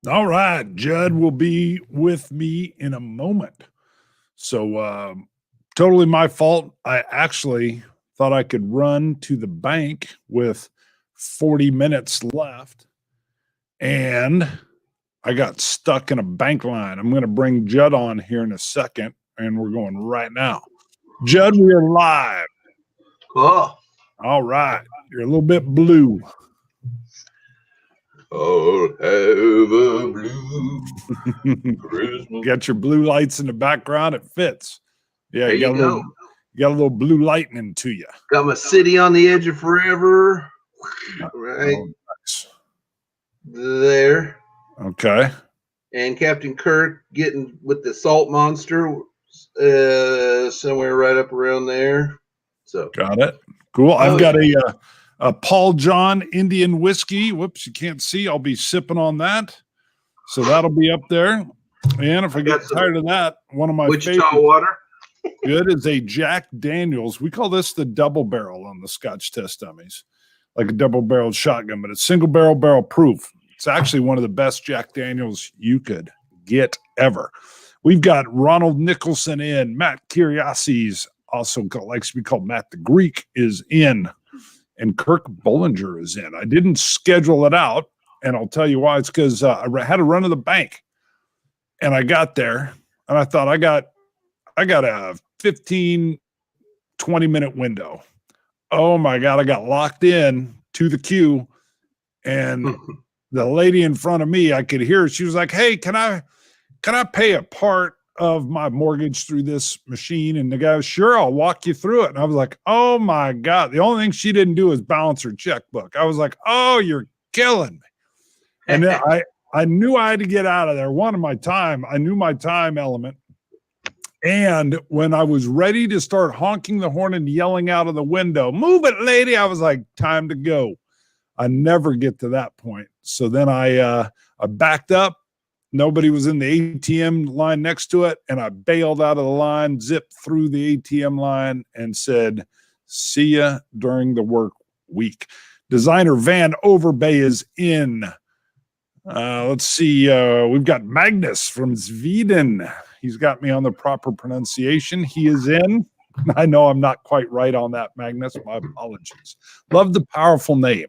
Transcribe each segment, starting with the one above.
All right, Judd will be with me in a moment. So totally my fault. I actually thought I could run to the bank with 40 minutes left, and I got stuck in a bank line. I'm going to bring Judd on here in a second, and we're going right now. Judd, we are live. Cool. All right. You're a little bit blue. I'll have a blue Christmas. Got your blue lights in the background. It fits. Yeah, There you go. You got a little blue lightning to you. Got my city on the edge of forever. Right nice. There. Okay. And Captain Kirk getting with the salt monster somewhere right up around there. So got it. Cool. I've got a Paul John Indian whiskey. Whoops, you can't see. I'll be sipping on that. So that'll be up there. And if I get tired of that, one of my Wichita water. Good is a Jack Daniels. We call this the double barrel on the Scotch test dummies, like a double barreled shotgun, but it's single barrel proof. It's actually one of the best Jack Daniels you could get ever. We've got Ronald Nicholson in, Matt Curiosi's also likes to be called Matt the Greek is in, and Kirk Bollinger is in. I didn't schedule it out, and I'll tell you why. It's because I had to run to the bank, and I got there, and I thought I got a 15, 20-minute window. Oh, my God, I got locked in to the queue, and the lady in front of me, I could hear her. She was like, hey, can I pay a part of my mortgage through this machine? And the guy was, sure, I'll walk you through it. And I was like, oh, my God. The only thing she didn't do is balance her checkbook. I was like, oh, you're killing me. And then I knew I had to get out of there. I knew my time element. And when I was ready to start honking the horn and yelling out of the window, move it, lady, I was like, time to go. I never get to that point. So then I backed up. Nobody was in the ATM line next to it. And I bailed out of the line, zipped through the ATM line and said, see ya during the work week. Designer Van Overbay is in. Let's see. We've got Magnus from Sweden. He's got me on the proper pronunciation. He is in. I know I'm not quite right on that, Magnus. My apologies. Love the powerful name.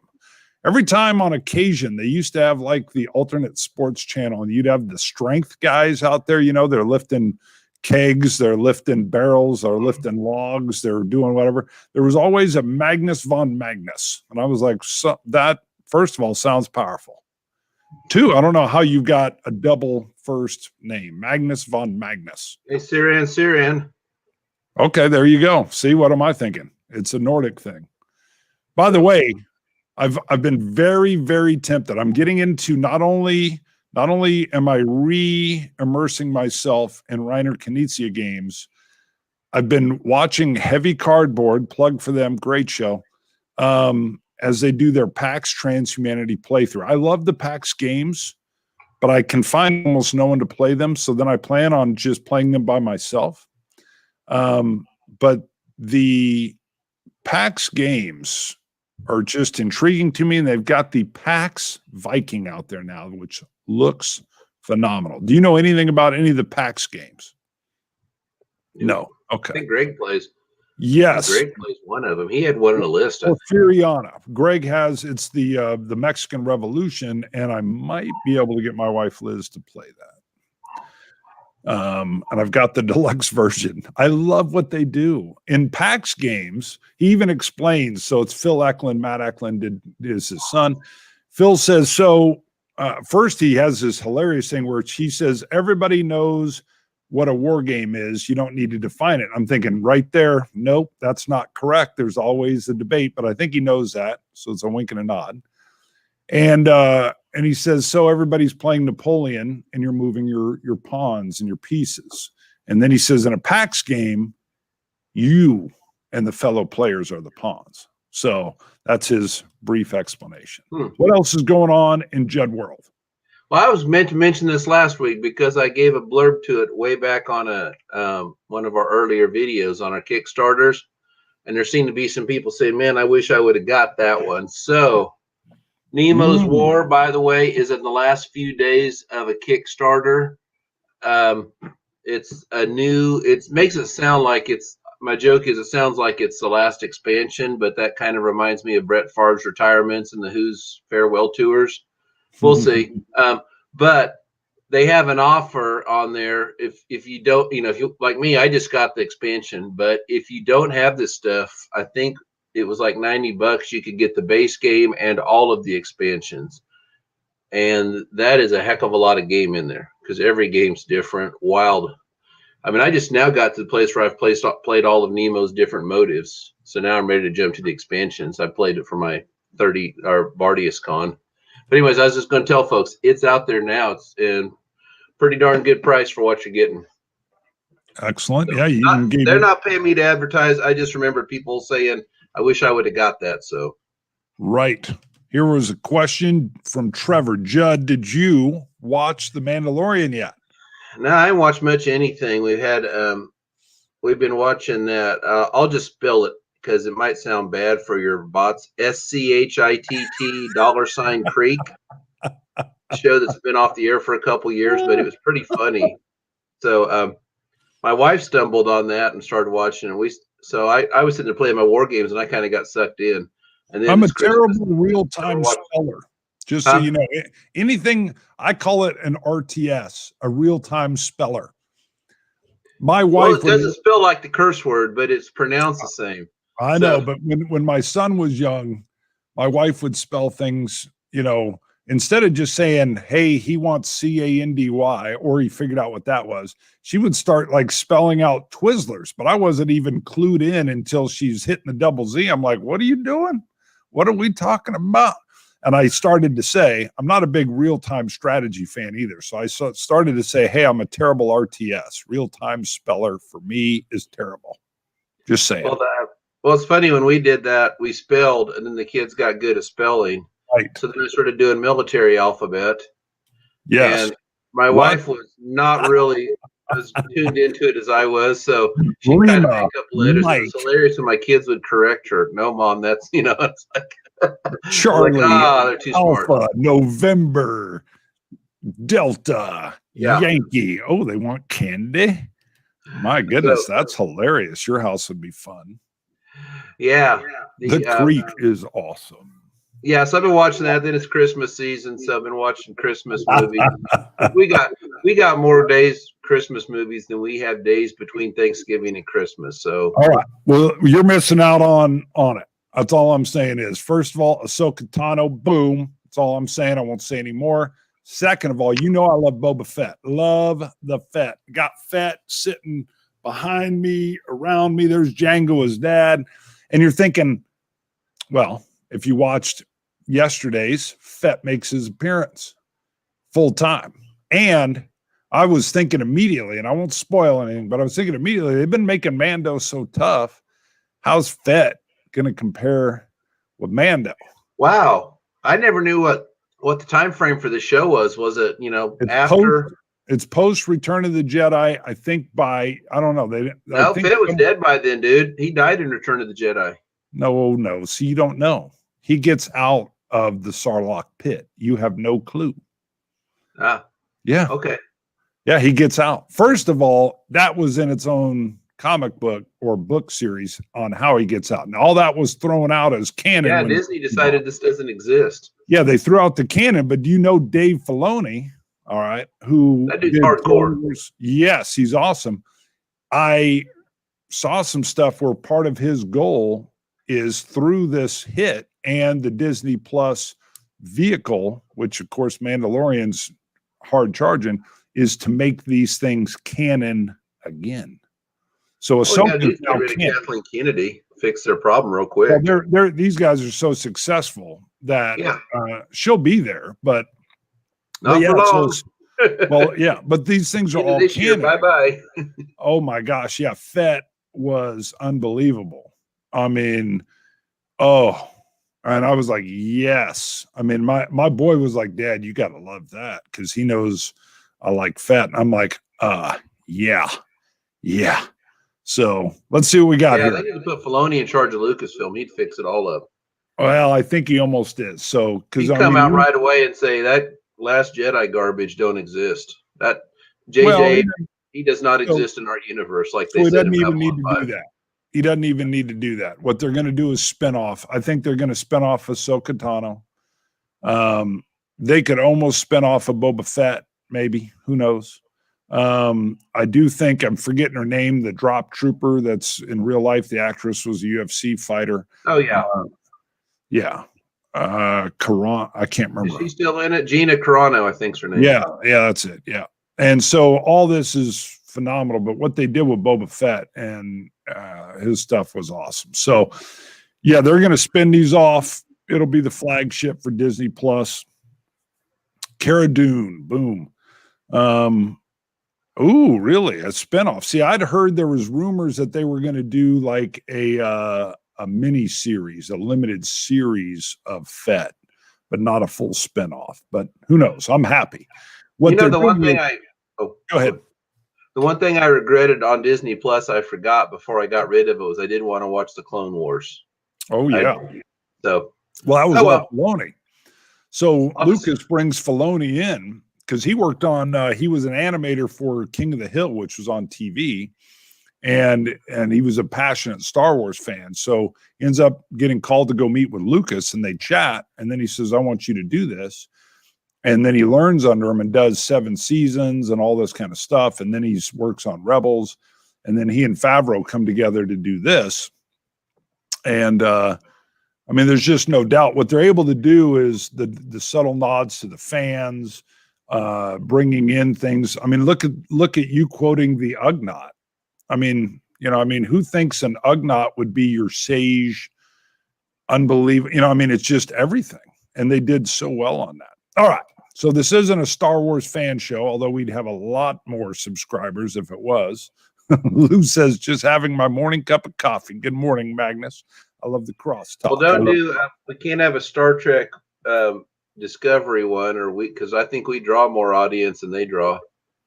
Every time on occasion, they used to have like the alternate sports channel, and you'd have the strength guys out there. You know, they're lifting kegs, they're lifting barrels, they're lifting logs, they're doing whatever. There was always a Magnus von Magnus. And I was like, so that, first of all, sounds powerful. Two, I don't know how you got a double first name, Magnus von Magnus. Hey, Siran. Okay, there you go. See, what am I thinking? It's a Nordic thing. By the way, I've been very, very tempted. I'm getting into not only am I re-immersing myself in Reiner Knizia games, I've been watching Heavy Cardboard, plug for them, great show, as they do their PAX Transhumanity playthrough. I love the PAX games, but I can find almost no one to play them, so then I plan on just playing them by myself. But the PAX games are just intriguing to me, and they've got the PAX Viking out there now, which looks phenomenal. Do you know anything about any of the PAX games? No. Okay. I think Greg plays. Yes. Greg plays one of them. He had one on the list. Furiana. Greg has, it's the Mexican Revolution, and I might be able to get my wife Liz to play that. And I've got the deluxe version. I love what they do in PAX games. He even explains. So it's Phil Eklund, Matt Eklund is his son. Phil says, so first he has this hilarious thing where he says, everybody knows what a war game is. You don't need to define it. I'm thinking right there, nope, that's not correct. There's always a debate, but I think he knows that. So it's a wink and a nod. And he says, so everybody's playing Napoleon and you're moving your pawns and your pieces. And then he says, in a PAX game, you and the fellow players are the pawns. So that's his brief explanation. What else is going on in Judd World? Well, I was meant to mention this last week because I gave a blurb to it way back on one of our earlier videos on our Kickstarters. And there seemed to be some people saying, man, I wish I would have got that one. So Nemo's War, by the way, is in the last few days of a Kickstarter. It's a new. It makes it sound like it's. My joke is, it sounds like it's the last expansion, but that kind of reminds me of Brett Favre's retirements and the Who's farewell tours. We'll see. But they have an offer on there. If you don't, if you like me, I just got the expansion. But if you don't have this stuff, I think it was like $90. You could get the base game and all of the expansions, and that is a heck of a lot of game in there because every game's different. Wild. I mean, I just now got to the place where I've played all of Nemo's different motives. So now I'm ready to jump to the expansions. I played it for my 30 or Bardius Con. But anyways, I was just going to tell folks, it's out there now. It's in pretty darn good price for what you're getting. Excellent. So yeah, they're not paying me to advertise. I just remembered people saying, I wish I would have got that. So right. Here was a question from Trevor. Judd, did you watch The Mandalorian yet? No, I haven't watched much anything. We've been watching that. I'll just spell it because it might sound bad for your bots. SCHITT $Creek. Show that's been off the air for a couple years, but it was pretty funny. So my wife stumbled on that and started watching it. So I was sitting there playing my war games, and I kind of got sucked in. And then I'm a terrible real-time speller. Just so you know, anything, I call it an RTS, a real-time speller. My wife. Well, it doesn't spell like the curse word, but it's pronounced the same. I know, but when my son was young, my wife would spell things, instead of just saying, hey, he wants CANDY, or he figured out what that was, she would start like spelling out Twizzlers, but I wasn't even clued in until she's hitting the double Z. I'm like, what are you doing? What are we talking about? And I started to say, I'm not a big real-time strategy fan either. So I started to say, hey, I'm a terrible RTS. Real-time speller for me is terrible. Just saying. Well, it's funny, when we did that, we spelled, and then the kids got good at spelling. Right. So then I started doing military alphabet. Yes. And my wife was not really as tuned into it as I was. So she kind of picked up letters. It was hilarious when my kids would correct her. No, Mom, that's, it's like. Charlie, like, they're too Alpha, smart. November, Delta, Yankee. Oh, they want candy? My goodness, that's hilarious. Your house would be fun. Yeah. The Creek is awesome. Yeah, so I've been watching that. Then it's Christmas season, so I've been watching Christmas movies. we got more days Christmas movies than we have days between Thanksgiving and Christmas. So all right. Well, you're missing out on it. That's all I'm saying is, first of all, Ahsoka Tano, boom. That's all I'm saying. I won't say any more. Second of all, I love Boba Fett. Love the Fett. Got Fett sitting behind me, around me. There's Django, his dad. And you're thinking, well, if you watched yesterday's, Fett makes his appearance full time. And I was thinking immediately, and I won't spoil anything, but I was thinking immediately, they've been making Mando so tough. How's Fett going to compare with Mando? Wow, I never knew what the time frame for the show was. Was it after? It's post Return of the Jedi. I think by I don't know. Fett was dead by then, dude. He died in Return of the Jedi. No. See, you don't know. He gets out of the Sarlacc pit. You have no clue. Yeah. Okay. Yeah, he gets out. First of all, that was in its own comic book or book series on how he gets out. And all that was thrown out as canon. Yeah, Disney decided this doesn't exist. Yeah, they threw out the canon, but do you know Dave Filoni, all right, who that dude's hardcore. Yes, he's awesome. I saw some stuff where part of his goal is through this hit and the Disney Plus vehicle, which of course Mandalorian's hard charging, is to make these things canon again. So Kathleen Kennedy fix their problem real quick. Well, these guys are so successful that she'll be there, but not for long. But these things are all canon. Bye. Oh my gosh, yeah, Fett was unbelievable. I mean, and I was like, yes. I mean, my boy was like, Dad, you gotta love that because he knows I like Fett. And I'm like, yeah. So let's see what we got here. They need to put Filoni in charge of Lucasfilm. He'd fix it all up. Well, I think he almost is. So, because He'd come out right away and say that Last Jedi garbage don't exist. That well, JJ, he does not exist in our universe like they so he said doesn't in even need Babylon to 5. do that. He doesn't even need to do that. What they're going to do is spin off. I think they're going to spin off Ahsoka Tano. They could almost spin off of Boba Fett, maybe. Who knows? I do think, I'm forgetting her name, the drop trooper that's in real life. The actress was a UFC fighter. Oh yeah. Yeah. Karan, I can't remember. Is she still in it? Gina Carano, I think's her name. Yeah, that's it. Yeah. And so all this is phenomenal, but what they did with Boba Fett and his stuff was awesome. So yeah, they're going to spin these off. It'll be the flagship for Disney Plus. Cara Dune, boom. Ooh, really? A spinoff. See, I'd heard there was rumors that they were going to do like a mini series, a limited series of Fett, but not a full spinoff. But who knows? I'm happy. The one thing go ahead. The one thing I regretted on Disney Plus, I forgot before I got rid of it, was I did want to watch the Clone Wars. Oh yeah. Well, that was all Filoni. So Lucas brings Filoni in because he worked on. He was an animator for King of the Hill, which was on TV, and he was a passionate Star Wars fan. So he ends up getting called to go meet with Lucas, and they chat. And then he says, "I want you to do this." And then he learns under him and does 7 seasons and all this kind of stuff. And then he works on Rebels. And then he and Favreau come together to do this. And I mean, there's just no doubt what they're able to do is the subtle nods to the fans, bringing in things. I mean, look at you quoting the Ugnaught. I mean, who thinks an Ugnaught would be your sage, unbelievable? I mean, it's just everything. And they did so well on that. All right. So this isn't a Star Wars fan show, although we'd have a lot more subscribers if it was. Lou says, just having my morning cup of coffee. Good morning, Magnus. I love the crosstalk. Well, we can't have a Star Trek Discovery one, because I think we draw more audience than they draw.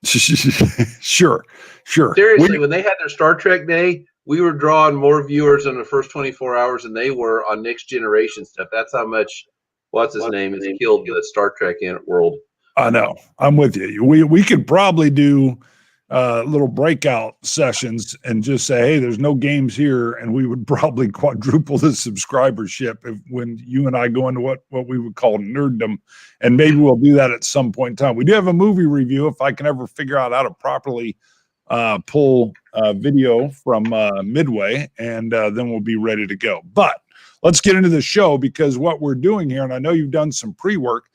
Sure. Seriously, when they had their Star Trek day, we were drawing more viewers in the first 24 hours than they were on Next Generation stuff. That's how much. What's his name? Has killed the Star Trek world. I know. I'm with you. We could probably do little breakout sessions and just say, hey, there's no games here, and we would probably quadruple the subscribership when you and I go into what we would call nerddom, and maybe we'll do that at some point in time. We do have a movie review if I can ever figure out how to properly pull video from Midway, and then we'll be ready to go. But let's get into the show, because what we're doing here, and I know you've done some pre-work,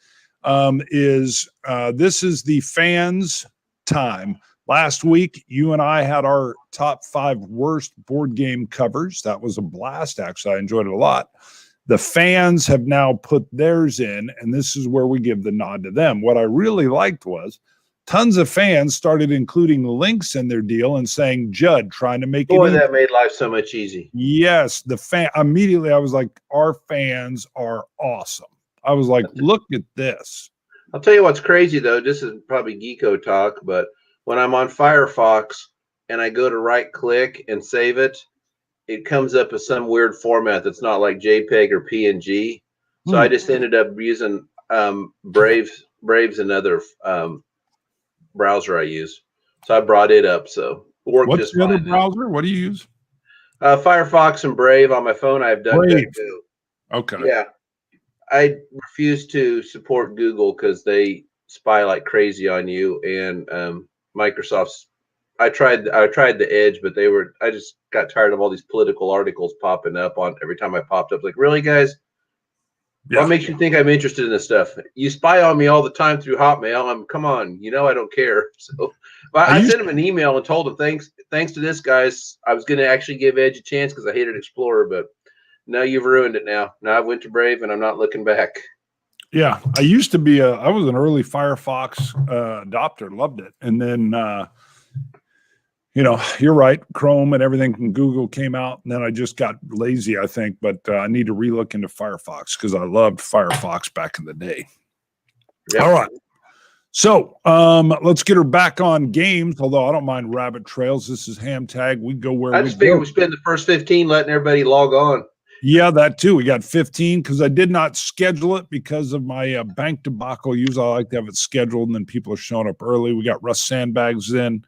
is this is the fans' time. Last week, you and I had our top 5 worst board game covers. That was a blast, actually. I enjoyed it a lot. The fans have now put theirs in, and this is where we give the nod to them. What I really liked was tons of fans started including links in their deal and saying, Judd, trying to make Boy, that made life so much easy. Yes, immediately I was like, our fans are awesome. I was like, look at this. I'll tell you what's crazy, though. This is probably geeko talk, but when I'm on Firefox and I go to right click and save it, it comes up as some weird format that's not like JPEG or PNG. So I just ended up using Brave's another browser I use. So I brought it up. So it worked. What's the other browser? What do you use? Firefox and Brave on my phone. I've done that too. Okay. Yeah. I refuse to support Google because they spy like crazy on you, and Microsoft's. I tried the Edge, but I just got tired of all these political articles popping up on every time I popped up. Like, really, guys? Yeah. What makes you think I'm interested in this stuff? You spy on me all the time through Hotmail. Come on, I don't care. So I sent him an email and told him, thanks to this, guys, I was going to actually give Edge a chance because I hated Explorer, but now you've ruined it now. Now I went to Brave and I'm not looking back. Yeah, I used to be I was an early Firefox adopter, loved it. And then, you're right, Chrome and everything from Google came out, and then I just got lazy, I think, but I need to relook into Firefox because I loved Firefox back in the day. Yep. All right. So let's get her back on games, although I don't mind rabbit trails. This is HAMTAG. We go where I just figured we spend the first 15 letting everybody log on. Yeah, that too. We got 15 because I did not schedule it because of my bank debacle. Usually I like to have it scheduled and then people are showing up early. We got Russ Sandbags in.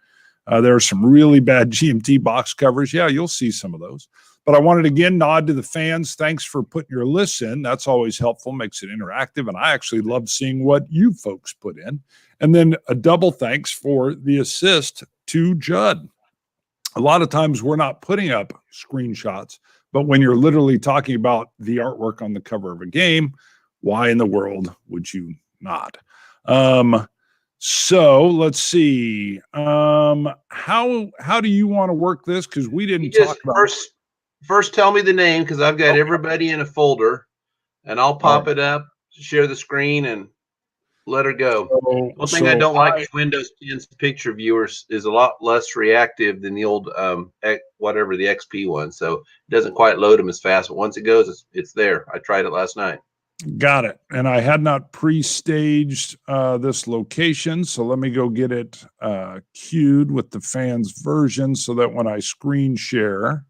There are some really bad GMT box covers. Yeah, you'll see some of those. But I wanted to again nod to the fans. Thanks for putting your lists in. That's always helpful, makes it interactive. And I actually love seeing what you folks put in. And then a double thanks for the assist to Judd. A lot of times we're not putting up screenshots, but when you're literally talking about the artwork on the cover of a game, why in the world would you not? So let's see. How do you want to work this? Because we didn't talk about first tell me the name, because I've got everybody in a folder, and I'll pop it up, share the screen, and let her go. One thing I don't like is Windows 10's picture viewers is a lot less reactive than the old whatever the XP one, so it doesn't quite load them as fast. But once it goes, it's there. I tried it last night. Got it. And I had not pre-staged this location, so let me go get it queued with the fans version so that when I screen share,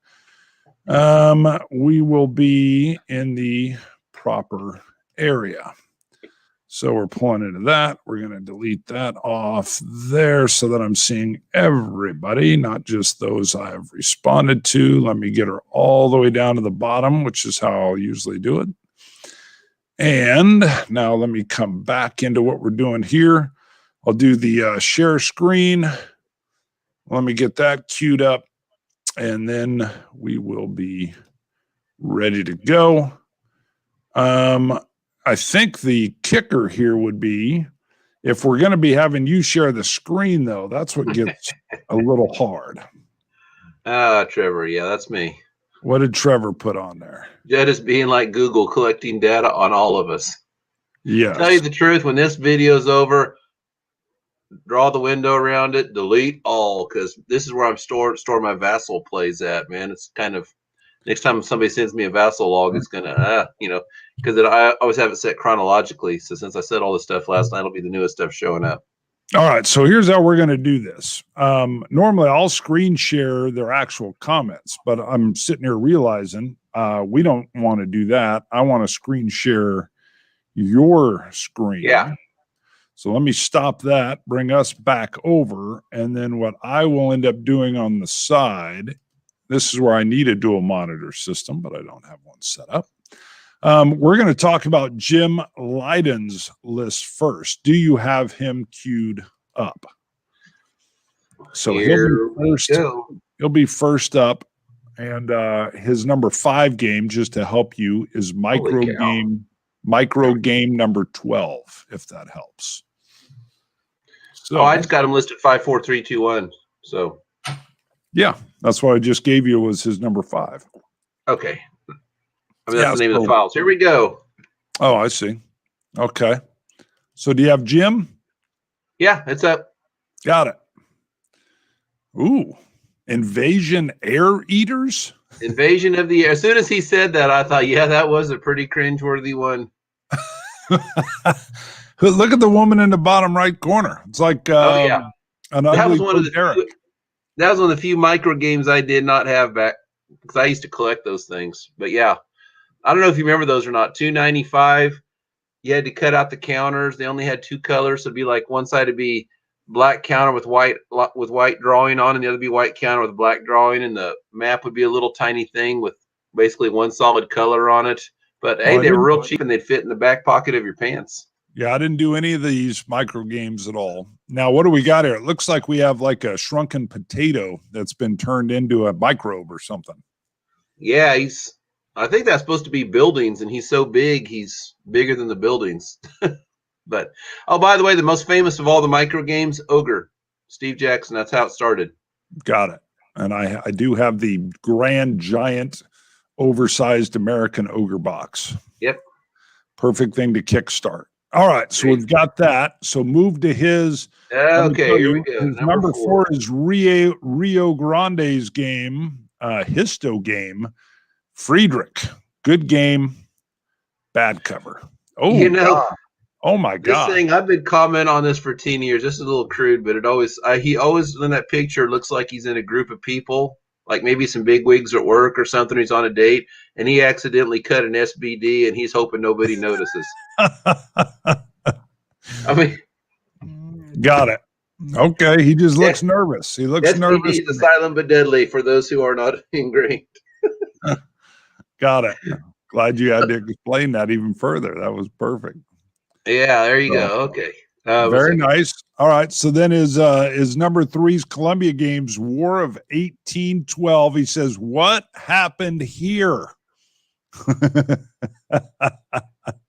we will be in the proper area. So we're pulling into that. We're going to delete that off there so that I'm seeing everybody, not just those I have responded to. Let me get her all the way down to the bottom, which is how I'll usually do it. And now let me come back into what we're doing here. I'll do the share screen. Let me get that queued up, and then we will be ready to go. I think the kicker here would be if we're going to be having you share the screen, though, that's what gets a little hard. Trevor, yeah, that's me. What did Trevor put on there? Judd is being like Google, collecting data on all of us. Yeah. Tell you the truth, when this video's over, draw the window around it, delete all, because this is where I'm store my Vassal plays at, man. It's kind of, next time somebody sends me a Vassal log, it's gonna, because I always have it set chronologically. So since I said all this stuff last night, it'll be the newest stuff showing up. All right, so here's how we're going to do this. Normally, I'll screen share their actual comments, but I'm sitting here realizing we don't want to do that. I want to screen share your screen. Yeah. So let me stop that, bring us back over, and then what I will end up doing on the side, this is where I need a dual monitor system, but I don't have one set up. We're going to talk about Jim Leiden's list first. Do you have him queued up? So he'll be first up, and his number 5 game, just to help you, is micro game number 12, if that helps. So I just got him listed 5, 4, 3, 2, 1. So yeah, that's what I just gave you was his number 5. Okay. I mean, that's the name of the files. Here we go. Oh, I see. Okay. So do you have Jim? Yeah, it's up. Got it. Ooh, Invasion Air Eaters? Invasion of the Air. As soon as he said that, I thought, yeah, that was a pretty cringeworthy one. Look at the woman in the bottom right corner. It's like an ugly that was one of the Derek. That was one of the few micro games I did not have back, because I used to collect those things. But yeah, I don't know if you remember those or not. $2.95. You had to cut out the counters. They only had 2 colors. So it'd be like one side would be black counter with white drawing on, and the other be white counter with black drawing. And the map would be a little tiny thing with basically one solid color on it. But hey, they were real cheap and they'd fit in the back pocket of your pants. Yeah, I didn't do any of these micro games at all. Now, what do we got here? It looks like we have like a shrunken potato that's been turned into a microbe or something. Yeah, I think that's supposed to be buildings, and he's so big, he's bigger than the buildings. But, oh, by the way, the most famous of all the micro games, Ogre, Steve Jackson. That's how it started. Got it. And I do have the grand, giant, oversized American Ogre box. Yep. Perfect thing to kickstart. All right, so we've got that. So move to his. Okay, here we go. His number 4 is Rio Grande's game, Histo game, Friedrich. Good game, bad cover. Oh, God. Oh my God! This thing, I've been commenting on this for 10 years. This is a little crude, but he always in that picture looks like he's in a group of people, like maybe some big wigs at work or something. He's on a date and he accidentally cut an SBD and he's hoping nobody notices. I mean, got it. Okay, he just looks nervous. He looks nervous. SBD is silent but deadly for those who are not ingrained. Got it. Glad you had to explain that even further. That was perfect. Yeah, there you go. Okay. Very nice. All right. So then is number 3's Columbia Games War of 1812. He says, what happened here? It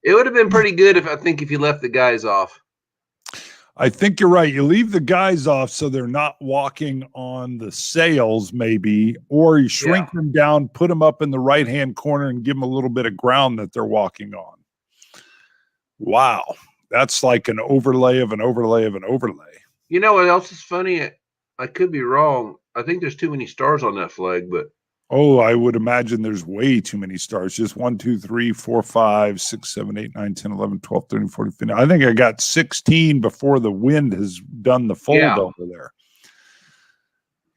would have been pretty good if you left the guys off. I think you're right. You leave the guys off so they're not walking on the sails, maybe, or you shrink them down, put them up in the right-hand corner, and give them a little bit of ground that they're walking on. Wow. That's like an overlay of an overlay of an overlay. You know what else is funny? I could be wrong. I think there's too many stars on that flag, but oh, I would imagine there's way too many stars. Just 1, 2, 3, 4, 5, 6, 7, 8, 9, 10, 11, 12, 13, 14, 15. I think I got 16 before the wind has done the fold over there.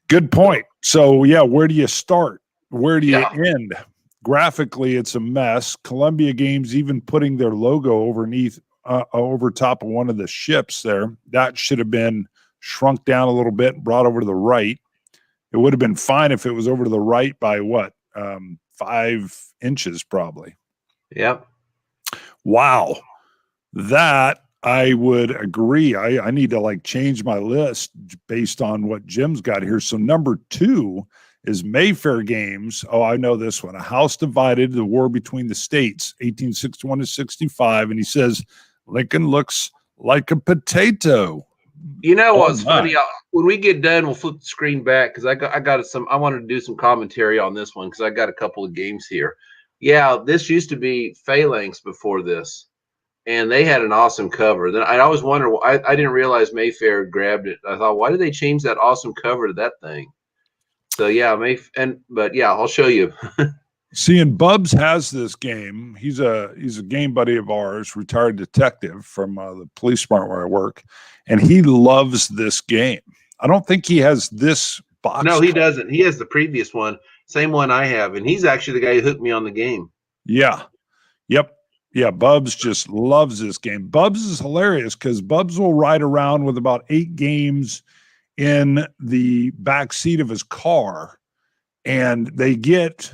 Good point. So, yeah, where do you start? Where do you end? Graphically, it's a mess. Columbia Games even putting their logo over top of one of the ships there. That should have been shrunk down a little bit and brought over to the right. It would have been fine if it was over to the right by what? 5 inches probably. Yep. Wow. That I would agree. I need to like change my list based on what Jim's got here. So number 2 is Mayfair Games. Oh, I know this one. A House Divided, the War Between the States, 1861 to 65. And he says, Lincoln looks like a potato. You know what's funny? When we get done, we'll flip the screen back because I wanted to do some commentary on this one because I got a couple of games here. Yeah, this used to be Phalanx before this, and they had an awesome cover. Then I always wonder. I didn't realize Mayfair grabbed it. I thought, why did they change that awesome cover to that thing? So yeah, but yeah, I'll show you. See, and Bubs has this game. He's a game buddy of ours, retired detective from the police department where I work, and he loves this game. I don't think he has this box. No, he doesn't. He has the previous one, same one I have, and he's actually the guy who hooked me on the game. Yeah. Yep. Yeah, Bubs just loves this game. Bubs is hilarious because Bubs will ride around with about 8 games in the back seat of his car, and they get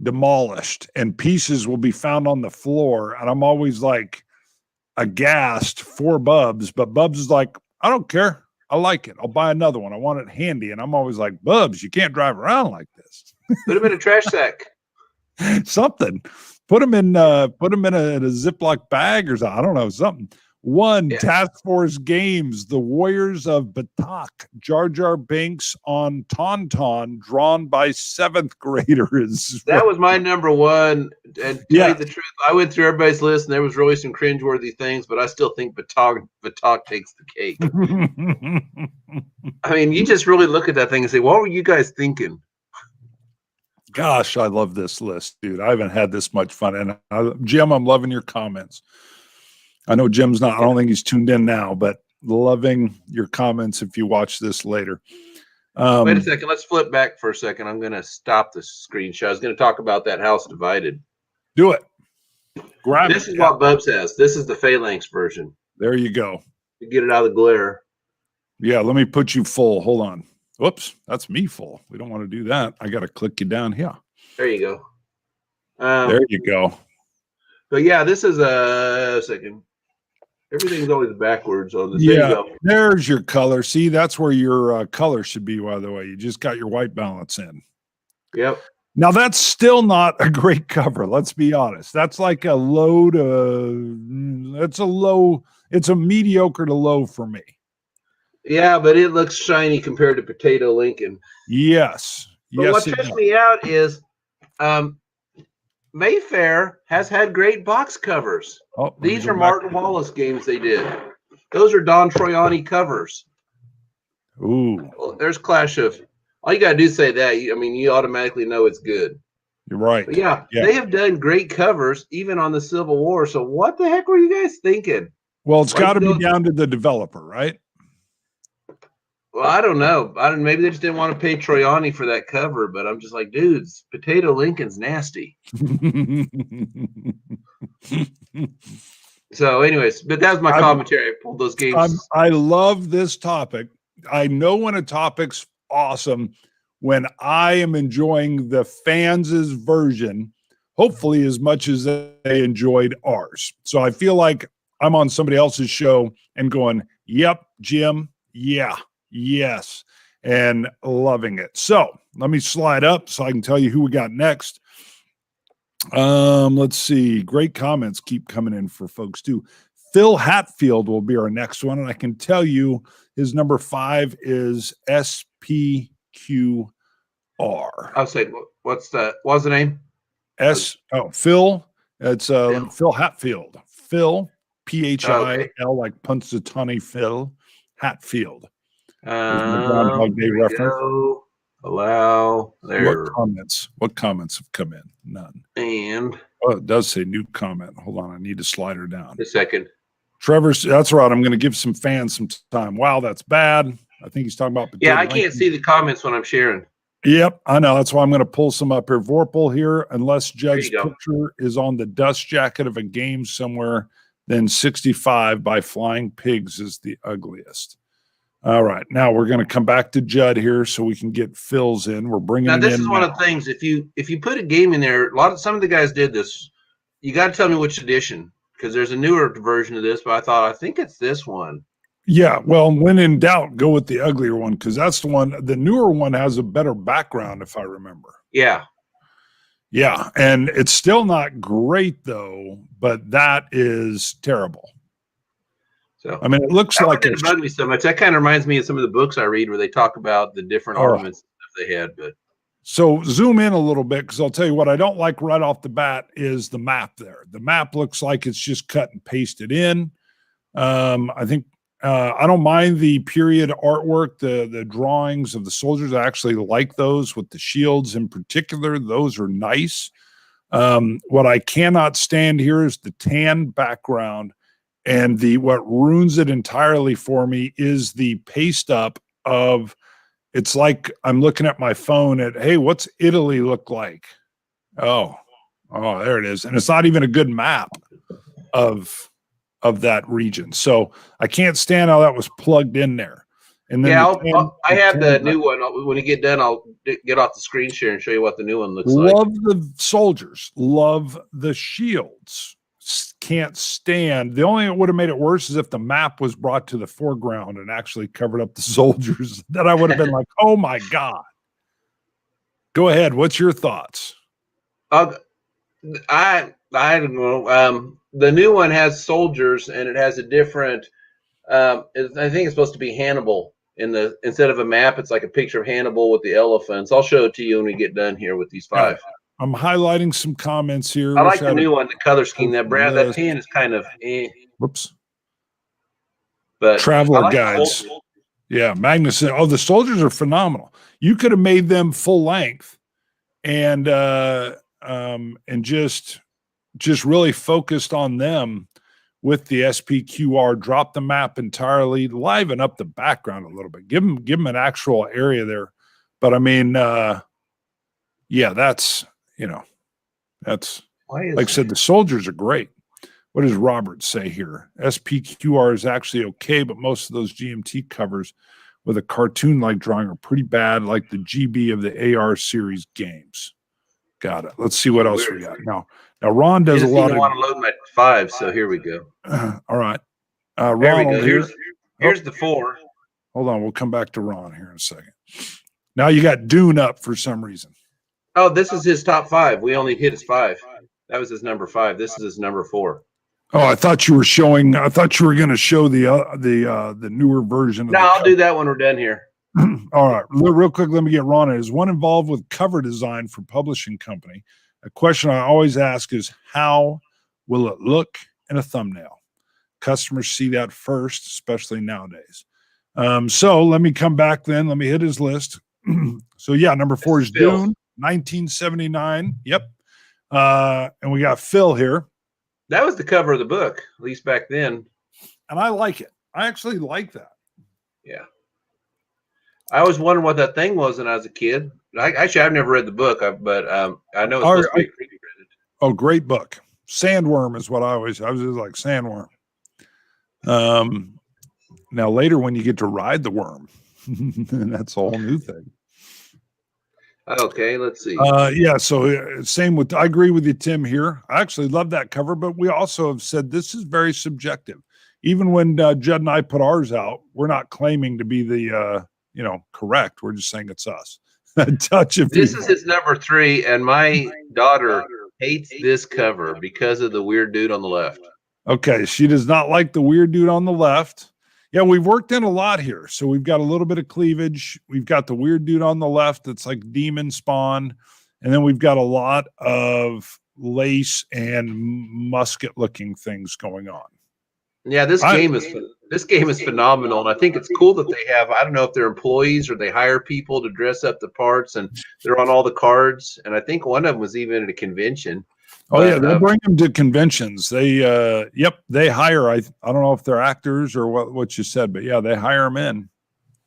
demolished and pieces will be found on the floor. And I'm always like aghast for Bubs, but Bubs is like, I don't care. I like it. I'll buy another one. I want it handy. And I'm always like, Bubs, you can't drive around like this. Put him in a trash sack. Something. Put him in a Ziploc bag or something. I don't know, something. Task Force Games, The Warriors of Batak, Jar Jar Binks on Tauntaun, drawn by 7th graders. That was my number 1. And to tell you the truth, I went through everybody's list, and there was really some cringeworthy things, but I still think Batak takes the cake. I mean, you just really look at that thing and say, what were you guys thinking? Gosh, I love this list, dude. I haven't had this much fun. And Jim, I'm loving your comments. I know Jim's not, I don't think he's tuned in now, but loving your comments if you watch this later. Wait a second. Let's flip back for a second. I'm going to stop the screenshot. I was going to talk about that House Divided. Do it. This is what Bubs has. This is the Phalanx version. There you go. You get it out of the glare. Yeah, let me put you full. Hold on. Whoops, that's me full. We don't want to do that. I got to click you down here. There you go. There you go. But yeah, this is a second. Everything's always backwards on this. Yeah, there's your color. See, that's where your color should be, by the way. You just got your white balance in. Yep. Now, that's still not a great cover. Let's be honest. That's like a low to, it's a mediocre to low for me. Yeah, but it looks shiny compared to Potato Lincoln. Yes. But what trips me out is Mayfair has had great box covers. These are Martin Wallace games they did. Those are Don Troiani covers. Ooh. Well, there's Clash of. All you got to do is say that. I mean, you automatically know it's good. You're right. But yeah, they have done great covers, even on the Civil War. So what the heck were you guys thinking? Well, it's got to be down to the developer, right? Well, I don't know. Maybe they just didn't want to pay Troiani for that cover, but I'm just like, dudes, Potato Lincoln's nasty. So, anyways, but that was my commentary. I pulled those games. I love this topic. I know when a topic's awesome when I am enjoying the fans' version, hopefully as much as they enjoyed ours. So I feel like I'm on somebody else's show and going, yep, Jim, yeah, yes, and loving it. So let me slide up so I can tell you who we got next. Let's see. Great comments keep coming in for folks too. Phil Hatfield will be our next one, and I can tell you his number 5 is SPQR. I'll say, what's the name? Phil. It's Phil Hatfield. Phil, PHIL, okay. like Punxsutawney Phil Hatfield. Groundhog Day reference. Allow there. What comments have come in? None. And it does say new comment. Hold on, I need to slide her down. A second. Trevor's, that's right. I'm going to give some fans some time. Wow, that's bad. I think he's talking about. Yeah, I can't see the comments when I'm sharing. Yep, I know. That's why I'm going to pull some up here. Vorpal here, unless Judd's picture is on the dust jacket of a game somewhere, then 65 by Flying Pigs is the ugliest. All right, now we're going to come back to Judd here so we can get Phil's in. We're bringing now. It This in is one now. of the things. If you put a game in there, some of the guys did this. You got to tell me which edition, because there's a newer version of this, but I think it's this one. Yeah, well, when in doubt, go with the uglier one, because that's the one. The newer one has a better background, if I remember. Yeah. Yeah, and it's still not great, though, but that is terrible. So I mean, it looks like it bugged me so much. That kind of reminds me of some of the books I read where they talk about the different armaments they had. But so zoom in a little bit, because I'll tell you what I don't like right off the bat is the map there. The map looks like it's just cut and pasted in. I think I don't mind the period artwork, the drawings of the soldiers. I actually like those with the shields in particular. Those are nice. What I cannot stand here is the tan background. And what ruins it entirely for me is the paste up of, it's like I'm looking at my phone at, hey, what's Italy look like? Oh, there it is. And it's not even a good map of that region. So I can't stand how that was plugged in there. And then I have the new one. When you get done, I'll get off the screen share and show you what the new one looks like. Love the soldiers. Love the shields. Can't stand. The only thing that would have made it worse is if the map was brought to the foreground and actually covered up the soldiers. That I would have been like, oh my God. Go ahead. What's your thoughts? I don't know. The new one has soldiers and it has a different. I think it's supposed to be Hannibal instead of a map. It's like a picture of Hannibal with the elephants. I'll show it to you when we get done here with these 5. I'm highlighting some comments here. I like the new one, the color scheme. That tan is kind of Whoops. But Traveler guides. Yeah, Magnus. Oh, the soldiers are phenomenal. You could have made them full length and just really focused on them with the SPQR. Drop the map entirely, liven up the background a little bit. Give them an actual area there. But I mean, yeah, that's. That's like I said, the soldiers are great. What does Robert say here? SPQR is actually okay, but most of those GMT covers with a cartoon-like drawing are pretty bad, like the GB of the AR series games. Got it. Let's see what else we got. Now Ron does a lot of. I want to load my 5, so here we go. All right. Ron, there we go. Here's the 4. Hold on. We'll come back to Ron here in a second. Now you got Dune up for some reason. Oh, this is his top 5. We only hit his 5. That was his number 5. This is his number 4. Oh, I thought you were showing. I thought you were going to show the newer version. No, I'll do that when we're done here. All right, real quick. Let me get Ron. Is one involved with cover design for publishing company? A question I always ask is, how will it look in a thumbnail? Customers see that first, especially nowadays. So let me come back then. Let me hit his list. So yeah, number 4 is Dune. 1979. Yep. And we got Phil here. That was the cover of the book, at least back then. And I like it. I actually like that. Yeah. I always wondered what that thing was when I was a kid. Actually, I've never read the book, but I know it's supposed to be creepy. Oh, great book. Sandworm is what I was just like sandworm. Now later when you get to ride the worm, that's a whole new thing. Okay, let's see. Yeah, so same with, I agree with you, Tim, here. I actually love that cover, but we also have said this is very subjective. Even when Judd and I put ours out, we're not claiming to be the, correct. We're just saying it's us. Touch of This is his number 3, and my daughter hates this cover because of the weird dude on the left. Okay, she does not like the weird dude on the left. Yeah, we've worked in a lot here. So we've got a little bit of cleavage. We've got the weird dude on the left that's like demon spawn. And then we've got a lot of lace and musket looking things going on. Yeah, this game is phenomenal, and I think it's cool that they have. I don't know if they're employees or they hire people to dress up the parts, and they're on all the cards. And I think one of them was even at a convention. Oh, yeah, they bring them to conventions. They they hire. I don't know if they're actors or what you said, but yeah, they hire them in.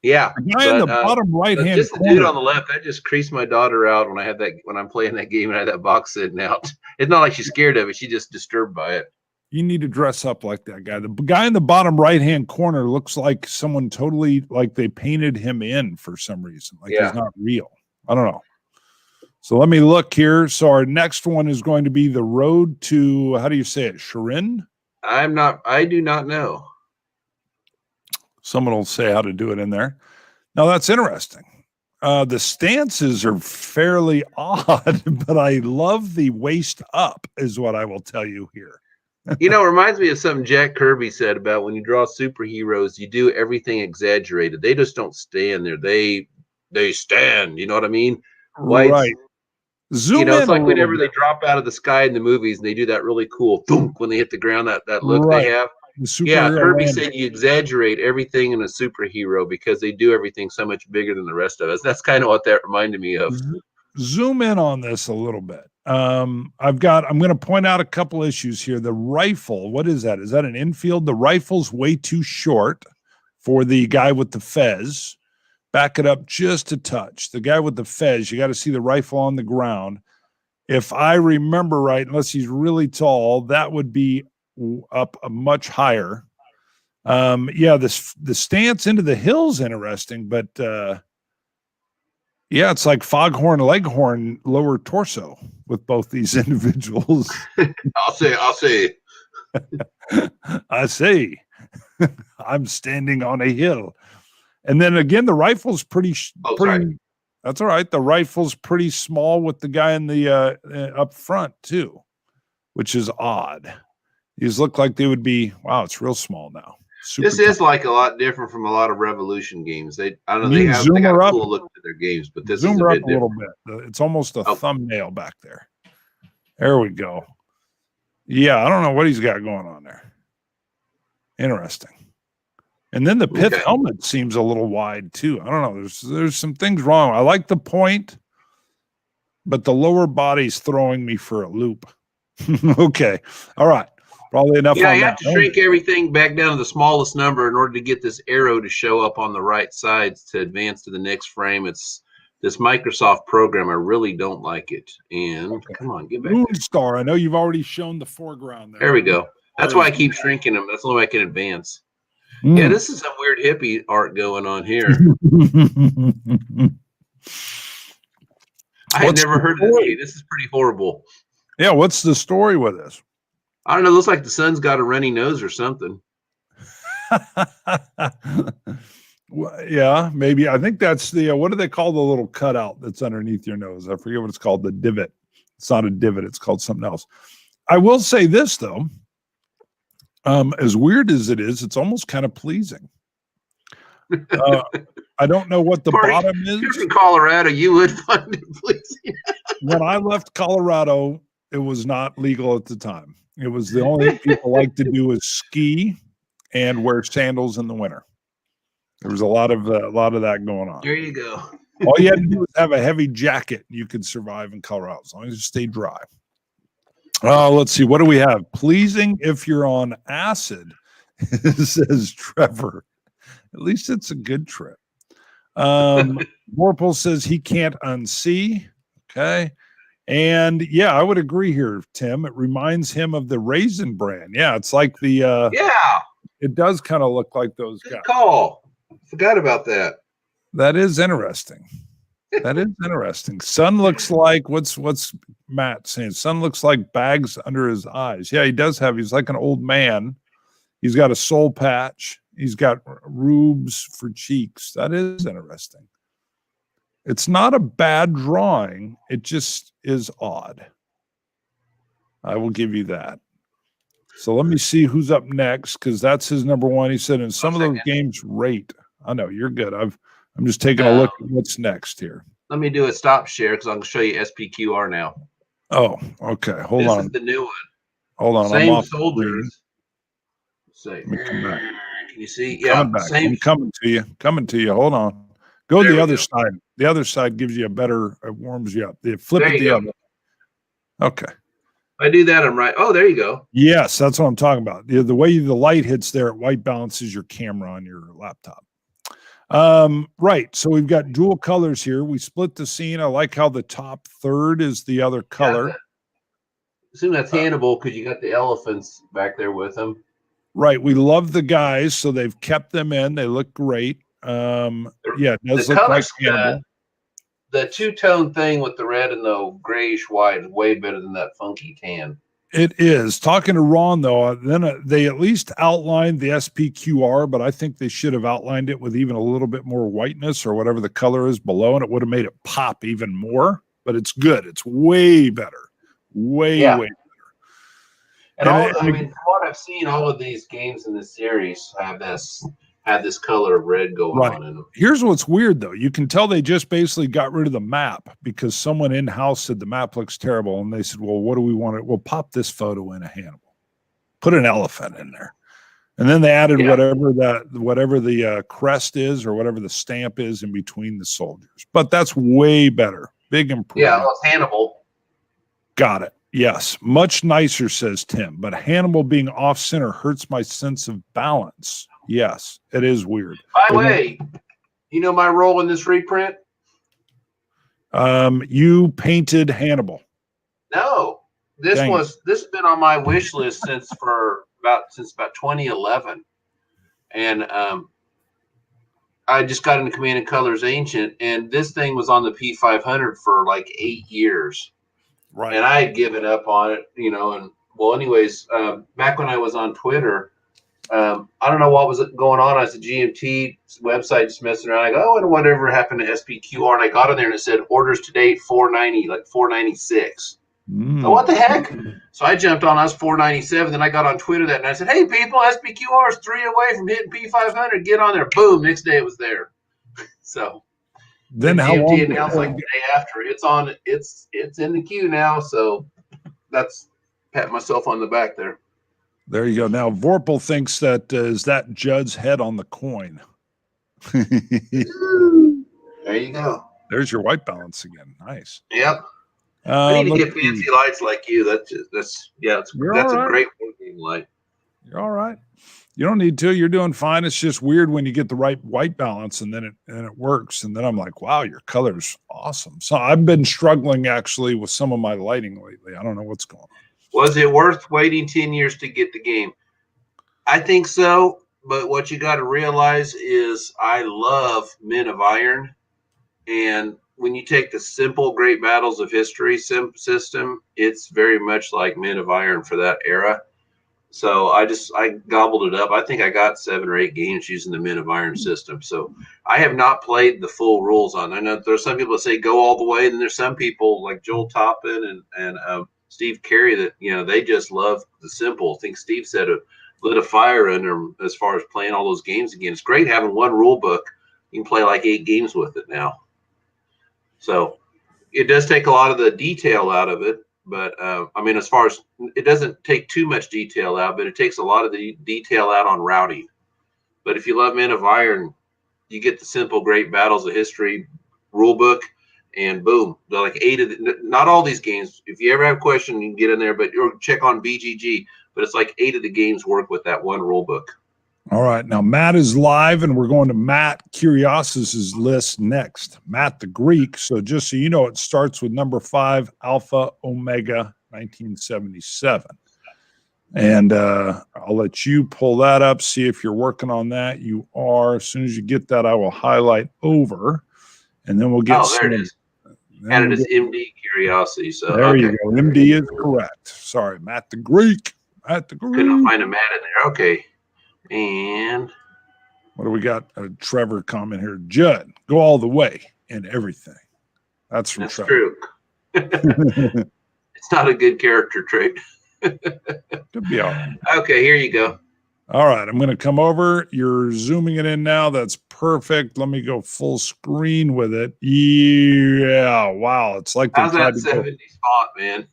Yeah, the guy in the bottom right hand just corner. The dude on the left, that just creased my daughter out when I'm playing that game and I had that box sitting out. It's not like she's scared of it; she's just disturbed by it. You need to dress up like that guy. The guy in the bottom right-hand corner looks like someone totally, like they painted him in for some reason. Like he's not real. I don't know. So let me look here. So our next one is going to be the road to, how do you say it? Sharin? I do not know. Someone will say how to do it in there. Now that's interesting. The stances are fairly odd, but I love the waist up is what I will tell you here. It reminds me of something Jack Kirby said about when you draw superheroes, you do everything exaggerated. They just don't stand there. They stand. You know what I mean? Right. Zoom in. It's like whenever they drop out of the sky in the movies and they do that really cool thunk when they hit the ground, that look they have. Yeah, Kirby said you exaggerate everything in a superhero because they do everything so much bigger than the rest of us. That's kind of what that reminded me of. Zoom in on this a little bit. I'm going to point out a couple issues here. The rifle, what is that? Is that an infield? The rifle's way too short for the guy with the fez. Back it up just a touch. The guy with the fez, you got to see the rifle on the ground. If I remember right, unless he's really tall, that would be up much higher. The stance into the hill's interesting, but it's like Foghorn Leghorn lower torso with both these individuals. I'll say. I say. I'm standing on a hill. And then again, the rifle's pretty. That's all right. The rifle's pretty small with the guy in the up front too, which is odd. These look like they would be. Wow, it's real small now. This is like a lot different from a lot of Revolution games. They got a cool look to their games, but this is a bit little bit. It's almost a thumbnail back there. There we go. Yeah, I don't know what he's got going on there. Interesting. And then the pith helmet seems a little wide too. I don't know. There's some things wrong. I like the point, but the lower body's throwing me for a loop. Okay. All right. Probably enough. Yeah, you have to shrink everything back down to the smallest number in order to get this arrow to show up on the right sides to advance to the next frame. It's this Microsoft program. I really don't like it. And come on, get back. Moonstar. I know you've already shown the foreground there. There we go. That's why I keep shrinking them. That's the only way I can advance. Yeah, this is some weird hippie art going on here. I had never heard of this. This is pretty horrible. Yeah, what's the story with this? I don't know. It looks like the sun's got a runny nose or something. Well, yeah, maybe. I think that's the, what do they call the little cutout that's underneath your nose? I forget what it's called, the divot. It's not a divot. It's called something else. I will say this, though. As weird as it is, it's almost kind of pleasing. I don't know what the bottom is. If you're in Colorado, you would find it pleasing. When I left Colorado, it was not legal at the time. It was the only thing people like to do is ski and wear sandals in the winter. There was a lot of that going on. There you go. All you had to do was have a heavy jacket. You could survive in Colorado as long as you stay dry. Let's see. What do we have? Pleasing if you're on acid, says Trevor. At least it's a good trip. Vorpal says he can't unsee. Okay. And yeah, I would agree here, Tim. It reminds him of the Raisin brand. Yeah, it's like the Yeah, it does kind of look like those good guys. call. Forgot about that. That is interesting. That is interesting. Sun looks like what's Matt saying? Sun looks like bags under his eyes. Yeah, he does have. He's like an old man. He's got a soul patch. He's got rubes for cheeks. That is interesting. It's not a bad drawing. It just is odd. I will give you that. So let me see who's up next, because that's his number one. He said in some of those games, rate. I know you're good. I'm just taking a look at what's next here. Let me do a stop share because I'm going to show you SPQR now. Oh, okay. Hold on. This is the new one. Hold on. Same I'm off soldiers. Say, can you see? Yeah, I'm coming to you. Coming to you. Hold on. Go to the other side. The other side gives you a better. It warms you up. Flip it the other. Okay. If I do that, I'm right. Oh, there you go. Yes, that's what I'm talking about. The way the light hits there, it white balances your camera on your laptop. Right. So we've got dual colors here. We split the scene. I like how the top third is the other color. I assume that's Hannibal because you got the elephants back there with them. Right. We love the guys, so they've kept them in. They look great. Yeah, it does look like Hannibal. The two-tone thing with the red and the grayish white is way better than that funky tan. It is. Talking to Ron, though, then they at least outlined the SPQR, but I think they should have outlined it with even a little bit more whiteness or whatever the color is below, and it would have made it pop even more. But it's good. It's way better. Way better. And I mean, from what I've seen, all of these games in this series have this color of red going on in them. Here's what's weird, though. You can tell they just basically got rid of the map because someone in-house said the map looks terrible, and they said, well, what do we want? We'll pop this photo in a Hannibal. Put an elephant in there. And then they added whatever the crest is or whatever the stamp is in between the soldiers. But that's way better. Big improvement. Yeah, well, it's Hannibal. Got it. Yes. Much nicer, says Tim. But Hannibal being off-center hurts my sense of balance. Yes, it is weird. By the way, you know my role in this reprint? You painted Hannibal. No. This has been on my wish list since about 2011. And I just got into Command and Colors Ancient, and this thing was on the P500 for like 8 years. Right. And I had given up on it, and well, anyways, back when I was on Twitter, I don't know what was going on. I was at GMT website just messing around. I go, and whatever happened to SPQR? And I got on there and it said orders to date 490, like 496. So what the heck? So I jumped on. I was 497. Then I got on Twitter that and I said, hey, people, SPQR is 3 away from hitting P500. Get on there. Boom. Next day it was there. So then how long? Announced like the day after. It's on. It's in the queue now. So that's pat myself on the back there. There you go. Now Vorpal thinks that is that Judd's head on the coin. There you go. There's your white balance again. Nice. Yep. I need to get fancy lights like you. That's a great working light. You're all right. You don't need to. You're doing fine. It's just weird when you get the right white balance and then it works. And then I'm like, wow, your color's awesome. So I've been struggling actually with some of my lighting lately. I don't know what's going on. Was it worth waiting 10 years to get the game? I think so. But what you got to realize is I love Men of Iron. And when you take the simple Great Battles of History system, it's very much like Men of Iron for that era. So I gobbled it up. I think I got 7 or 8 games using the Men of Iron system. So I have not played the full rules on. I know there's some people that say go all the way, and there's some people like Joel Toppin and Steve Carey that they just love the simple. I think Steve said it lit a fire under them as far as playing all those games again. It's great having one rule book. You can play like 8 games with it now. So it does take a lot of the detail out of it. But, I mean, as far as it doesn't take too much detail out, but it takes a lot of the detail out on routing. But if you love Men of Iron, you get the simple Great Battles of History rule book, and boom, they're like 8 of not all these games. If you ever have a question, you can get in there, or check on BGG. But it's like 8 of the games work with that one rule book. All right. Now, Matt is live, and we're going to Matt Curiosis's list next. Matt the Greek. So just so you know, it starts with number 5, Alpha Omega 1977. And I'll let you pull that up, see if you're working on that. You are. As soon as you get that, I will highlight over, and then we'll get there it is. And it is MD Curiosity. So there you go. MD is correct. Sorry, Matt the Greek. Matt the Greek. Couldn't find a Matt in there. Okay. And what do we got? A Trevor comment here. Judd, go all the way in everything. That's from Trevor. True. It's not a good character trait. Could be all right. Okay, here you go. All right, I'm going to come over. You're zooming it in now. That's perfect. Let me go full screen with it. Yeah, wow. It's like they how's that 70s font, man?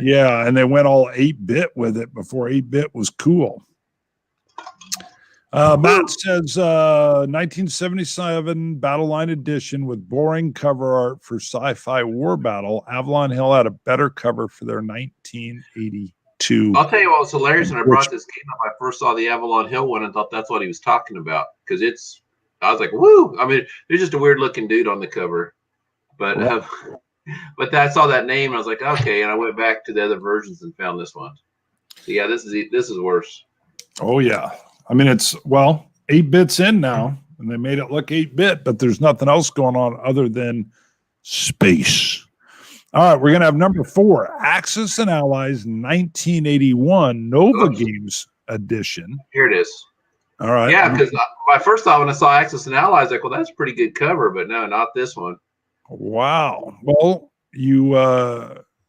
Yeah, and they went all 8-bit with it before 8-bit was cool. Matt says 1977 Battle Line Edition with boring cover art for Sci-Fi War Battle. Avalon Hill had a better cover for their 1982. I'll tell you what was hilarious when I brought this game up. I first saw the Avalon Hill one and thought that's what he was talking about because I was like, woo! I mean, there's just a weird looking dude on the cover, but I saw that name and I was like, okay, and I went back to the other versions and found this one. So yeah, this is worse. Oh yeah. I mean, it's 8-bits in now, and they made it look 8-bit, but there's nothing else going on other than space. All right, we're going to have number 4, Axis and Allies 1981 Nova Games Edition. Here it is. All right. Yeah, because my first thought when I saw Axis and Allies, like, well, that's a pretty good cover, but no, not this one. Wow. Well,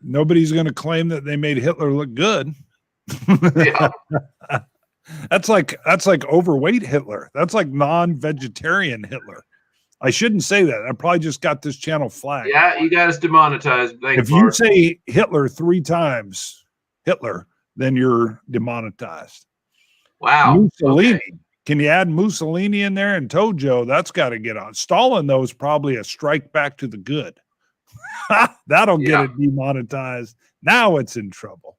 nobody's going to claim that they made Hitler look good. Yeah. That's like overweight Hitler. That's like non-vegetarian Hitler. I shouldn't say that. I probably just got this channel flagged. Yeah, you got us demonetized. If you say Hitler 3 times, Hitler, then you're demonetized. Wow. Mussolini. Okay. Can you add Mussolini in there and Tojo? That's got to get on. Stalin, though, is probably a strike back to the good. That'll get it demonetized. Now it's in trouble.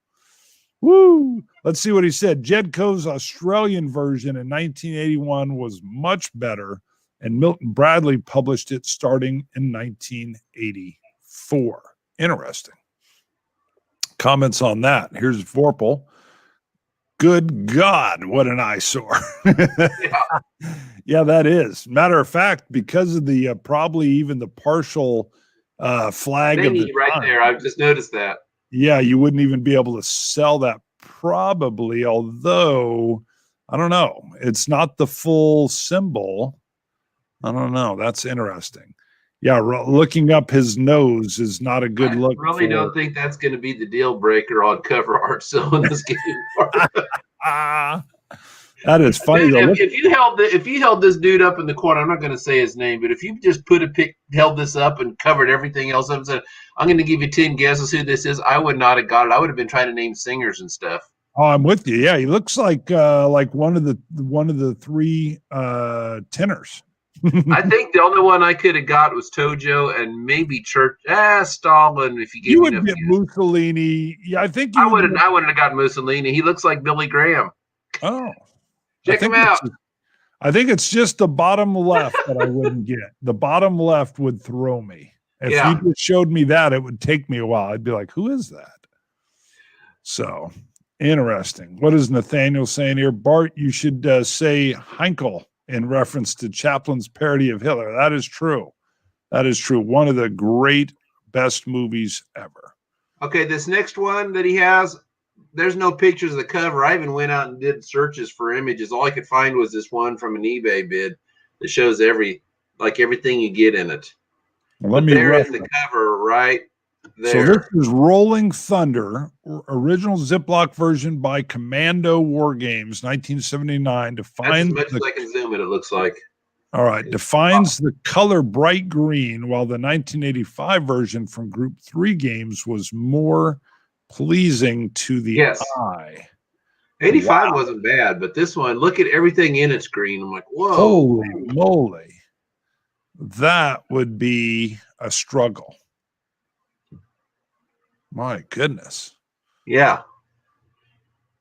Woo! Let's see what he said. Jedco's Australian version in 1981 was much better, and Milton Bradley published it starting in 1984. Interesting. Comments on that. Here's Vorpal. Good God, what an eyesore. Yeah, that is. Matter of fact, because of the probably even the partial flag of the right there. I've just noticed that. Yeah, you wouldn't even be able to sell that probably, although I don't know. It's not the full symbol. I don't know. That's interesting. Yeah, looking up his nose is not a good look. I really don't think that's going to be the deal breaker on cover art selling this game. That is funny. Dude, if you held this dude up in the corner, I'm not going to say his name, but if you just held this up and covered everything else up and said, I'm going to give you 10 guesses who this is, I would not have got it. I would have been trying to name singers and stuff. Oh, I'm with you. Yeah, he looks like one of the 3 tenors. I think the only one I could have got was Tojo and maybe Stalin. If you would get Mussolini. Yeah, I think I wouldn't have gotten Mussolini. He looks like Billy Graham. Oh. Check him out. I think it's just the bottom left that I wouldn't get. The bottom left would throw me. If you just showed me that, it would take me a while. I'd be like, who is that? So, interesting. What is Nathaniel saying here? Bart, you should say Heinkel in reference to Chaplin's parody of Hitler. That is true. That is true. One of the great, best movies ever. Okay, this next one that he has, there's no pictures of the cover. I even went out and did searches for images. All I could find was this one from an eBay bid that shows everything you get in it. Well, there is the cover right there. So this is Rolling Thunder, original Ziploc version by Commando War Games, 1979. As much as I can zoom it looks like. All right. Defines the color bright green, while the 1985 version from Group 3 Games was more pleasing to the eye. 85 wasn't bad, but this one, look at everything in its green. I'm like, whoa. Holy moly. That would be a struggle. My goodness. Yeah.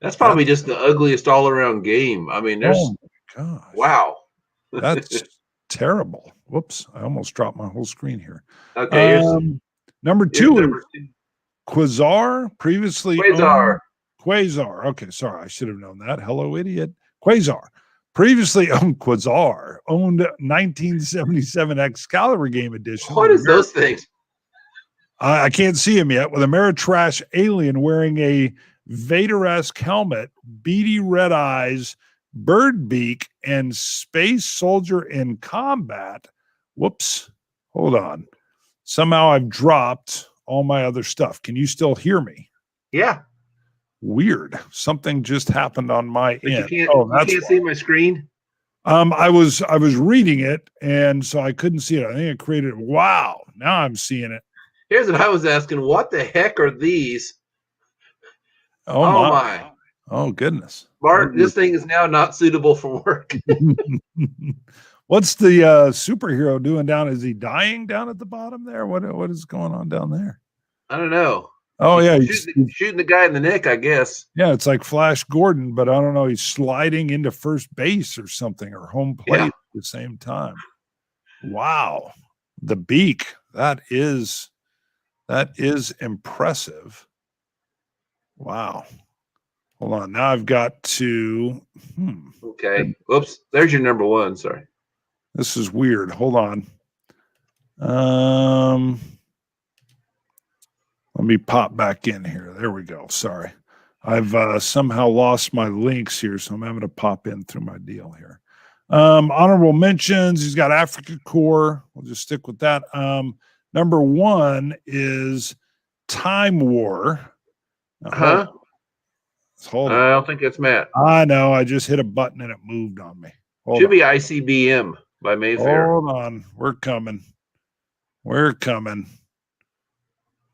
That's probably just the ugliest all-around game. I mean, there's gosh. Wow. That's terrible. Whoops. I almost dropped my whole screen here. Okay. Number Here's 2 number is 2. Quasar, previously Quasar. owned. Quasar. Okay, sorry. I should have known that. Hello, idiot. Quasar. Previously owned Quasar. Owned 1977 Excalibur game edition. What is those things? I can't see him yet. With Ameritrash alien wearing a Vader-esque helmet, beady red eyes, bird beak, and space soldier in combat. Whoops. Hold on. Somehow I've dropped all my other stuff. Can you still hear me? Yeah. Weird. Something just happened on my end. You can't see my screen? I was reading it, and so I couldn't see it. I think it created, wow. Now I'm seeing it. Here's what I was asking. What the heck are these? Oh my. Oh, goodness. Bart, this thing is now not suitable for work. What's the superhero doing down? Is he dying down at the bottom there? What is going on down there? I don't know. Oh, yeah. He's shooting the guy in the neck, I guess. Yeah, it's like Flash Gordon, but I don't know. He's sliding into first base or something, or home plate at the same time. Wow. The beak. That is impressive. Wow. Hold on. Now I've got to. Okay. Whoops. There's your number 1. Sorry. This is weird. Hold on. Let me pop back in here. There we go. Sorry. I've somehow lost my links here, so I'm having to pop in through my deal here. Honorable mentions. He's got Africa Corps. We'll just stick with that. Number 1 is Time War. Hold on. I don't think it's Matt. I know. I just hit a button and it moved on me. Should be ICBM by Mayfair. Hold on. We're coming.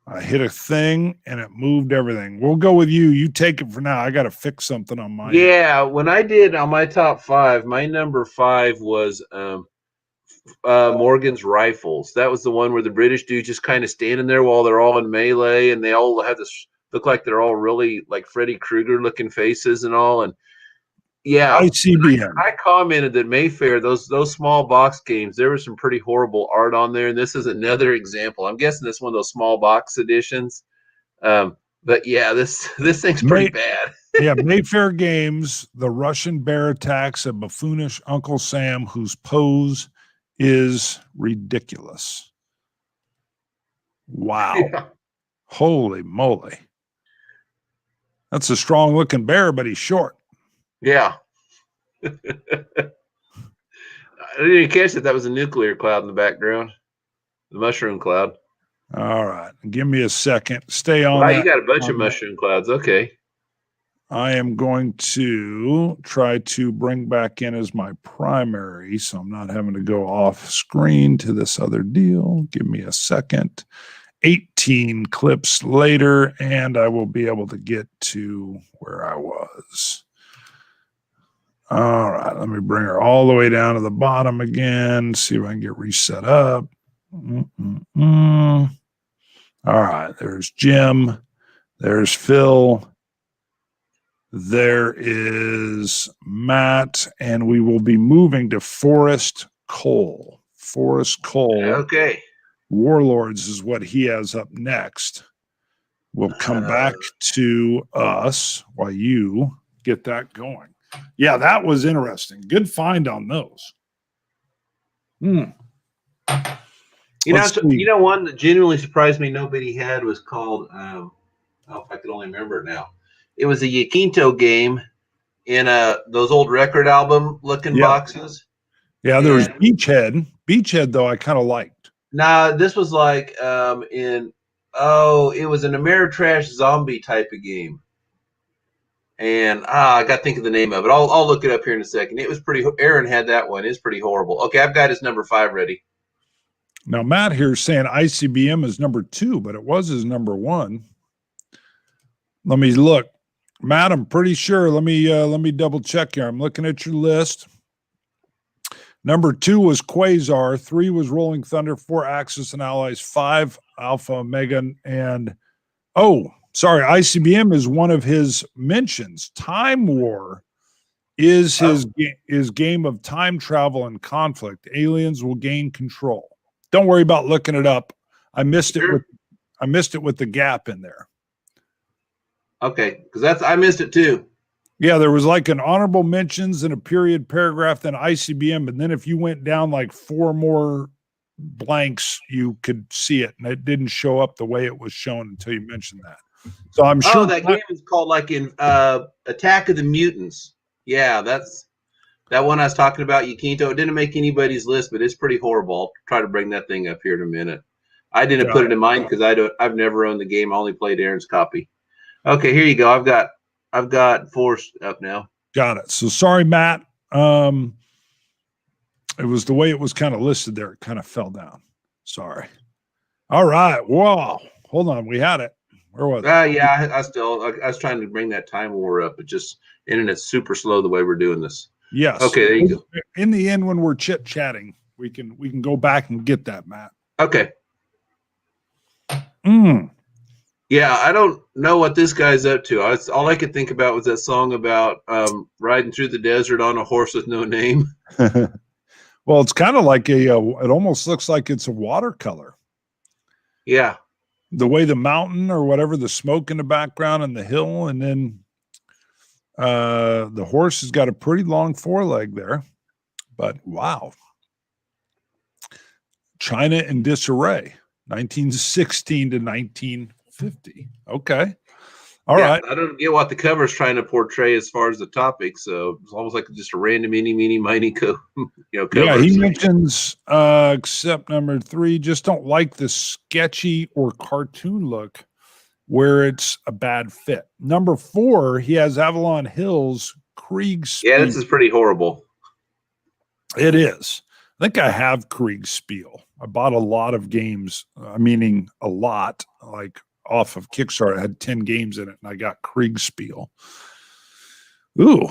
I hit a thing and it moved everything. We'll go with you. You take it for now. I got to fix something on mine. Yeah. When I did on my top 5, my number 5 was Morgan's Rifles. That was the one where the British dude just kind of standing there while they're all in melee, and they all have this look like they're all really like Freddy Krueger looking faces and all. And yeah, ICBM. I commented that Mayfair, those small box games, there was some pretty horrible art on there, and this is another example. I'm guessing this is one of those small box editions. But yeah, this thing's pretty bad. Yeah, Mayfair Games, the Russian bear attacks a buffoonish Uncle Sam whose pose is ridiculous. Wow. Yeah. Holy moly. That's a strong looking bear, but he's short. Yeah. I didn't even catch that was a nuclear cloud in the background. The mushroom cloud. All right. Give me a second. Stay on. Wow, you got a bunch of mushroom clouds. Okay. I am going to try to bring back in as my primary, so I'm not having to go off screen to this other deal. Give me a second. 18 clips later, and I will be able to get to where I was. All right, let me bring her all the way down to the bottom again, see if I can get reset up. All right, there's Jim. There's Phil. There is Matt, and we will be moving to Forrest Cole. Forrest Cole. Okay. Warlords is what he has up next. We'll come back to us while you get that going. Yeah, that was interesting. Good find on those. You know, one that genuinely surprised me nobody had was called, oh, if I could only remember it now. It was a Yaquinto game in those old record album looking boxes. Yeah, there was Beachhead. Beachhead, though, I kind of liked. Nah, this was like it was an Ameritrash zombie type of game. And I got to think of the name of it. I'll look it up here in a second. It was pretty. Aaron had that one. It's pretty horrible. Okay, I've got his number 5 ready. Now Matt here is saying ICBM is number 2, but it was his number 1. Let me look, Matt. I'm pretty sure. Let me double check here. I'm looking at your list. Number 2 was Quasar. 3 was Rolling Thunder. 4 Axis and Allies. 5 Alpha Omega. And ICBM is one of his mentions. Time War is his game of time travel and conflict. Aliens will gain control. Don't worry about looking it up. I missed it with the gap in there. Okay, because I missed it too. Yeah, there was like an honorable mentions and a period paragraph, then ICBM, and then if you went down like 4 more blanks, you could see it, and it didn't show up the way it was shown until you mentioned that. So I'm sure that game is called like in Attack of the Mutants. Yeah, that's that one I was talking about, Yaquinto. It didn't make anybody's list, but it's pretty horrible. I'll try to bring that thing up here in a minute. I didn't put it in mine because I've never owned the game. I only played Aaron's copy. Okay, here you go. I've got 4 up now. Got it. So sorry, Matt. It was the way it was kind of listed there. It kind of fell down. Sorry. All right. Whoa. Hold on. We had it. Where was it? Yeah, I was trying to bring that time war up, but just internet's super slow the way we're doing this. Yes. Okay, there you go. In the end, when we're chit-chatting, we can go back and get that, Matt. Okay. Mm. Yeah, I don't know what this guy's up to. All I could think about was that song about riding through the desert on a horse with no name. Well, it's kind of like it almost looks like it's a watercolor. Yeah. The way the mountain or whatever, the smoke in the background and the hill, and then the horse has got a pretty long foreleg there. But wow. China in disarray, 1916 to 1950. Okay. All right. I don't get what the cover is trying to portray as far as the topic. So it's almost like just a random mini cover. Yeah, he mentions except number 3, just don't like the sketchy or cartoon look where it's a bad fit. Number 4, he has Avalon Hill's KRIEGSPIEL. Yeah, this is pretty horrible. It is. I think I have KRIEGSPIEL. I bought a lot of games, meaning a lot, like off of Kickstarter. I had 10 games in it, and I got KRIEGSPIEL. Ooh,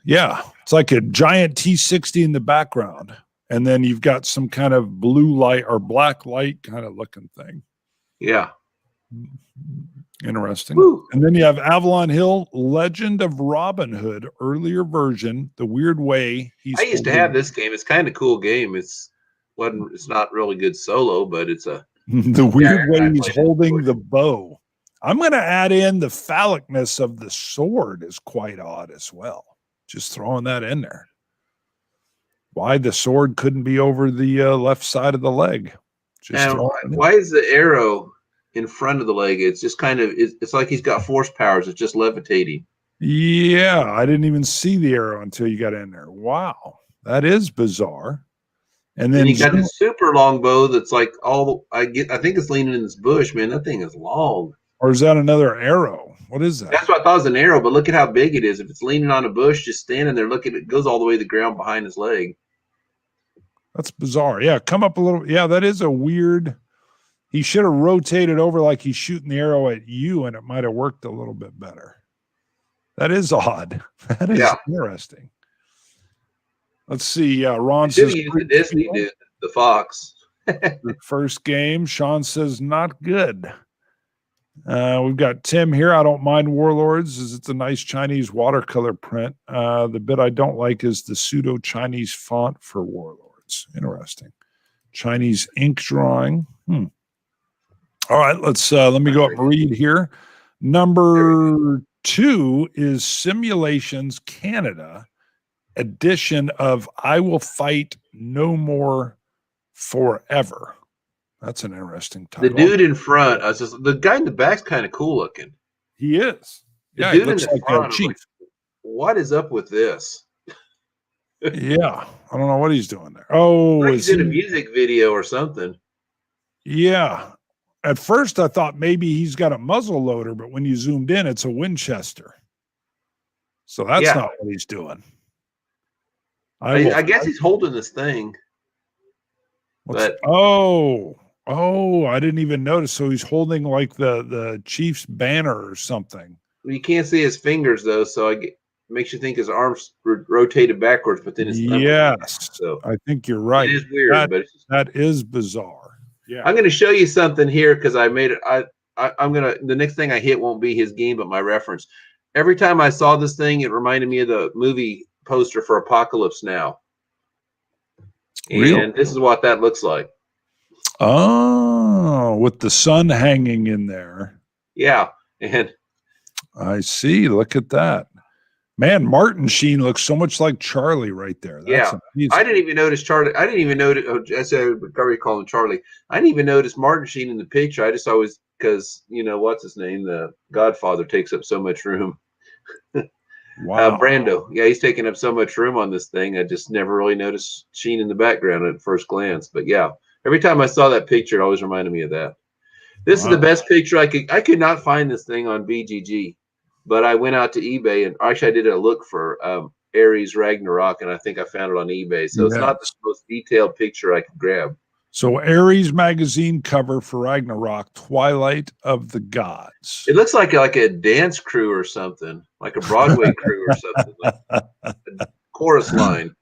yeah. It's like a giant T60 in the background, and then you've got some kind of blue light or black light kind of looking thing. Yeah. Interesting. Woo. And then you have Avalon Hill, Legend of Robin Hood, earlier version, the weird way he's... I used to have this game. It's kind of a cool game. It's not really good solo, but it's a... The weird way he's holding the bow. I'm going to add in the phallicness of the sword is quite odd as well. Just throwing that in there. Why the sword couldn't be over the left side of the leg. Just why is the arrow in front of the leg? It's just kind of, it's like he's got force powers. It's just levitating. Yeah, I didn't even see the arrow until you got in there. Wow, that is bizarre. And then you got this super long bow that's like I think it's leaning in this bush, man. That thing is long. Or is that another arrow? What is that? That's what I thought was an arrow, but look at how big it is. If it's leaning on a bush, just standing there, look at it, goes all the way to the ground behind his leg. That's bizarre. Yeah, come up a little. Yeah, that is a weird. He should have rotated over like he's shooting the arrow at you, and it might have worked a little bit better. That is odd. That is interesting. Let's see. Ron says the Disney dude, the Fox. The first game. Sean says not good. We've got Tim here. I don't mind Warlords, as it's a nice Chinese watercolor print. The bit I don't like is the pseudo Chinese font for Warlords. Interesting. Chinese ink drawing. All right, let me go up and read here. Number 2 is Simulations Canada edition of I Will Fight No More Forever. That's an interesting title. The dude in front, the guy in the back's kind of cool looking. He is. Yeah, he looks like a chief. Like, what is up with this? Yeah, I don't know what he's doing there. Oh, like he's in a music video or something. Yeah. At first, I thought maybe he's got a muzzle loader, but when you zoomed in, it's a Winchester. So that's not what he's doing. I guess he's holding this thing. But I didn't even notice. So he's holding like the Chiefs banner or something. You can't see his fingers though, so it makes you think his arms rotated backwards, but then his so I think you're right. It is weird, but that is bizarre. Yeah, I'm going to show you something here because I made it. I'm gonna. The next thing I hit won't be his game, but my reference. Every time I saw this thing, it reminded me of the movie poster for Apocalypse Now. Real? And this is what that looks like. Oh, with the sun hanging in there. Yeah. And I see. Look at that. Man, Martin Sheen looks so much like Charlie right there. That's amazing. I didn't even notice Charlie. I didn't even notice. I said I would probably call him Charlie. I didn't even notice Martin Sheen in the picture. I just always, because, you know, what's his name? The Godfather takes up so much room. Wow. Brando. Yeah, he's taking up so much room on this thing. I just never really noticed Sheen in the background at first glance. But yeah, every time I saw that picture, it always reminded me of that. This is the best picture I could not find this thing on BGG, but I went out to eBay and actually I did a look for Ares Ragnarok, and I think I found it on eBay. So it's not the most detailed picture I could grab. So Ares magazine cover for Ragnarok, Twilight of the Gods. It looks like a dance crew or something, like a Broadway crew or something, like a chorus line.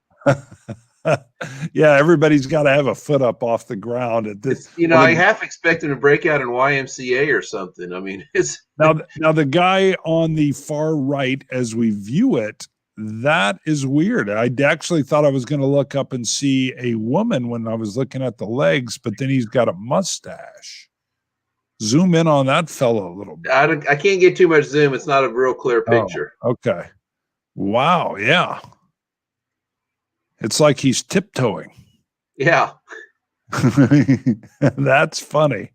Yeah, everybody's got to have a foot up off the ground at this. You know, I half expect him to break out in YMCA or something. I mean, it's now the guy on the far right, as we view it, that is weird. I actually thought I was going to look up and see a woman when I was looking at the legs, but then he's got a mustache. Zoom in on that fellow a little bit. I can't get too much zoom. It's not a real clear picture. Oh, okay. Wow. Yeah. It's like he's tiptoeing. Yeah. That's funny.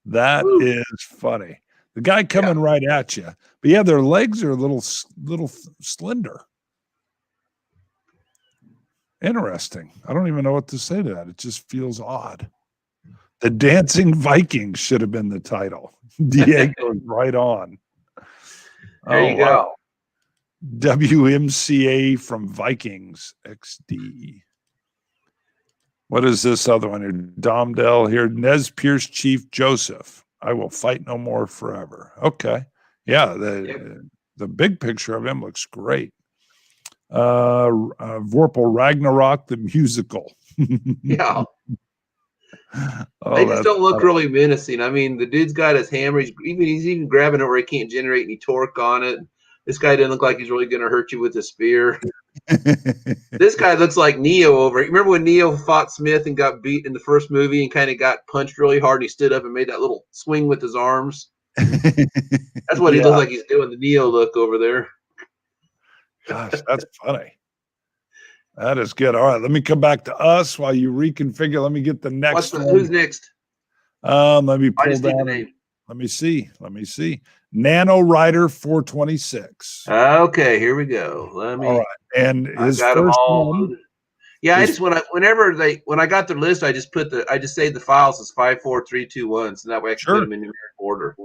That is funny. The guy coming right at you. But yeah, their legs are a little slender. Interesting. I don't even know what to say to that. It just feels odd. The Dancing Vikings should have been the title. Diego is right on. There you go. Wow. WMCA from Vikings XD. What is this other one here? Domdell here. Nez Pierce Chief Joseph. I will fight no more forever. Okay. Yeah, the big picture of him looks great. Vorpal Ragnarok, the musical. Yeah. Oh, they just don't look really menacing. I mean, the dude's got his hammer. He's even grabbing it where he can't generate any torque on it. This guy doesn't look like he's really going to hurt you with a spear. This guy looks like Neo over. Remember when Neo fought Smith and got beat in the first movie and kind of got punched really hard and he stood up and made that little swing with his arms? That's what he looks like he's doing, the Neo look over there. Gosh, that's funny. That is good. All right, let me come back to us while you reconfigure. Let me get the next one. Who's next? Let me pull I just need the down. name. Let me see. Nano Rider 426. Okay, here we go. All right. And his got them first all one. loaded. Yeah, I just when I got their list, I just saved the files as 54321, so that way I can put them in numeric order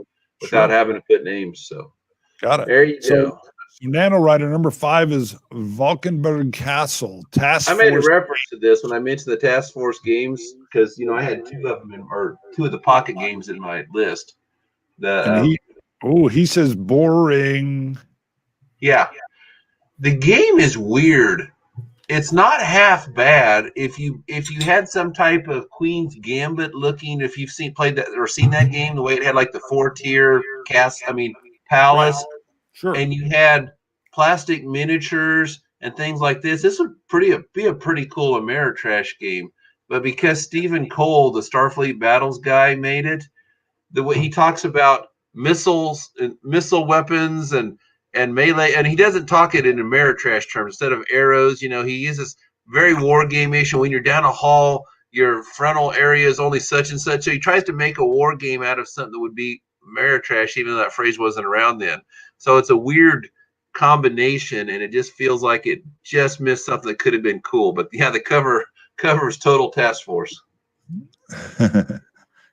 without having to put names. So got it. There you go. So Nano Rider number 5 is Valkenburg Castle Task Force. I made a reference to this when I mentioned the Task Force games because I had two of them two of the pocket games in my list. He says boring. Yeah, the game is weird. It's not half bad if you had some type of Queen's Gambit looking. If you've played that or seen that game, the way it had like the 4-tier palace. Sure. And you had plastic miniatures and things like this. This would be a pretty cool Ameritrash game. But because Stephen Cole, the Starfleet Battles guy, made it, the way he talks about missiles and missile weapons and melee, and he doesn't talk it in Ameritrash terms. Instead of arrows, he uses very war game-ish. And when you're down a hall, your frontal area is only such and such. So he tries to make a war game out of something that would be Ameritrash, even though that phrase wasn't around then. So it's a weird combination, and it just feels like it just missed something that could have been cool. But yeah, the cover is total Task Force.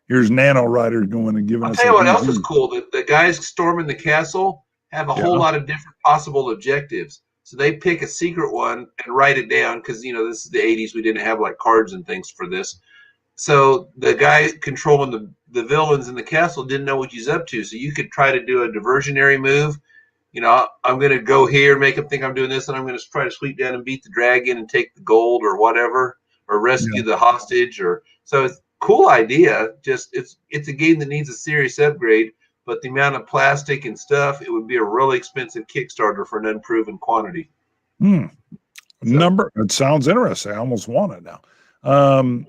Here's Nano Rider going and giving us. I'll tell you what else is cool. The guys storming the castle have a whole lot of different possible objectives. So they pick a secret one and write it down because, this is the 80s. We didn't have like cards and things for this. So the guy controlling the villains in the castle didn't know what he's up to. So you could try to do a diversionary move. I'm going to go here, make him think I'm doing this, and I'm going to try to sweep down and beat the dragon and take the gold or whatever, or rescue the hostage. So it's a cool idea. Just it's a game that needs a serious upgrade. But the amount of plastic and stuff, it would be a really expensive Kickstarter for an unproven quantity. It sounds interesting. I almost want it now.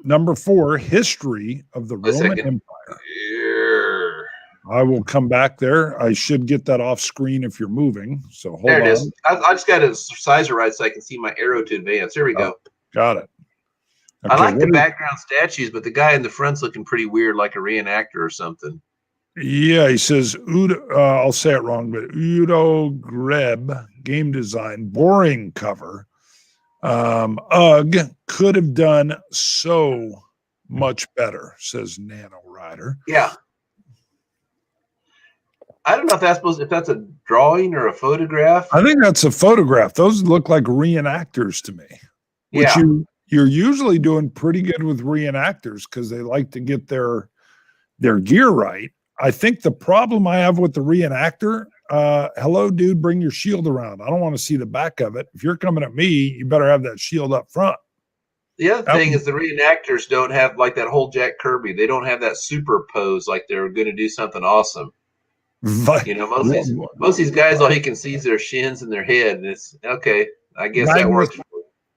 Number 4, history of the Roman Empire. I will come back there. I should get that off screen if you're moving. So hold on. There it is. I just got to size it right so I can see my arrow to advance. Here we go. Got it. Okay, I like the background statues, but the guy in the front's looking pretty weird, like a reenactor or something. Yeah, he says, I'll say it wrong, but Udo Greb, game design, boring cover. Ugh, could have done so much better, says Nano Rider. Yeah. I don't know if that's a drawing or a photograph. I think that's a photograph. Those look like reenactors to me. Which you're usually doing pretty good with reenactors because they like to get their gear right. I think the problem I have with the reenactor, hello, dude, bring your shield around. I don't want to see the back of it. If you're coming at me, you better have that shield up front. The other thing is the reenactors don't have like that whole Jack Kirby. They don't have that super pose like they're going to do something awesome. You know, most of these guys, all he can see is their shins and their head. And it's okay. I guess that works.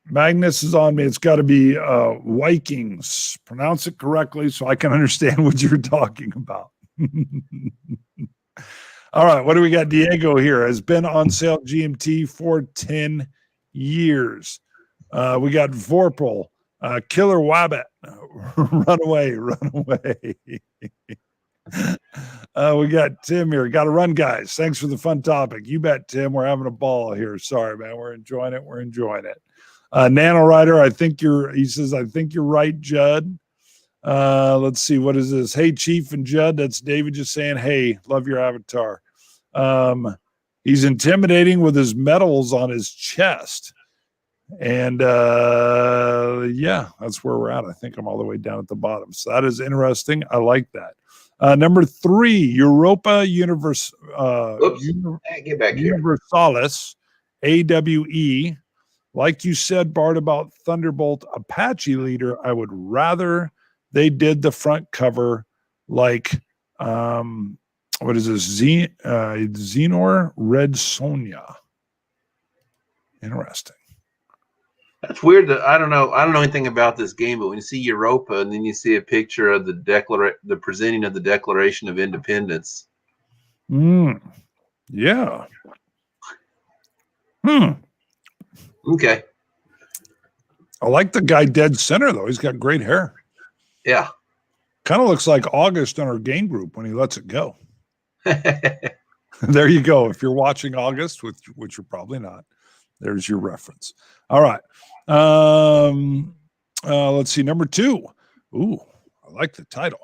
Magnus is on me. It's got to be Vikings. Pronounce it correctly so I can understand what you're talking about. All right. What do we got? Diego here has been on sale GMT for 10 years. We got Vorpal, Killer Wabbit, run away. We got Tim here. Got to run, guys. Thanks for the fun topic. You bet, Tim. We're having a ball here. Sorry, man. We're enjoying it. Nano Rider, I think you're right, Judd. Let's see. What is this? Hey, Chief and Judd. That's David just saying, hey, love your avatar. He's intimidating with his medals on his chest. And yeah, that's where we're at. I think I'm all the way down at the bottom. So that is interesting. I like that. Number 3, Europa Universalis, AWE. Like you said, Bart, about Thunderbolt Apache Leader, I would rather they did the front cover like, what is this? Xenor Red Sonja. Interesting. That's weird. That I don't know anything about this game, but when you see Europa and then you see a picture of the presenting of the Declaration of Independence. Yeah. Okay. I like the guy dead center though. He's got great hair. Yeah. Kind of looks like August on our game group when he lets it go. There you go. If you're watching August, which you're probably not, there's your reference. All right. Let's see. Number 2. Ooh, I like the title.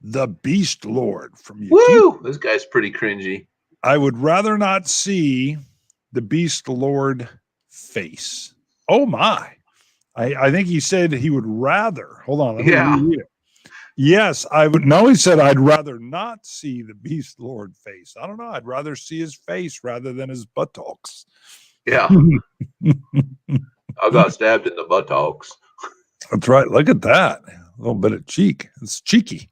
The Beast Lord from YouTube. Woo! This guy's pretty cringy. I would rather not see the Beast Lord face. Oh my. I think he said he would rather. Hold on. Let me read it. Yes, I would. No, he said I'd rather not see the Beast Lord face. I don't know. I'd rather see his face rather than his buttocks. Yeah. I got stabbed in the buttocks. That's right. Look at that. A little bit of cheek. It's cheeky.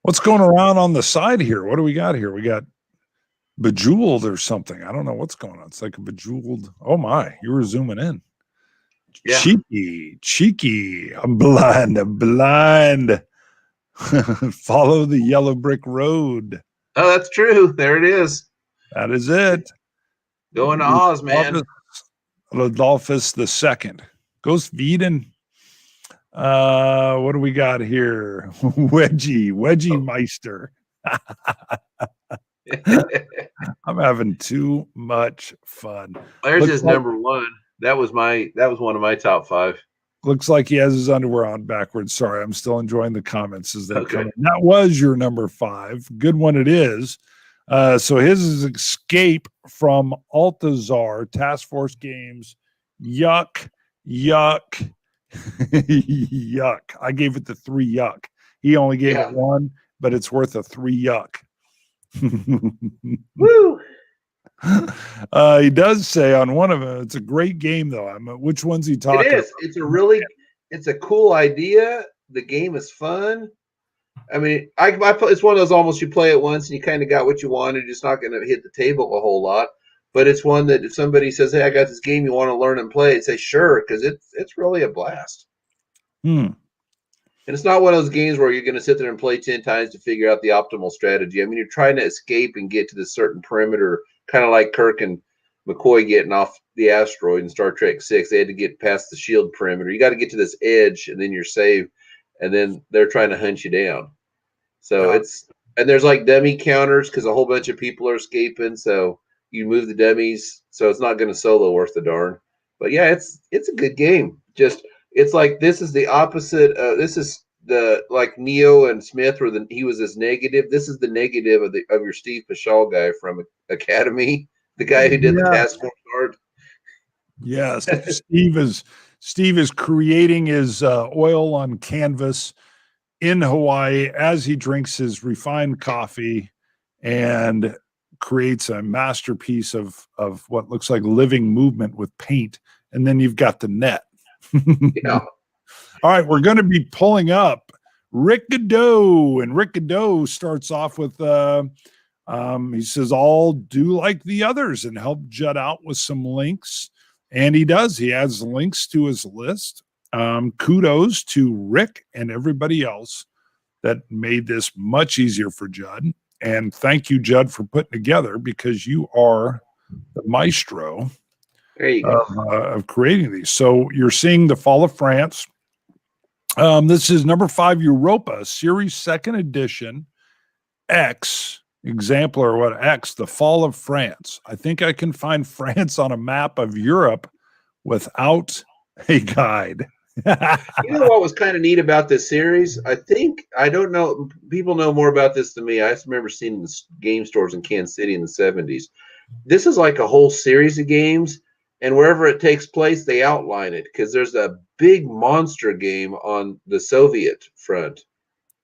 What's going around on the side here? What do we got here? We got bejeweled or something. I don't know what's going on. It's like a bejeweled. Oh my, you were zooming in. Yeah. Cheeky. I'm blind. Follow the yellow brick road. Oh, that's true. There it is. That is it. Going to Oz, man. Rodolphus II. Ghost Veden. What do we got here? Wedgie Meister. I'm having too much fun. There's his number 1. That was one of my top 5. Looks like he has his underwear on backwards. Sorry, I'm still enjoying the comments as they come in. That was your number 5. Good one it is. So his is Escape from Altazar Task Force Games. Yuck. Yuck. I gave it the 3 yuck. He only gave it 1, but it's worth a 3 yuck. Woo! He does say on one of them, it's a great game though. Which one's he talking about? It's a cool idea. The game is fun. I mean, it's one of those almost you play it once and you kind of got what you wanted. You're just not going to hit the table a whole lot. but it's one that if somebody says, "Hey, I got this game, you want to learn and play?" I'd say sure, because it's really a blast. Hmm. And it's not one of those games where you're going to sit there and play 10 times to figure out the optimal strategy. I mean, you're trying to escape and get to this certain perimeter, kind of like Kirk and McCoy getting off the asteroid in Star Trek 6. They had to get past the shield perimeter. You got to get to this edge, and then you're saved, and then they're trying to hunt you down. So and there's like dummy counters because a whole bunch of people are escaping. So you move the dummies, so it's not going to solo worth the darn. But yeah, it's a good game. Just it's like this is the opposite. This is the like Neo and Smith, where he was this negative. This is the negative of your Steve Pascal guy from Academy, the guy who did the Task Force art. Yes, Steve is creating his oil on canvas in Hawaii as he drinks his refined coffee and creates a masterpiece of what looks like living movement with paint. And then you've got the net. Yeah. All right, we're going to be pulling up Rick Godot, and Rick Godot starts off with he says, "I'll do like the others and help Judd out with some links." And he does. He adds links to his list. Kudos to Rick and everybody else that made this much easier for Judd. And thank you, Judd, for putting together, because you are the maestro There you go. of creating these. So you're seeing The Fall of France. This is number 5 Europa Series 2nd edition X exemplar. What X? The Fall of France. I think I can find France on a map of Europe without a guide. You know what was kind of neat about this series? I don't know. People know more about this than me. I just remember seeing it in the game stores in Kansas City in the 70s. This is like a whole series of games, and wherever it takes place, they outline it because there's a big monster game on the Soviet front.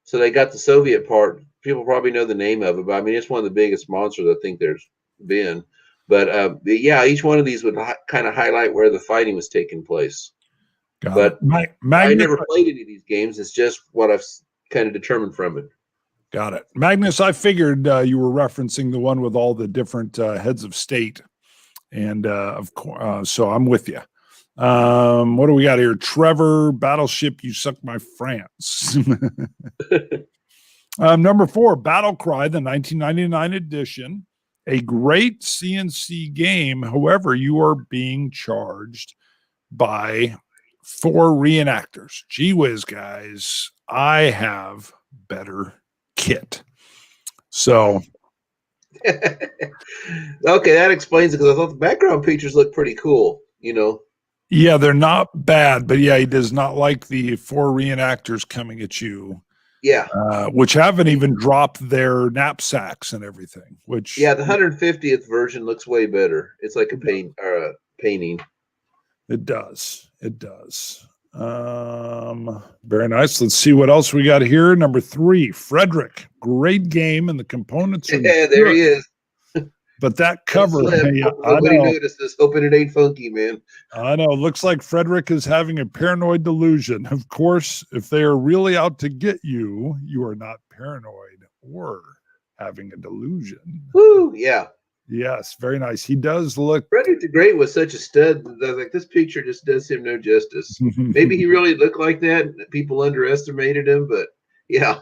So they got the Soviet part. People probably know the name of it, but I mean, it's one of the biggest monsters I think there's been. But yeah, each one of these would kind of highlight where the fighting was taking place. But I never played any of these games. It's just what I've kind of determined from it. Got it. Magnus, I figured you were referencing the one with all the different heads of state. And of course, so I'm with you. What do we got here? Trevor, Battleship, You Suck My France. Number 4, Battle Cry, the 1999 edition. A great CNC game. However, you are being charged by 4 reenactors. Gee whiz, guys. I have better kit. So okay, that explains it, because I thought the background pictures look pretty cool, you know. Yeah, they're not bad, but yeah, he does not like the 4 reenactors coming at you. Yeah. Which haven't even dropped their knapsacks and everything. Which the 150th version looks way better. It's like a painting. It does. It does. Very nice. Let's see what else we got here. Number 3, Frederick. Great game, and the components are there good. He is. But that cover, nobody noticed this. Hoping it ain't funky, man. I know. Looks like Frederick is having a paranoid delusion. Of course, if they are really out to get you, you are not paranoid or having a delusion. Woo, yeah. Yes, very nice. He does look. Frederick the Great was such a stud. Like, this picture just does him no justice. Maybe he really looked like that. People underestimated him, but yeah.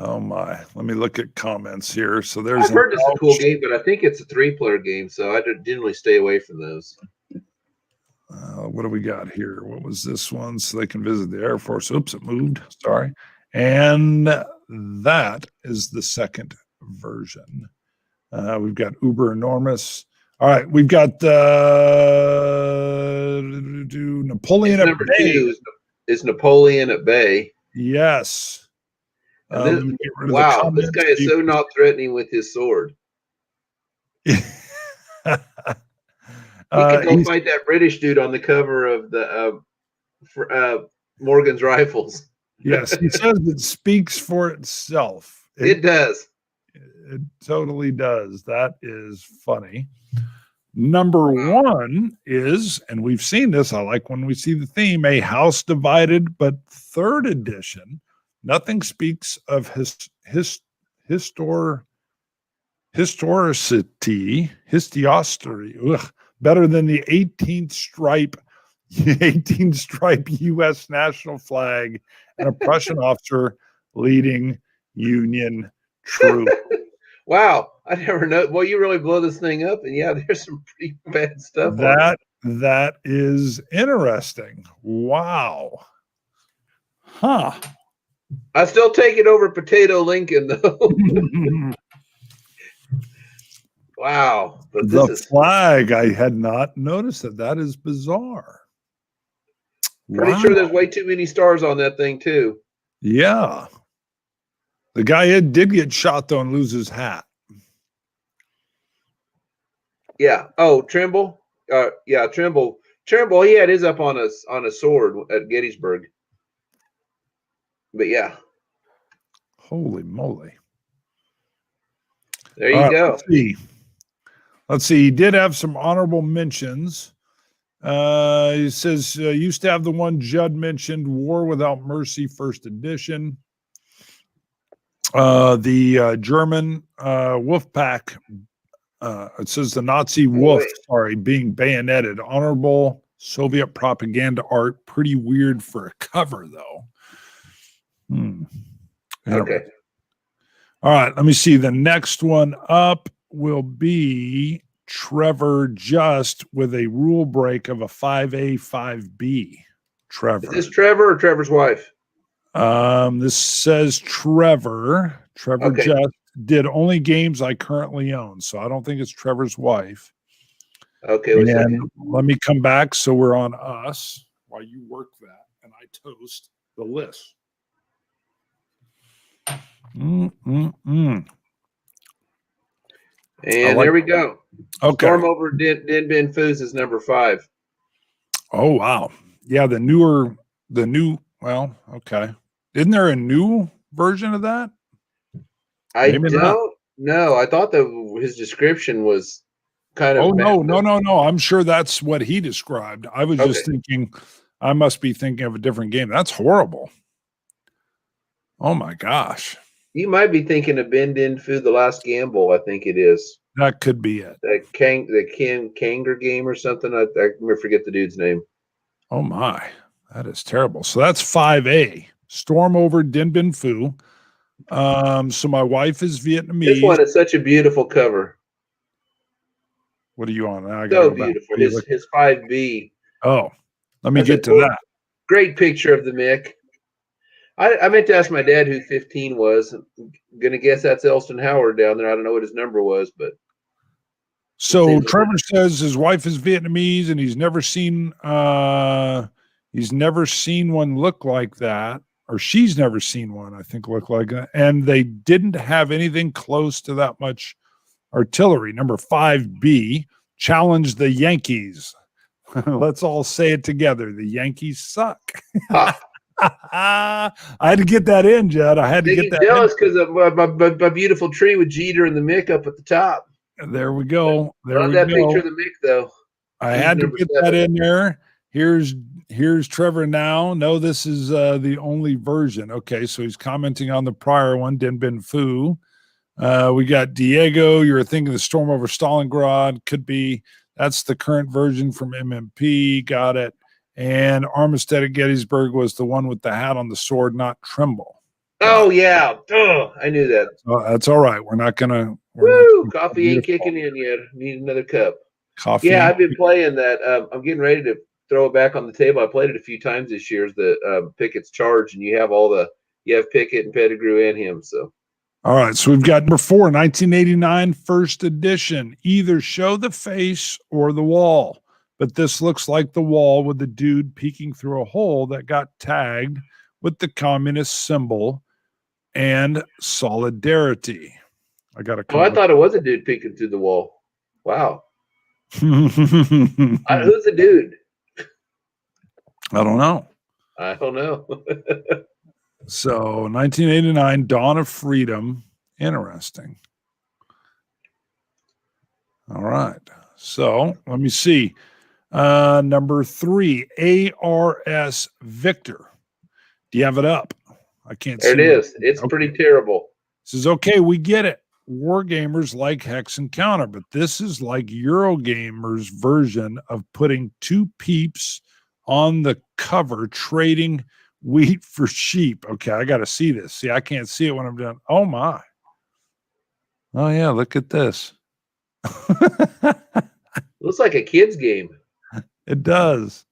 Oh my! Let me look at comments here. So there's. I've heard it's a cool game, but I think it's a 3-player game, so I generally stay away from those. What do we got here? What was this one? So they can visit the Air Force. Oops, it moved. Sorry. And that is the second version. We've got Uber Enormous. All right, we've got Napoleon at Bay. 2 is Napoleon at Bay. Yes. Wow, this guy is so not threatening with his sword. He could go fight that British dude on the cover of the Morgan's Rifles. Yes, he says it speaks for itself. It does. It totally does. That is funny. Number 1 is, and we've seen this, I like when we see the theme, A House Divided, but 3rd edition. Nothing speaks of Historicity, better than the 18th stripe U.S. national flag and a Prussian officer leading Union troops. Wow, I never know. Well, you really blow this thing up, and yeah, there's some pretty bad stuff on it. That is interesting. Wow. Huh. I still take it over Potato Lincoln, though. Wow. But The flag, I had not noticed that. That is bizarre. Pretty sure there's way too many stars on that thing, too. Yeah. The guy did get shot, though, and lose his hat. Yeah. Oh, Trimble? Yeah, Trimble. Trimble, he had his up on a sword at Gettysburg. But yeah. Holy moly. There you go. Let's see. He did have some honorable mentions. He says, used to have the one Judd mentioned, War Without Mercy, first edition. The German wolf pack, it says the Nazi wolf, being bayoneted. Honorable Soviet propaganda art. Pretty weird for a cover, though. Okay. All right, let me see. The next one up will be Trevor Just with a rule break of a 5A, 5B. Trevor. Is this Trevor or Trevor's wife? This says Trevor. Trevor Just did only games I currently own, so I don't think it's Trevor's wife. Okay. And let me come back so we're on us while you work that, and I toast the list. And there we go. Okay. Storm over Din Bin Foos is number 5. Oh, wow. Yeah, well, okay. Isn't there a new version of that? I don't know. I thought his description was kind of. Oh, no. I'm sure that's what he described. I was just thinking, I must be thinking of a different game. That's horrible. Oh, my gosh. You might be thinking of Ben Din Phu, The Last Gamble. I think it is. That could be it. The Kanger game or something. I forget the dude's name. Oh, my. That is terrible. So that's 5A. Storm over Dien Bien Phu. So my wife is Vietnamese. This one is such a beautiful cover. What are you on? So beautiful. His 5B. Oh, let me get to that. Great picture of the Mick. I meant to ask my dad who 15 was. I'm going to guess that's Elston Howard down there. I don't know what his number was, but. So Trevor says his wife is Vietnamese and he's never seen one look like that, or she's never seen one, I think, look like that. And they didn't have anything close to that much artillery. Number 5B, challenge the Yankees. Let's all say it together. The Yankees suck. I had to get that in, Judd. I had to get that jealous because of my beautiful tree with Jeter and the Mick up at the top. There we go. Picture of the Mick, though. I had to get that in there. Here's Trevor now. No, this is the only version. Okay, so he's commenting on the prior one, Dien Bien Phu. We got Diego. You're thinking the storm over Stalingrad. Could be. That's the current version from MMP. Got it. And Armistead at Gettysburg was the one with the hat on the sword, not Trimble. Oh, yeah. Oh, I knew that. That's all right. We're not going to. Coffee ain't kicking in yet. Need another cup. Coffee. Yeah, I've been playing that. I'm getting ready to throw it back on the table. I played it a few times this year. The Pickett's Charge, and you have Pickett and Pettigrew and him. So. All right, so we've got number 4, 1989, first edition. Either show the face or the wall. But this looks like the wall with the dude peeking through a hole that got tagged with the communist symbol and solidarity. I thought it was a dude peeking through the wall. Wow. Who's the dude? I don't know. So 1989, Dawn of Freedom. Interesting. All right. So let me see. Number 3, ARS Victor. Do you have it up? I can't see. There it is. It's pretty terrible. This is okay. We get it. wargamers like Hex Encounter, but this is like Eurogamers' version of putting two peeps on the cover trading wheat for sheep. Okay, I got to see this. See, I can't see it when I'm done. Oh my. Oh yeah, look at this. Looks like a kid's game. It does.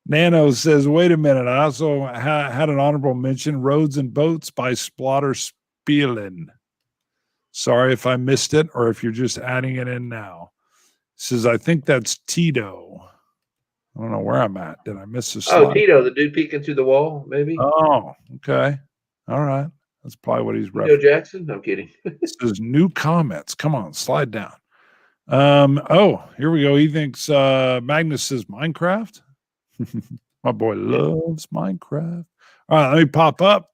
Nano says, wait a minute. I also had an honorable mention, Roads and Boats by Splotter Spielen. Sorry if I missed it or if you're just adding it in now. Says, I think that's Tito. I don't know where I'm at. Did I miss a slide? Oh, Tito, the dude peeking through the wall, maybe? Oh, okay. All right. That's probably what he's Tito referencing. Jackson? I'm kidding. It says new comments. Come on, slide down. Oh, here we go. He thinks Magnus says Minecraft. My boy loves Minecraft. All right, let me pop up.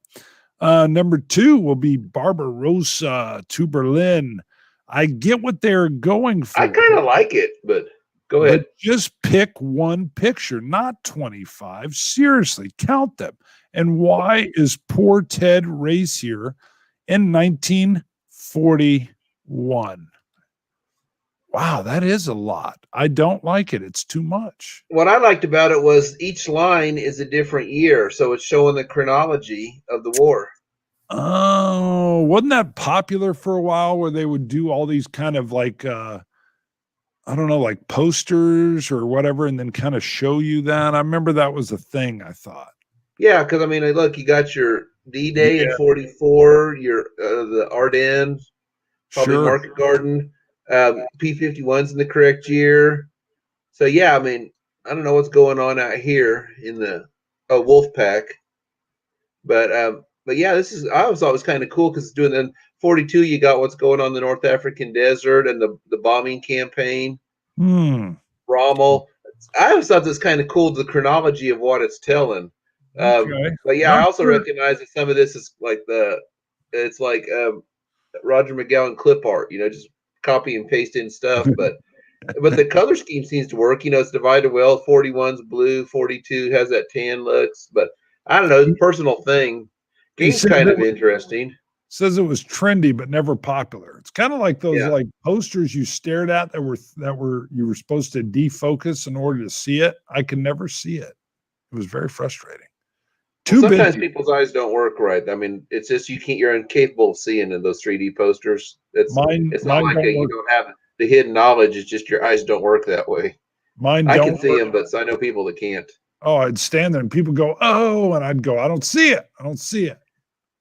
Number 2 will be Barbarossa to Berlin. I get what they're going for. I kind of like it, but go ahead. But just pick one picture, not 25. Seriously, count them. And why is poor Ted Race here in 1941? Wow, that is a lot. I don't like it. It's too much. What I liked about it was each line is a different year, so it's showing the chronology of the war. Oh, wasn't that popular for a while where they would do all these kind of like, I don't know, like posters or whatever, and then kind of show you that? I remember that was a thing, I thought. Yeah, because, I mean, look, you got your D-Day in 44, your the Ardennes, probably Sure. Market Garden. P-51's in the correct year. So, yeah, I mean, I don't know what's going on out here in the Wolf Pack. But yeah, I always thought it was kind of cool because doing in 42, you got what's going on in the North African desert and the bombing campaign. Rommel. I always thought this kind of cool, the chronology of what it's telling. Okay. But yeah, I also recognize that some of this is like it's like Roger McGowan clip art, just copy and paste in stuff. But the color scheme seems to work. It's divided well. 41's blue, 42 has that tan looks. But I don't know, it's a personal thing. Game's kind of interesting. Says it was trendy but never popular. It's kind of like those like posters you stared at that were you were supposed to defocus in order to see it. I can never see it. It was very frustrating. Sometimes people's eyes don't work right. I mean, it's just you're incapable of seeing in those 3D posters. It's not like you don't have the hidden knowledge. It's just your eyes don't work that way. I can see them, but I know people that can't. Oh, I'd stand there and people go, oh, and I'd go, I don't see it. I don't see it.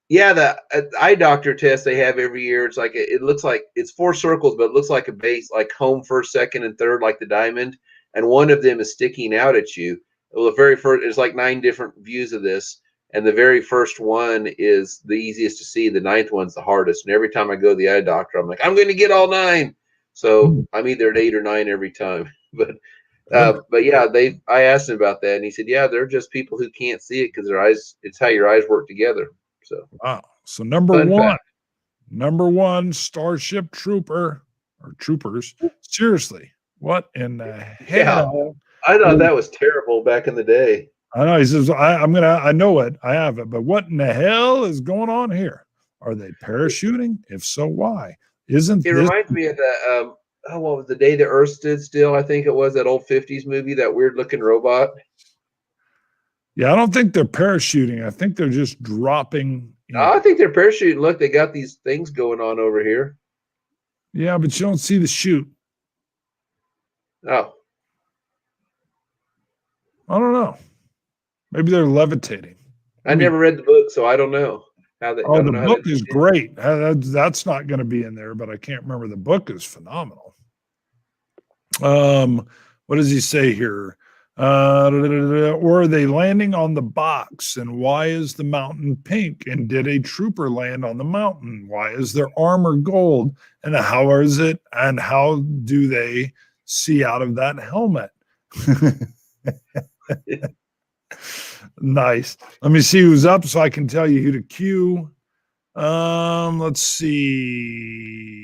Yeah, the eye doctor test they have every year. It's like it looks like it's 4 circles, but it looks like a base, like home, first, second, and third, like the diamond. And one of them is sticking out at you. Well, the very first, there's like 9 different views of this, and the very first one is the easiest to see. The 9th one's the hardest. And every time I go to the eye doctor, I'm like, I'm going to get all 9. So I'm either at 8 or 9 every time. But yeah, I asked him about that, and he said, yeah, they're just people who can't see it because their eyes. It's how your eyes work together. So wow. So number one, Starship Trooper or Troopers. Seriously, what in the hell? I thought that was terrible back in the day. I know. He says, I know it. I have it. But what in the hell is going on here? Are they parachuting? If so, why? It reminds me of the, what was The Day the Earth Stood Still? I think it was that old 50s movie, that weird looking robot. Yeah, I don't think they're parachuting. I think they're just dropping. I think they're parachuting. Look, they got these things going on over here. Yeah, but you don't see the chute. Oh. I don't know. Maybe they're levitating. I never read the book, so I don't know how they. The book is great. That's not going to be in there, but I can't remember. The book is phenomenal. What does he say here? Or are they landing on the box? And why is the mountain pink? And did a trooper land on the mountain? Why is their armor gold? And how is it? And how do they see out of that helmet? Nice. Let me see who's up so I can tell you who to cue. Let's see.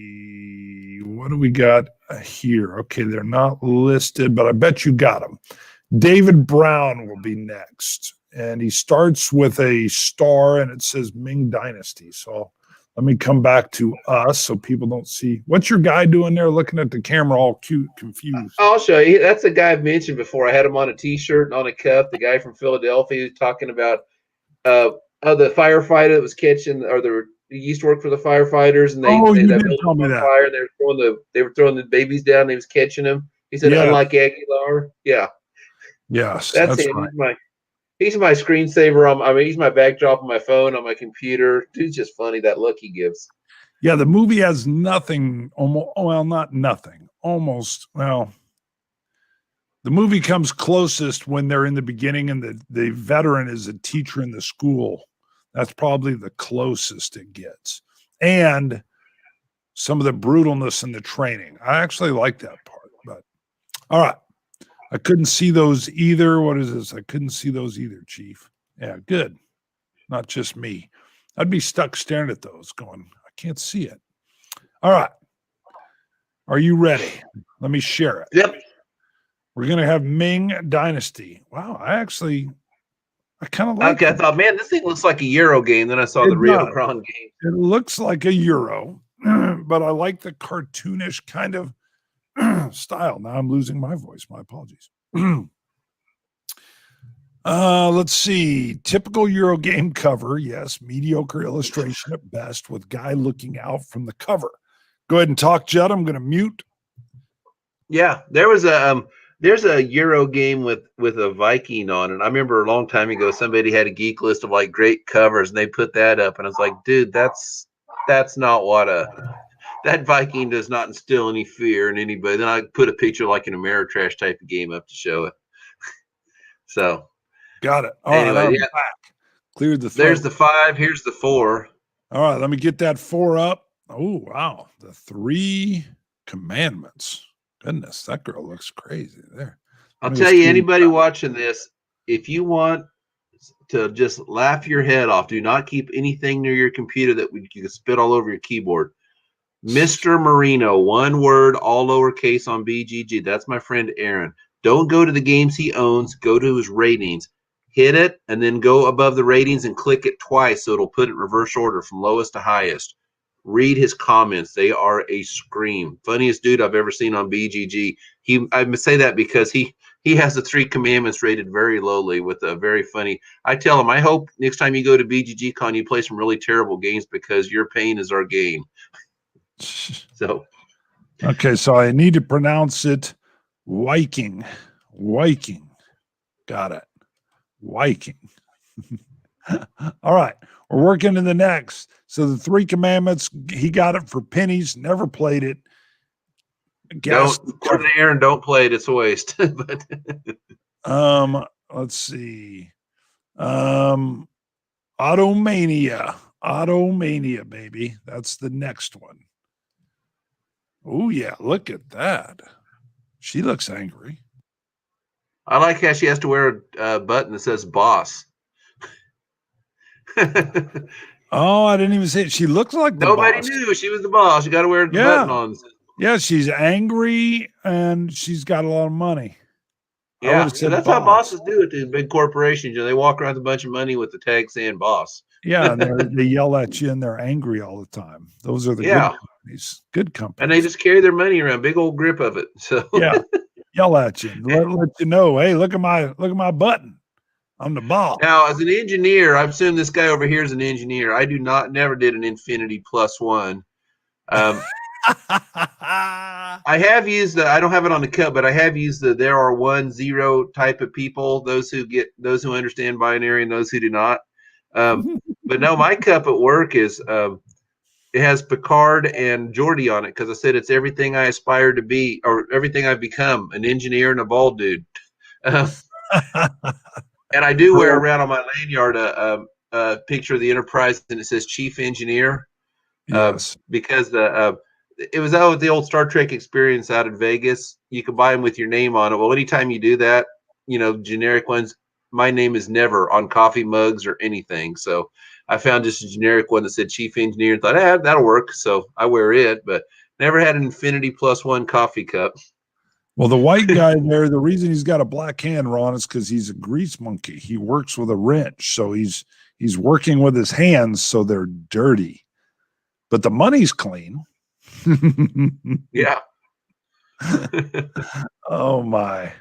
What do we got here? Okay, they're not listed, but I bet you got them. David Brown will be next. And he starts with a star and it says Ming Dynasty. So Let me come back to us so people don't see. What's your guy doing there looking at the camera all cute, confused? I'll show you. That's the guy I've mentioned before. I had him on a T-shirt and on a cup. The guy from Philadelphia talking about the firefighter that was catching, he used to work for the firefighters, and You that did building tell me was on that. fire, and they were throwing the babies down. And he was catching them. He said, Yeah. unlike Aguilar, yeah, Yes, that's him. right. He's my screensaver. He's my backdrop on my phone, on my computer. Dude's just funny, that look he gives. Yeah, the movie has nothing, not nothing, the movie comes closest when they're in the beginning and the veteran is a teacher in the school. That's probably the closest it gets. And some of the brutalness in the training. I actually like that part, but all right. I couldn't see those either. What is this? I couldn't see those either, Chief. Yeah, good. Not just me. I'd be stuck staring at those going, I can't see it. All right. Are you ready? Let me share it. Yep. We're going to have Ming Dynasty. Wow. I kind of like I thought, man, this thing looks like a Euro game. Then I saw the Rio Grande game. It looks like a Euro, but I like the cartoonish kind of style. Now I'm losing my voice. My apologies. Let's see. Typical Euro game cover. Yes. Mediocre illustration at best with guy looking out from the cover. Go ahead and talk, Judd. I'm going to mute. Yeah. There's a Euro game with a Viking on it. I remember a long time ago, somebody had a geek list of like great covers and they put that up. And I was like, dude, that's not what that Viking does not instill any fear in anybody. Then I put a picture like an Ameritrash type of game up to show it. So got it. All anyway, right, yeah. Back. Cleared the throat. There's the 5. Here's the 4. All right, let me get that 4 up. Oh, wow. The 3 commandments. Goodness, that girl looks crazy there. I'll tell you, anybody watching this, if you want to just laugh your head off, do not keep anything near your computer that you can spit all over your keyboard. Mr. Marino, one word, all lowercase on BGG. That's my friend Aaron. Don't go to the games he owns. Go to his ratings. Hit it, and then go above the ratings and click it twice so it'll put it in reverse order from lowest to highest. Read his comments. They are a scream. Funniest dude I've ever seen on BGG. I say that because he has the 3 commandments rated very lowly with a very funny. I tell him, I hope next time you go to BGG Con, you play some really terrible games because your pain is our gain. So, okay, so I need to pronounce it Viking. Viking. Got it. Viking. All right, we're working in the next. So the 3 commandments, he got it for pennies, never played it. According to Aaron, don't play it. It's a waste. But let's see. Automania, baby. That's the next one. Oh, yeah. Look at that. She looks angry. I like how she has to wear a button that says boss. Oh, I didn't even say it. She looks like the Nobody boss. knew she was the boss. You got to wear the button on. Yeah, she's angry and she's got a lot of money. Yeah, so that's how bosses do it to big corporations. They walk around with a bunch of money with the tag saying boss. Yeah, and they yell at you and they're angry all the time. Those are the good companies. Good companies. And they just carry their money around, big old grip of it. So yeah, yell at you, let you know, hey, look at my button. I'm the boss. Now, as an engineer, I assume this guy over here is an engineer. I never did an Infinity +1. I have used I don't have it on the cup, but I have used there are 1 0 type of people, those who understand binary and those who do not. But no, my cup at work is it has Picard and Geordi on it because I said it's everything I aspire to be or everything I've become, an engineer and a bald dude. And I do wear around on my lanyard a picture of the Enterprise and it says Chief Engineer. Yes. Because it was out with the old Star Trek experience out in Vegas. You could buy them with your name on it. Well, anytime you do that, generic ones, my name is never on coffee mugs or anything. So I found just a generic one that said Chief Engineer and thought, that'll work. So I wear it, but never had an Infinity +1 coffee cup. Well, the white guy there, the reason he's got a black hand, Ron, is because he's a grease monkey. He works with a wrench. So he's working with his hands, so they're dirty. but the money's clean. Yeah. Oh my.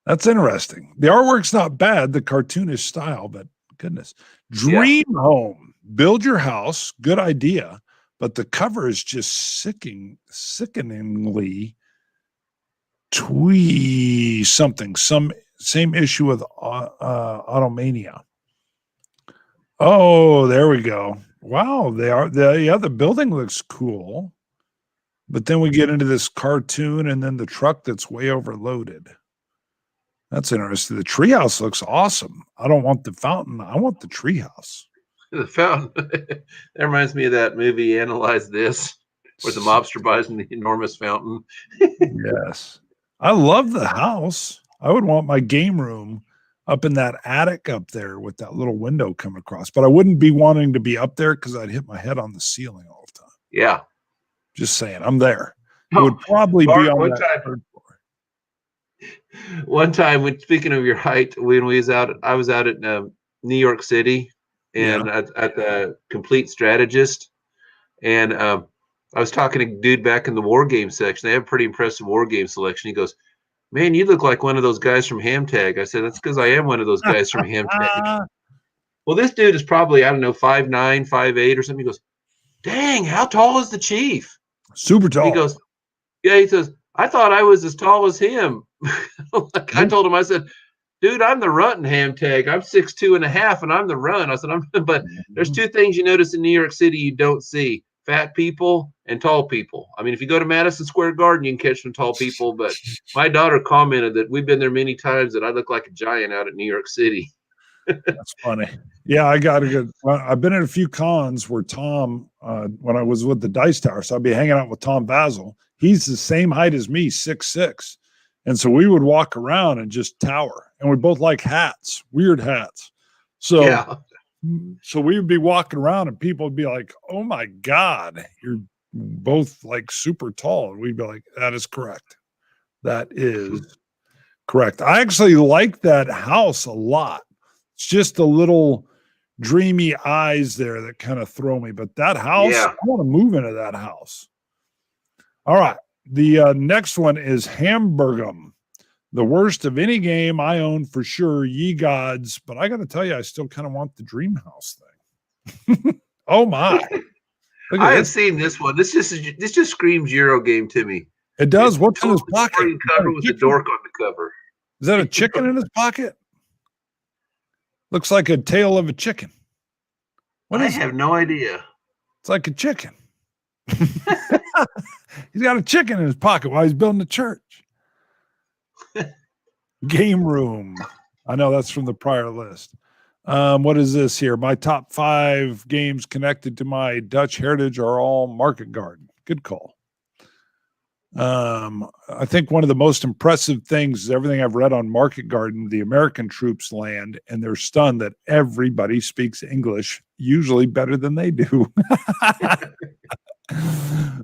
That's interesting. The artwork's not bad, the cartoonish style, but goodness. Dream home. Build your house. Good idea. But the cover is just sickeningly twee something. Same issue with Automania. Oh, there we go. Wow, the building looks cool. But then we get into this cartoon and then the truck that's way overloaded. That's interesting. The treehouse looks awesome. I don't want the fountain. I want the treehouse. The fountain. That reminds me of that movie, Analyze This, where the mobster buys the enormous fountain. Yes. I love the house. I would want my game room up in that attic up there with that little window coming across. But I wouldn't be wanting to be up there because I'd hit my head on the ceiling all the time. Yeah. Just saying, I'm there. It would probably be on that third floor. One time, when speaking of your height, when I was out at New York City and at the Complete Strategist, and I was talking to a dude back in the war game section. They have a pretty impressive war game selection. He goes, "Man, you look like one of those guys from HAMTAG." I said, "That's because I am one of those guys from HAMTAG." Well, this dude is probably, I don't know, 5'9", 5'8", or something. He goes, "Dang, how tall is the chief?" Super tall. He goes, "Yeah." He says, "I thought I was as tall as him." I told him, I said, "Dude, I'm the runt in HAMTAG. I'm 6'2.5", and I'm the runt." I said, but there's two things you notice in New York City you don't see: fat people and tall people. I mean, if you go to Madison Square Garden, you can catch some tall people. But my daughter commented that we've been there many times that I look like a giant out at New York City. That's funny. Yeah, I got a good. I've been at a few cons where Tom, when I was with the Dice Tower, so I'd be hanging out with Tom Basil. He's the same height as me, 6'6", and so we would walk around and just tower. And we both like hats, weird hats. So, so we would be walking around, and people would be like, "Oh my God, you're both like super tall," and we'd be like, "That is correct. That is correct." I actually like that house a lot. It's just the little dreamy eyes there that kind of throw me. But that house, I want to move into that house. All right. The next one is Hamburgum. The worst of any game I own for sure, ye gods. But I got to tell you, I still kind of want the dream house thing. Oh, my. I have seen this one. This just screams Euro game to me. It does. What's in his pocket? Cover with a dork on the cover. Is that a chicken in his pocket? Looks like a tail of a chicken. I have no idea. It's like a chicken. He's got a chicken in his pocket while he's building a church. Game room. I know that's from the prior list. What is this here? My top 5 games connected to my Dutch heritage are all Market Garden. Good call. I think one of the most impressive things is everything I've read on Market Garden, the American troops land, and they're stunned that everybody speaks English, usually better than they do.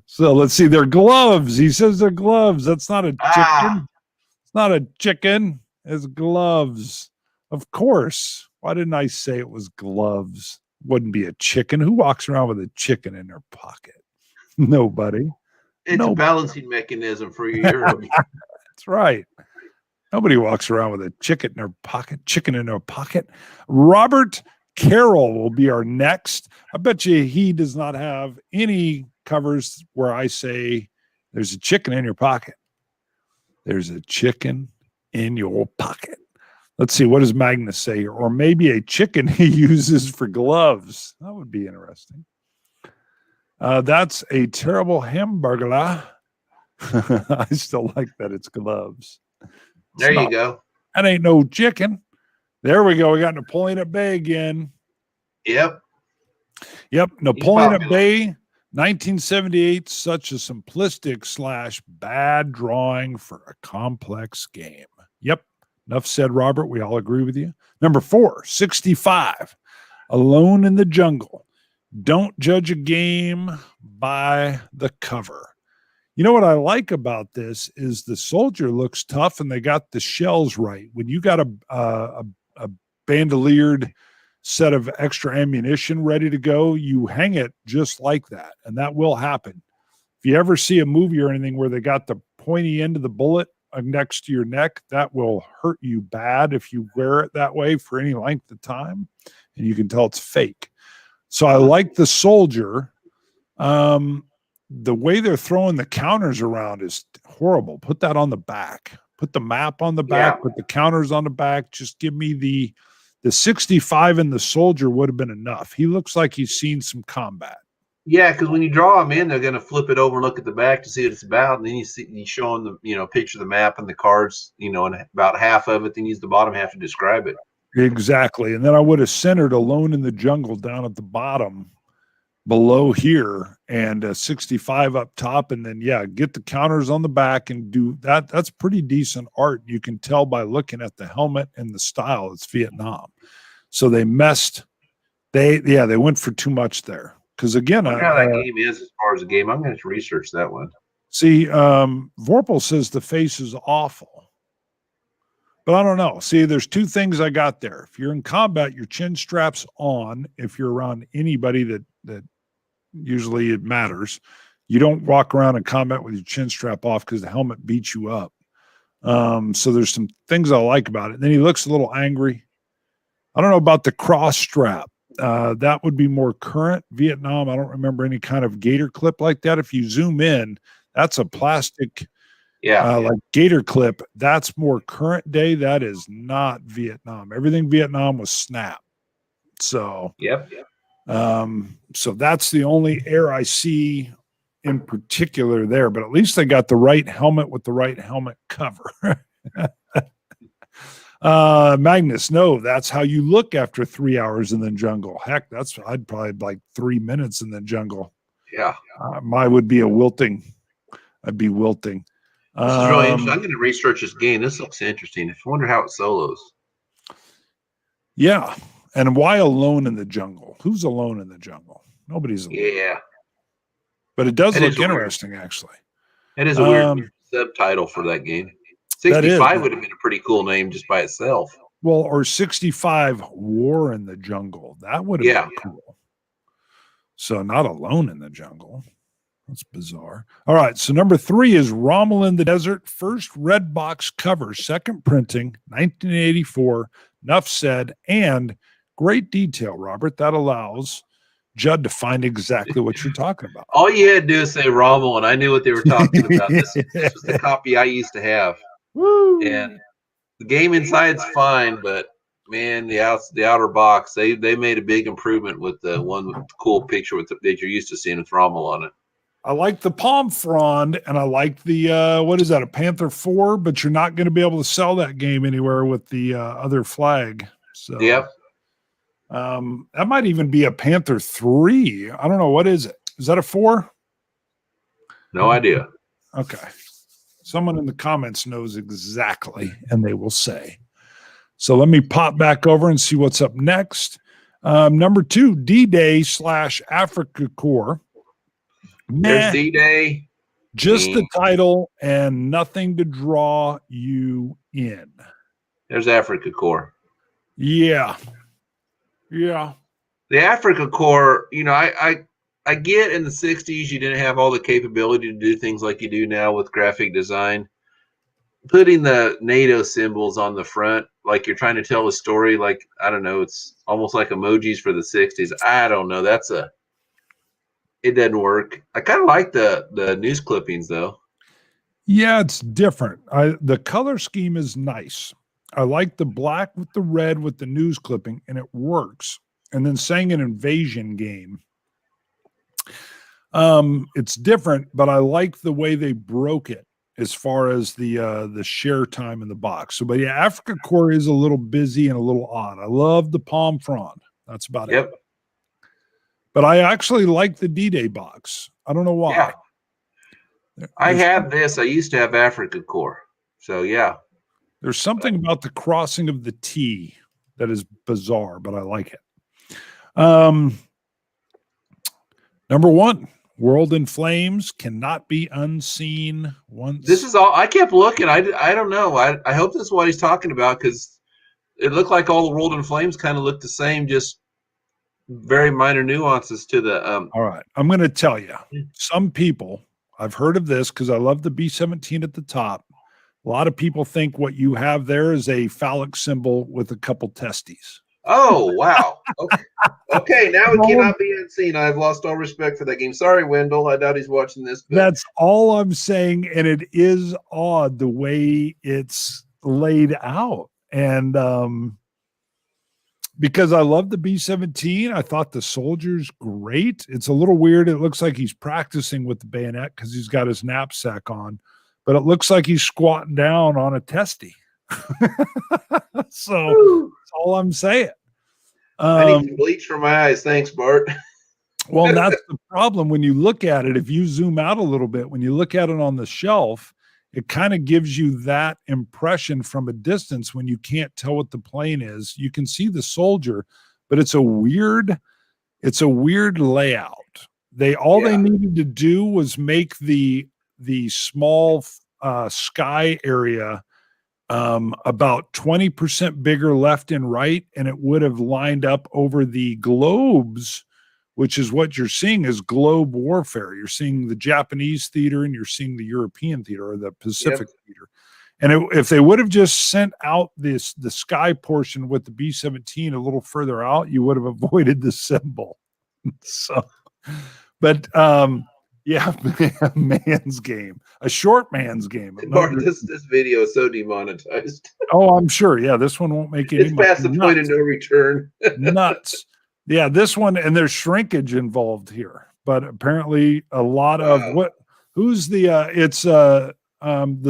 So let's see. They're gloves. He says they're gloves. That's not a chicken. It's not a chicken. It's gloves. Of course. Why didn't I say it was gloves? Wouldn't be a chicken. Who walks around with a chicken in their pocket? Nobody. It's a balancing mechanism for your Euro. That's right. Nobody walks around with a chicken in their pocket. Chicken in their pocket. Robert Carroll will be our next. I bet you he does not have any covers where I say there's a chicken in your pocket. There's a chicken in your pocket. Let's see. What does Magnus say here? Or maybe a chicken he uses for gloves. That would be interesting. That's a terrible hamburger. I still like that it's gloves. There you go. That ain't no chicken. There we go. We got Napoleon at Bay again. Yep. Napoleon at Bay, 1978. Such a simplistic / bad drawing for a complex game. Yep. Enough said, Robert. We all agree with you. Number 4, 65. Alone in the Jungle. Don't judge a game by the cover. You know what I like about this is the soldier looks tough and they got the shells right. When you got a bandoliered set of extra ammunition ready to go, you hang it just like that. And that will happen. If you ever see a movie or anything where they got the pointy end of the bullet next to your neck, that will hurt you bad if you wear it that way for any length of time. And you can tell it's fake. So I like the soldier. The way they're throwing the counters around is horrible. Put that on the back. Put the map on the back. Put the counters on the back. Just give me the 65 and the soldier would have been enough. He looks like he's seen some combat. Yeah, because when you draw them in, they're going to flip it over and look at the back to see what it's about, and then you show them the picture of the map and the cards, and about half of it, then use the bottom half to describe it. Exactly, and then I would have centered Alone in the Jungle down at the bottom below here and 65 up top, and then get the counters on the back and do that. That's pretty decent art. You can tell by looking at the helmet and the style. It's Vietnam, so they messed. They went for too much there. Because again, how that game is as far as a game. I'm going to research that one. See, Vorpal says the face is awful, but I don't know. See, there's two things I got there. If you're in combat, your chin strap's on. If you're around anybody that usually it matters, you don't walk around in combat with your chin strap off because the helmet beats you up. So there's some things I like about it. And then he looks a little angry. I don't know about the cross strap. That would be more current Vietnam. I don't remember any kind of gator clip like that. If you zoom in, that's a plastic, like gator clip. That's more current day. That is not Vietnam. Everything Vietnam was snap. So, so that's the only air I see in particular there. But at least they got the right helmet with the right helmet cover. Magnus, no, that's how you look after 3 hours in the jungle. Heck, I'd probably like 3 minutes in the jungle. Mine would be I'd be wilting. This is really interesting. I'm going to research this game. This looks interesting. I wonder how it solos. Yeah, and why Alone in the Jungle? Who's alone in the jungle? Nobody's alone. Yeah, but it does look interesting, actually. It is a weird subtitle for that game. 65 would have been a pretty cool name just by itself. Well, or 65 War in the Jungle. That would have been cool. So not Alone in the Jungle. That's bizarre. All right. So number 3 is Rommel in the Desert. First red box cover, second printing, 1984. Enough said. And great detail, Robert. That allows Judd to find exactly what you're talking about. All you had to do is say Rommel, and I knew what they were talking about. This was the copy I used to have. Woo. And the game inside's fine, but man, the outer box, they made a big improvement with the one with the cool picture that you're used to seeing with Rommel on it. I like the palm frond, and I like the what is that, a Panther 4? But you're not going to be able to sell that game anywhere with the other flag. So that might even be a Panther 3. I don't know, what is it? Is that a 4? No idea. Okay. Someone in the comments knows exactly, and they will say. So let me pop back over and see what's up next. Number 2, D-Day / Africa Corps. There's D-Day. Just the title and nothing to draw you in. There's Africa Corps. Yeah. The Africa Corps, I get in the 60s you didn't have all the capability to do things like you do now with graphic design. Putting the NATO symbols on the front, like you're trying to tell a story, like, I don't know, it's almost like emojis for the 60s. I don't know. It doesn't work. I kind of like the news clippings, though. Yeah, it's different. The color scheme is nice. I like the black with the red with the news clipping, and it works. And then saying an invasion game. It's different, but I like the way they broke it as far as the share time in the box. So, but yeah, Africa Corps is a little busy and a little odd. I love the palm frond. That's about it. But I actually like the D-Day box. I don't know why. I have this. I used to have Africa Corps. So yeah. There's something about the crossing of the T that is bizarre, but I like it. Number 1. World in Flames cannot be unseen once. This is all I kept looking. I don't know. I hope this is what he's talking about, because It looked like all the World in Flames kind of looked the same, just very minor nuances to the. All right. I'm going to tell you, some people, I've heard of this because I love the B-17 at the top. A lot of people think what you have there is a phallic symbol with a couple testes. Oh, wow. Okay. Okay, now it cannot be unseen. I've lost all respect for that game. Sorry, Wendell. I doubt he's watching this. But that's all I'm saying. And it is odd the way it's laid out. And because I love the B-17, I thought the soldier's great. It's a little weird. It looks like he's practicing with the bayonet because he's got his knapsack on, but it looks like he's squatting down on a testy. So that's all I'm saying. I need some bleach for my eyes. Thanks, Bart. Well, that's the problem when you look at it. If you zoom out a little bit, when you look at it on the shelf, it kind of gives you that impression from a distance when you can't tell what the plane is. You can see the soldier, but it's a weird layout. They needed to do was make the small sky area about 20% bigger left and right, and it would have lined up over the globes, which is what you're seeing is globe warfare. You're seeing the Japanese theater and you're seeing the European theater or the Pacific theater. And if they would have just sent out the sky portion with the B-17 a little further out, you would have avoided the symbol. So, but yeah, man's game, a short man's game. Bart, this video is so demonetized. Oh, I'm sure. Yeah, this one won't make any. It's past the point of no return. Nuts. Yeah, this one, and there's shrinkage involved here, but apparently a lot of who's the it's the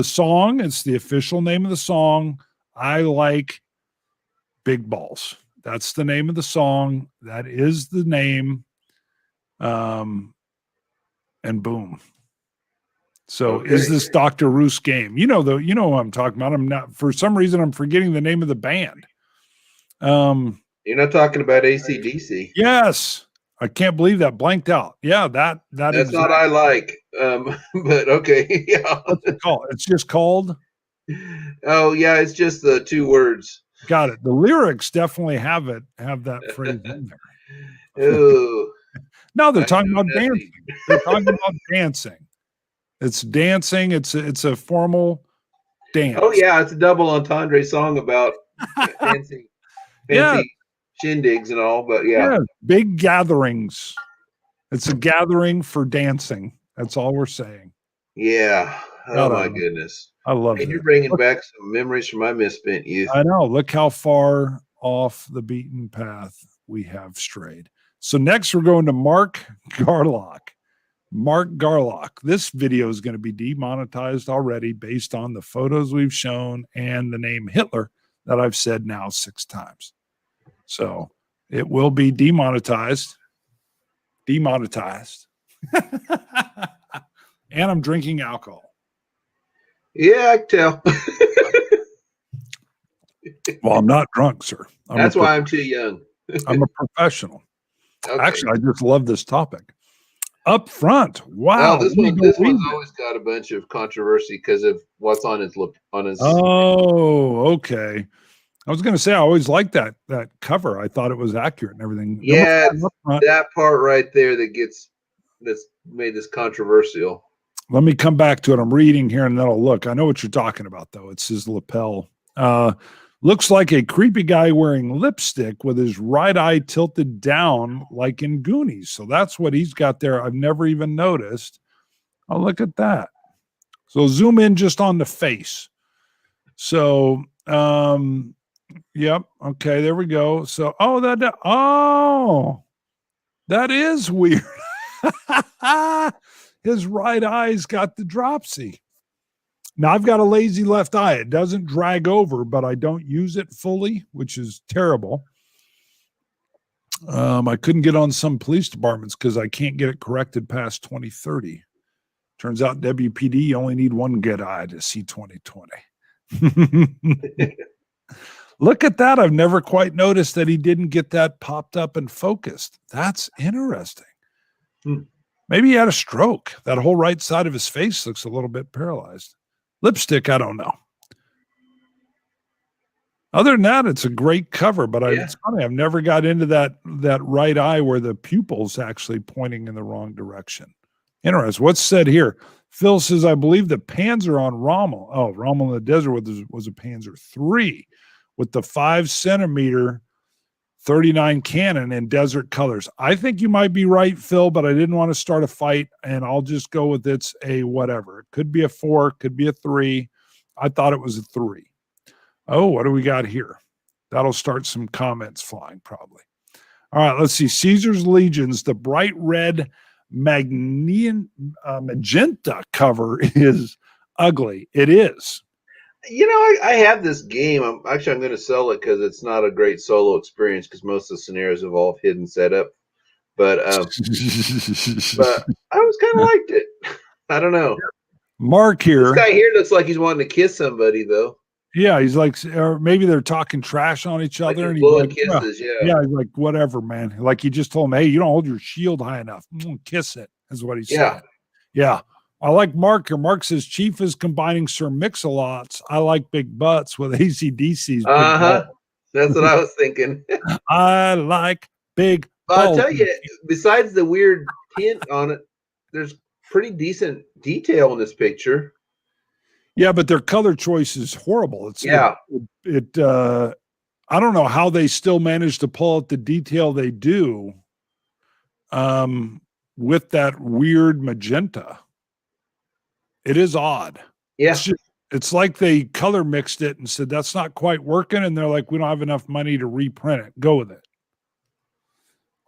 song, it's the official name of the song. I like big balls. That's the name of the song. That is the name. And boom. So is this Dr. Roos game? You know who I'm talking about. I'm not, for some reason I'm forgetting the name of the band. You're not talking about AC/DC. Yes. I can't believe that blanked out. Yeah, that's exactly. Not I like. But okay. Yeah. What's it called? It's just called. Oh yeah, it's just the two words. Got it. The lyrics definitely have that phrase in there. Ooh. No, they're talking about dancing. They're talking about dancing. It's dancing. It's a formal dance. Oh yeah, it's a double entendre song about fancy shindigs and all. But yeah, big gatherings. It's a gathering for dancing. That's all we're saying. Yeah. Oh my goodness. I love it. You're bringing back some memories from my misspent youth. I know. Look how far off the beaten path we have strayed. So next we're going to Mark Garlock. Mark Garlock. This video is going to be demonetized already based on the photos we've shown and the name Hitler that I've said now 6 times. So it will be demonetized. Demonetized. And I'm drinking alcohol. Yeah, I can tell. Well, I'm not drunk, sir. That's why I'm too young. I'm a professional. Okay. Actually, I just love this topic. Up front, wow! Well, this one's always got a bunch of controversy because of what's on his. Oh, okay. I was going to say I always liked that cover. I thought it was accurate and everything. Yeah, that part right there that's made this controversial. Let me come back to it. I'm reading here and then I'll look. I know what you're talking about, though. It's his lapel. Looks like a creepy guy wearing lipstick with his right eye tilted down like in Goonies. So that's what he's got there. I've never even noticed. Oh, look at that. So zoom in just on the face. So, yep. Okay, there we go. So, that is weird. His right eye's got the dropsy. Now, I've got a lazy left eye. It doesn't drag over, but I don't use it fully, which is terrible. I couldn't get on some police departments because I can't get it corrected past 2030. Turns out WPD, you only need one good eye to see 2020. Look at that. I've never quite noticed that he didn't get that popped up and focused. That's interesting. Maybe he had a stroke. That whole right side of his face looks a little bit paralyzed. Lipstick, I don't know. Other than that, it's a great cover, but Yeah. it's funny. I've never got into that right eye where the pupil's actually pointing in the wrong direction. Interesting. What's said here? Phil says, I believe the Panzer on Rommel. Oh, Rommel in the Desert was a Panzer III with the 5 centimeter 39 cannon in desert colors. I think you might be right, Phil, but I didn't want to start a fight, and I'll just go with it's a whatever. It could be a 4, could be a 3. I thought it was a 3. Oh, what do we got here? That'll start some comments flying probably. All right, let's see. Caesar's Legions, the bright red magenta cover is ugly. It is. You know, I have this game. I'm going to sell it because it's not a great solo experience because most of the scenarios involve hidden setup. But I was kind of liked it. I don't know. Mark here. This guy here looks like he's wanting to kiss somebody, though. Yeah, he's like, or maybe they're talking trash on each other, and he's blowing like, kisses. yeah, he's like, whatever, man. Like he just told him, hey, you don't hold your shield high enough. Kiss it, is what he said. Yeah. I like Mark here. Mark says, Chief is combining Sir Mix-a-Lots. I like big butts with ACDC's. That's what I was thinking. I like big I'll tell you, besides the weird tint on it, there's pretty decent detail in this picture. Yeah, but their color choice is horrible. I don't know how they still manage to pull out the detail they do with that weird magenta. It is odd. Yeah. It's like they color mixed it and said, that's not quite working. And they're like, we don't have enough money to reprint it. Go with it.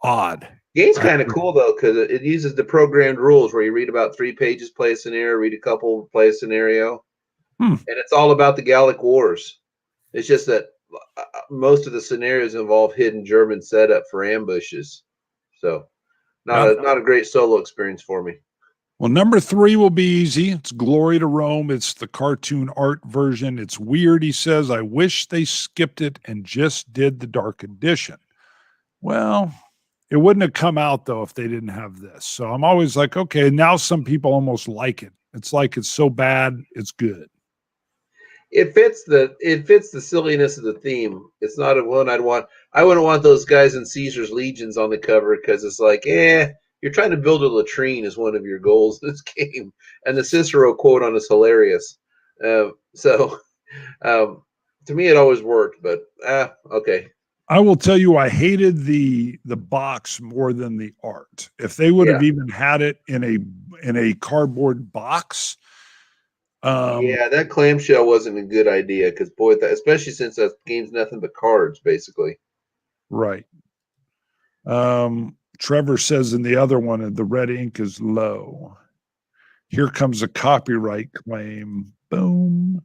Odd. Game's kind of cool, though, because it uses the programmed rules where you read about 3 pages, play a scenario, read a couple, play a scenario. And it's all about the Gallic Wars. It's just that most of the scenarios involve hidden German setup for ambushes. So not a great solo experience for me. Well, number 3 will be easy. It's Glory to Rome. It's the cartoon art version. It's weird, he says. I wish they skipped it and just did the Dark Edition. Well, it wouldn't have come out, though, if they didn't have this. So I'm always like, okay, now some people almost like it. It's like it's so bad, it's good. It fits the silliness of the theme. It's not a one I'd want. I wouldn't want those guys in Caesar's Legions on the cover because it's like, you're trying to build a latrine as one of your goals in this game. And the Cicero quote on is hilarious. To me, it always worked, but okay. I will tell you, I hated the box more than the art. If they would have even had it in a cardboard box. That clamshell wasn't a good idea because, boy, especially since that game's nothing but cards, basically. Right. Trevor says in the other one, the red ink is low. Here comes a copyright claim. Boom.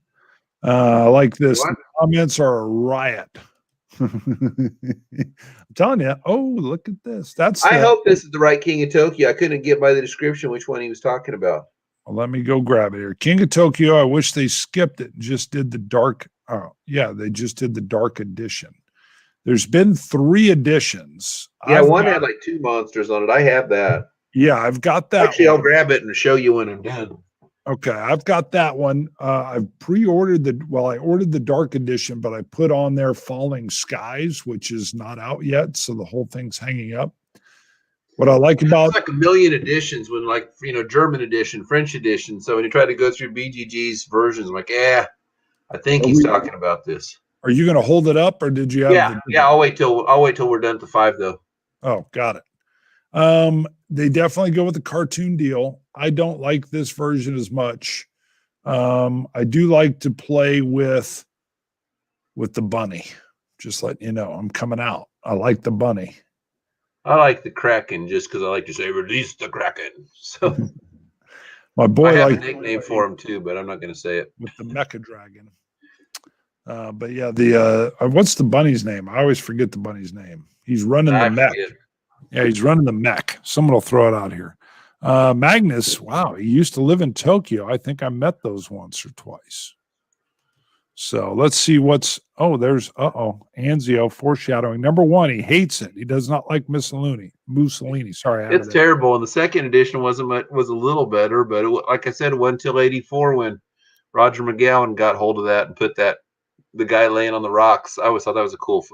I like this. The comments are a riot. I'm telling you. Oh, look at this. I hope this is the right King of Tokyo. I couldn't get by the description which one he was talking about. Well, let me go grab it here. King of Tokyo. I wish they skipped it and just did the dark. Oh, yeah, they just did the dark edition. There's been 3 editions. Yeah, one had like 2 monsters on it. I have that. Yeah, I've got that. Actually, I'll grab it and show you when I'm done. Okay, I've got that one. I've pre-ordered I ordered the dark edition, but I put on there Falling Skies, which is not out yet, so the whole thing's hanging up. What I like about it's like a million editions when German edition, French edition. So when you try to go through BGG's versions, I'm like, I think he's talking about this. Are you going to hold it up, or did you have? I'll wait till we're done to 5 though. Oh, got it. They definitely go with the cartoon deal. I don't like this version as much. I do like to play with the bunny. Just letting you know, I'm coming out. I like the bunny. I like the Kraken just because I like to say release the Kraken. So my boy, I have a nickname for him too, but I'm not going to say it. With the Mecha Dragon. But yeah, what's the bunny's name? I always forget the bunny's name. He's running the mech. Yeah, he's running the mech. Someone will throw it out here. Magnus, wow, he used to live in Tokyo. I think I met those once or twice. So let's see there's Anzio foreshadowing. Number 1, he hates it. He does not like Mussolini. Sorry. It's terrible. And the second edition was a little better, but like I said, it wasn't until 84 when Roger McGowan got hold of that and put that the guy laying on the rocks. I always thought that was a cool.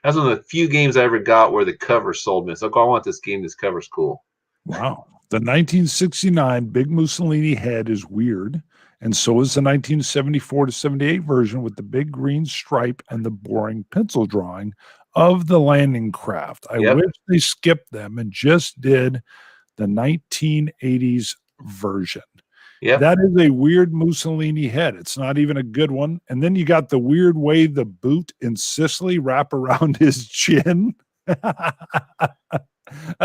That's one of the few games I ever got where the cover sold me. So I want this game. This cover's cool. Wow. The 1969 Big Mussolini head is weird, and so is the 1974 to 78 version with the big green stripe and the boring pencil drawing of the landing craft. I wish they skipped them and just did the 1980s version. Yeah, that is a weird Mussolini head. It's not even a good one. And then you got the weird way the boot in Sicily wrap around his chin. I'll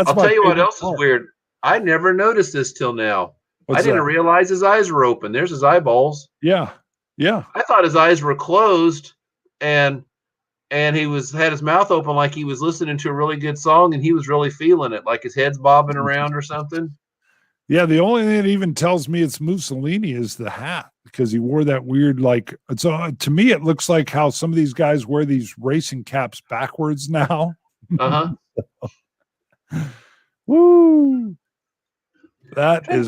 tell you what else is weird. I never noticed this till now. I didn't realize his eyes were open. There's his eyeballs. Yeah. Yeah. I thought his eyes were closed and he had his mouth open like he was listening to a really good song and he was really feeling it, like his head's bobbing around or something. Yeah, the only thing that even tells me it's Mussolini is the hat, because he wore that weird, like, so to me it looks like how some of these guys wear these racing caps backwards now. Uh-huh. Woo! That is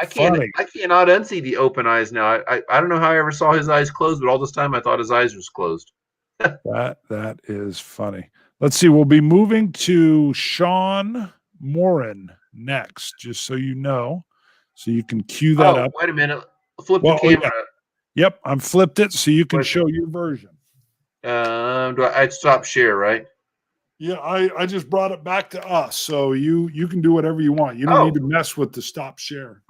funny. I cannot unsee the open eyes now. I don't know how I ever saw his eyes closed, but all this time I thought his eyes was closed. That is funny. Let's see. We'll be moving to Sean Morin next, just so you know, so you can cue that up. Wait a minute. Flip the camera. Yeah. Yep, I'm flipped it so you can show your version. I'd stop share, right? Yeah, I just brought it back to us, so you can do whatever you want. You don't need to mess with the stop share.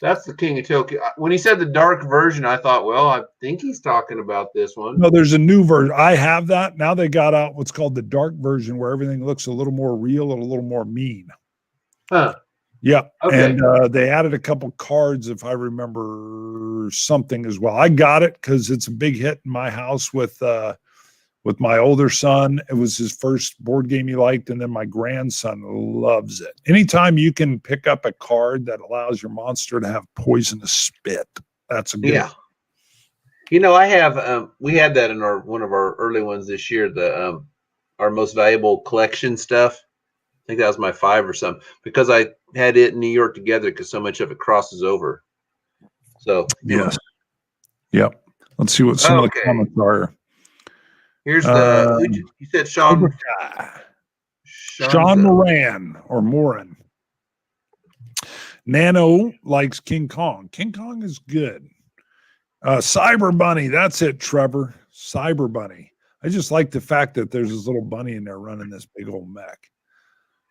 That's the King of Tokyo. When he said the dark version, I thought, well, I think he's talking about this one. No, there's a new version. I have that. Now they got out what's called the dark version, where everything looks a little more real and a little more mean. Huh. Yep. Okay. And they added a couple cards, if I remember something as well. I got it because it's a big hit in my house with my older son. It was his first board game he liked, and then my grandson loves it. Anytime you can pick up a card that allows your monster to have poisonous spit, that's a good one. You know, I have we had that in one of our early ones this year, the our most valuable collection stuff. I think that was my 5 or something, because I had it in New York together because so much of it crosses over. So yes. Yep. Let's see what some of the comments are. Here's the you said Sean Moran or Morin. Nano likes King Kong. King Kong is good. Cyber Bunny, that's it, Trevor. Cyber Bunny. I just like the fact that there's this little bunny in there running this big old mech.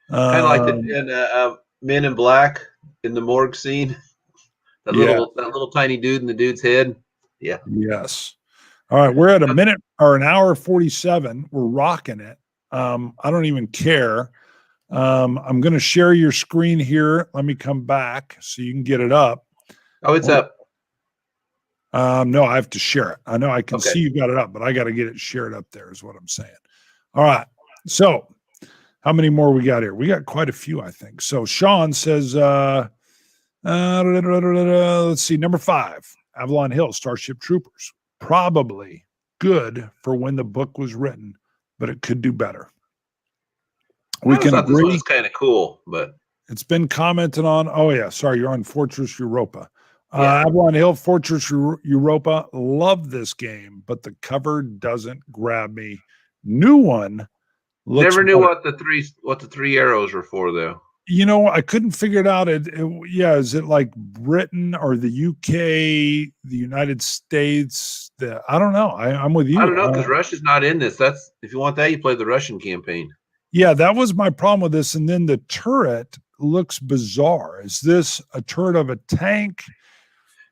Kind of like the Men in Black in the morgue scene. That little tiny dude in the dude's head. Yeah. Yes. All right, we're at a minute or an hour 47. We're rocking it. I don't even care. I'm going to share your screen here. Let me come back so you can get it up. Oh, it's up. No, I have to share it. I know I can see you got it up, but I got to get it shared up there is what I'm saying. All right. So how many more we got here? We got quite a few, I think. So Sean says, let's see, number 5, Avalon Hill, Starship Troopers. Probably good for when the book was written, but it could do better. We can agree. This one's kind of cool, but it's been commented on. Oh yeah, sorry, you're on Fortress Europa. Avalon Hill, Fortress Europa. Love this game, but the cover doesn't grab me. New one. Never knew what the three arrows were for, though. You know, I couldn't figure it out. Is it like Britain or the UK, the United States? I don't know. I'm with you. I don't know, because Russia's not in this. That's, if you want that, you play the Russian campaign. Yeah, that was my problem with this. And then the turret looks bizarre. Is this a turret of a tank?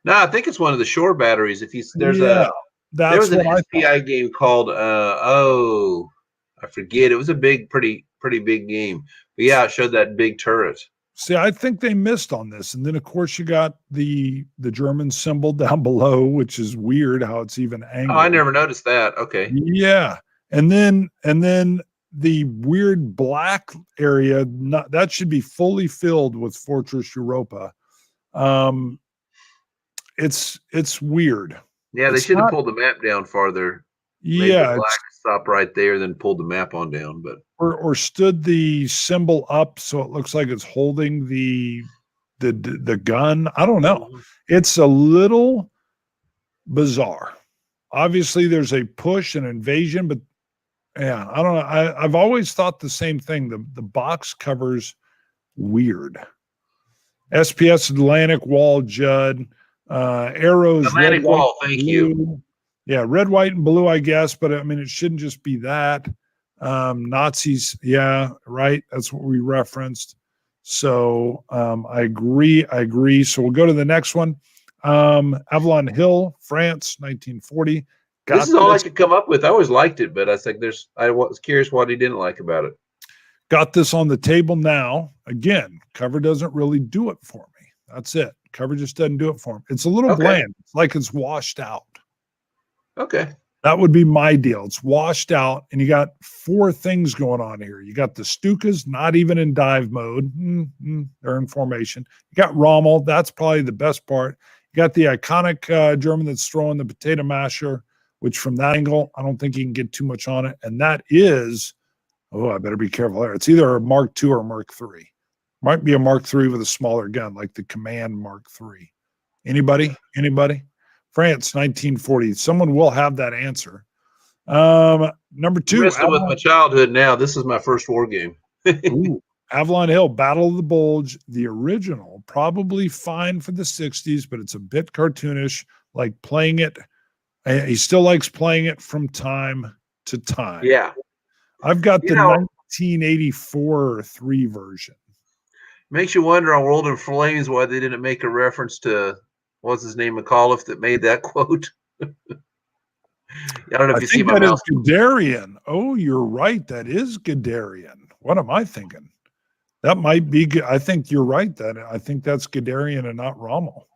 No, I think it's one of the shore batteries. There was an SPI game called I forget. It was a pretty big game. But yeah, it showed that big turret. See, I think they missed on this. And then of course you got the German symbol down below, which is weird how it's even angled. Oh, I never noticed that. Okay. Yeah. And then the weird black area, that should be fully filled with Fortress Europa. It's weird. Yeah, they should have pulled the map down farther. Yeah, stop right there, then pulled the map on down, but or stood the symbol up so it looks like it's holding the gun. I don't know. It's a little bizarre. Obviously, there's a push and invasion, but yeah, I don't know. I've always thought the same thing. The box covers weird. SPS Atlantic Wall Judd, arrows Atlantic red, white, Wall. Thank you. blue. Yeah, red, white, and blue, I guess. But I mean, it shouldn't just be that. Nazis, yeah, right. That's what we referenced. So I agree. So we'll go to the next one. Avalon Hill, France, 1940. This is all I could come up with. I always liked it, but I think I was curious what he didn't like about it. Got this on the table now. Again, cover doesn't really do it for me. That's it. Cover just doesn't do it for me. It's a little bland. It's like it's washed out. Okay. That would be my deal. It's washed out, and you got 4 things going on here. You got the Stukas, not even in dive mode. They're in formation. You got Rommel. That's probably the best part. You got the iconic German that's throwing the potato masher, which from that angle, I don't think you can get too much on it. And that is, I better be careful there. It's either a Mark II or a Mark III. Might be a Mark III with a smaller gun, like the Command Mark III. Anybody? France, 1940. Someone will have that answer. Number 2. Messing with my childhood now. This is my first war game. Ooh, Avalon Hill, Battle of the Bulge, the original. Probably fine for the 60s, but it's a bit cartoonish, like playing it. He still likes playing it from time to time. Yeah. I've got the 1984 3 version. Makes you wonder on World in Flames why they didn't make a reference to, what's his name, McAuliffe, that made that quote. I don't know if you see my mouse. Guderian. Oh, you're right. That is Guderian. What am I thinking? That might be good. I think you're right. I think that's Guderian and not Rommel.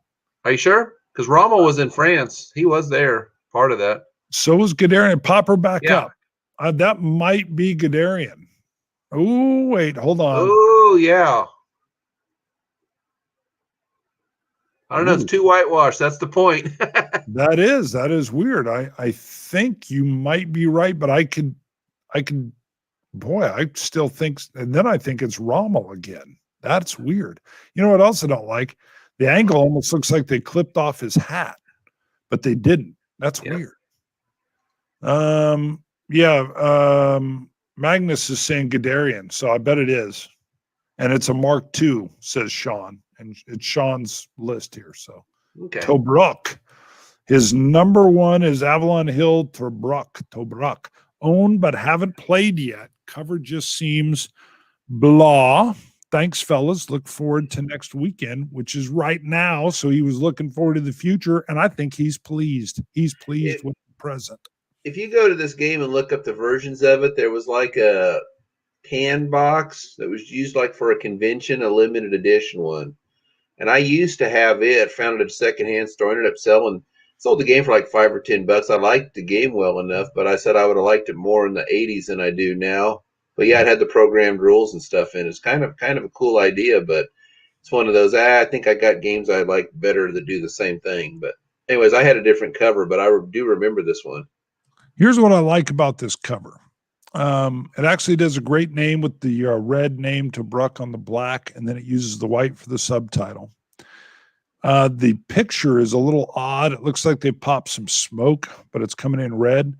Are you sure? Because Rommel was in France. He was there, part of that. So was Guderian. Pop her back up. That might be Guderian. Oh, wait, hold on. Oh, yeah. I don't know. It's too whitewashed. That's the point. That is weird. I think you might be right, but I still think, and then I think it's Rommel again. That's weird. You know what else I don't like? The angle almost looks like they clipped off his hat, but they didn't. That's weird. Magnus is saying Guderian, so I bet it is. And it's a Mark II, says Sean. And it's Sean's list here. So Tobruk. His number 1 is Avalon Hill Tobruk. Owned but haven't played yet. Cover just seems blah. Thanks, fellas. Look forward to next weekend, which is right now. So he was looking forward to the future, and I think he's pleased. He's pleased with the present. If you go to this game and look up the versions of it, there was like a pan box that was used like for a convention, a limited edition one. And I used to have it, found it at a secondhand store, ended up sold the game for like $5 or $10. I liked the game well enough, but I said I would have liked it more in the 80s than I do now. But yeah, it had the programmed rules and stuff in it. It's kind of a cool idea, but it's one of those, I think I got games I like better that do the same thing. But anyways, I had a different cover, but I do remember this one. Here's what I like about this cover. It actually does a great name with the red name Tobruk on the black, and then it uses the white for the subtitle. The picture is a little odd. It looks like they popped some smoke, but it's coming in red.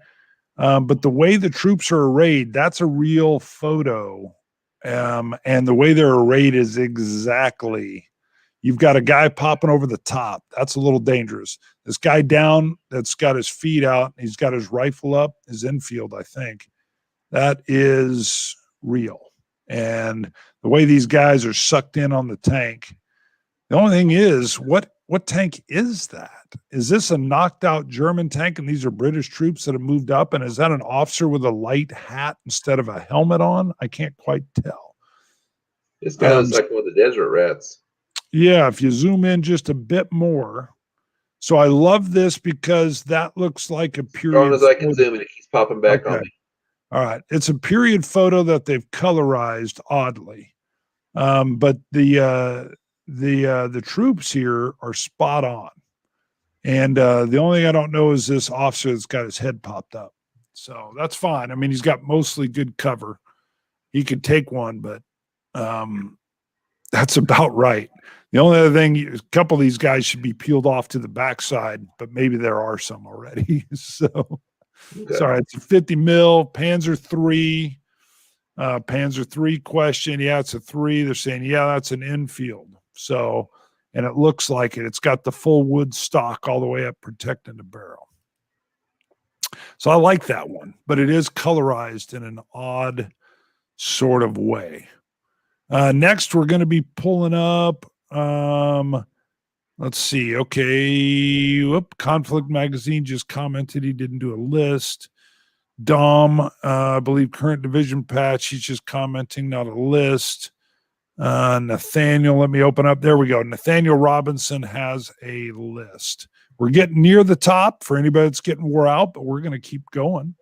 But the way the troops are arrayed, that's a real photo. And the way they're arrayed is exactly. You've got a guy popping over the top. That's a little dangerous. This guy down that's got his feet out, he's got his rifle up, his infield, I think. That is real. And the way these guys are sucked in on the tank, the only thing is, what tank is that? Is this a knocked out German tank and these are British troops that have moved up? And is that an officer with a light hat instead of a helmet on? I can't quite tell. This guy looks like one of the desert rats. Yeah, if you zoom in just a bit more. So I love this because that looks like a period. As long as I can zoom and it keeps popping back on me. All right. It's a period photo that they've colorized oddly. But the troops here are spot on. And the only thing I don't know is this officer that's got his head popped up. So that's fine. I mean, he's got mostly good cover. He could take one, but That's about right. The only other thing, a couple of these guys should be peeled off to the backside, but maybe there are some already. So, Okay. sorry, it's a 50 mil Panzer III. Panzer III question. Yeah, it's a 3. They're saying, yeah, that's an infield. So, and it looks like it. It's got the full wood stock all the way up protecting the barrel. So I like that one, but it is colorized in an odd sort of way. Next, we're going to be pulling up. Let's see. Okay. Whoop. Conflict Magazine just commented he didn't do a list. Dom, I believe current division patch. He's just commenting, not a list. Nathaniel, let me open up. There we go. Nathaniel Robinson has a list. We're getting near the top for anybody that's getting wore out, but we're going to keep going.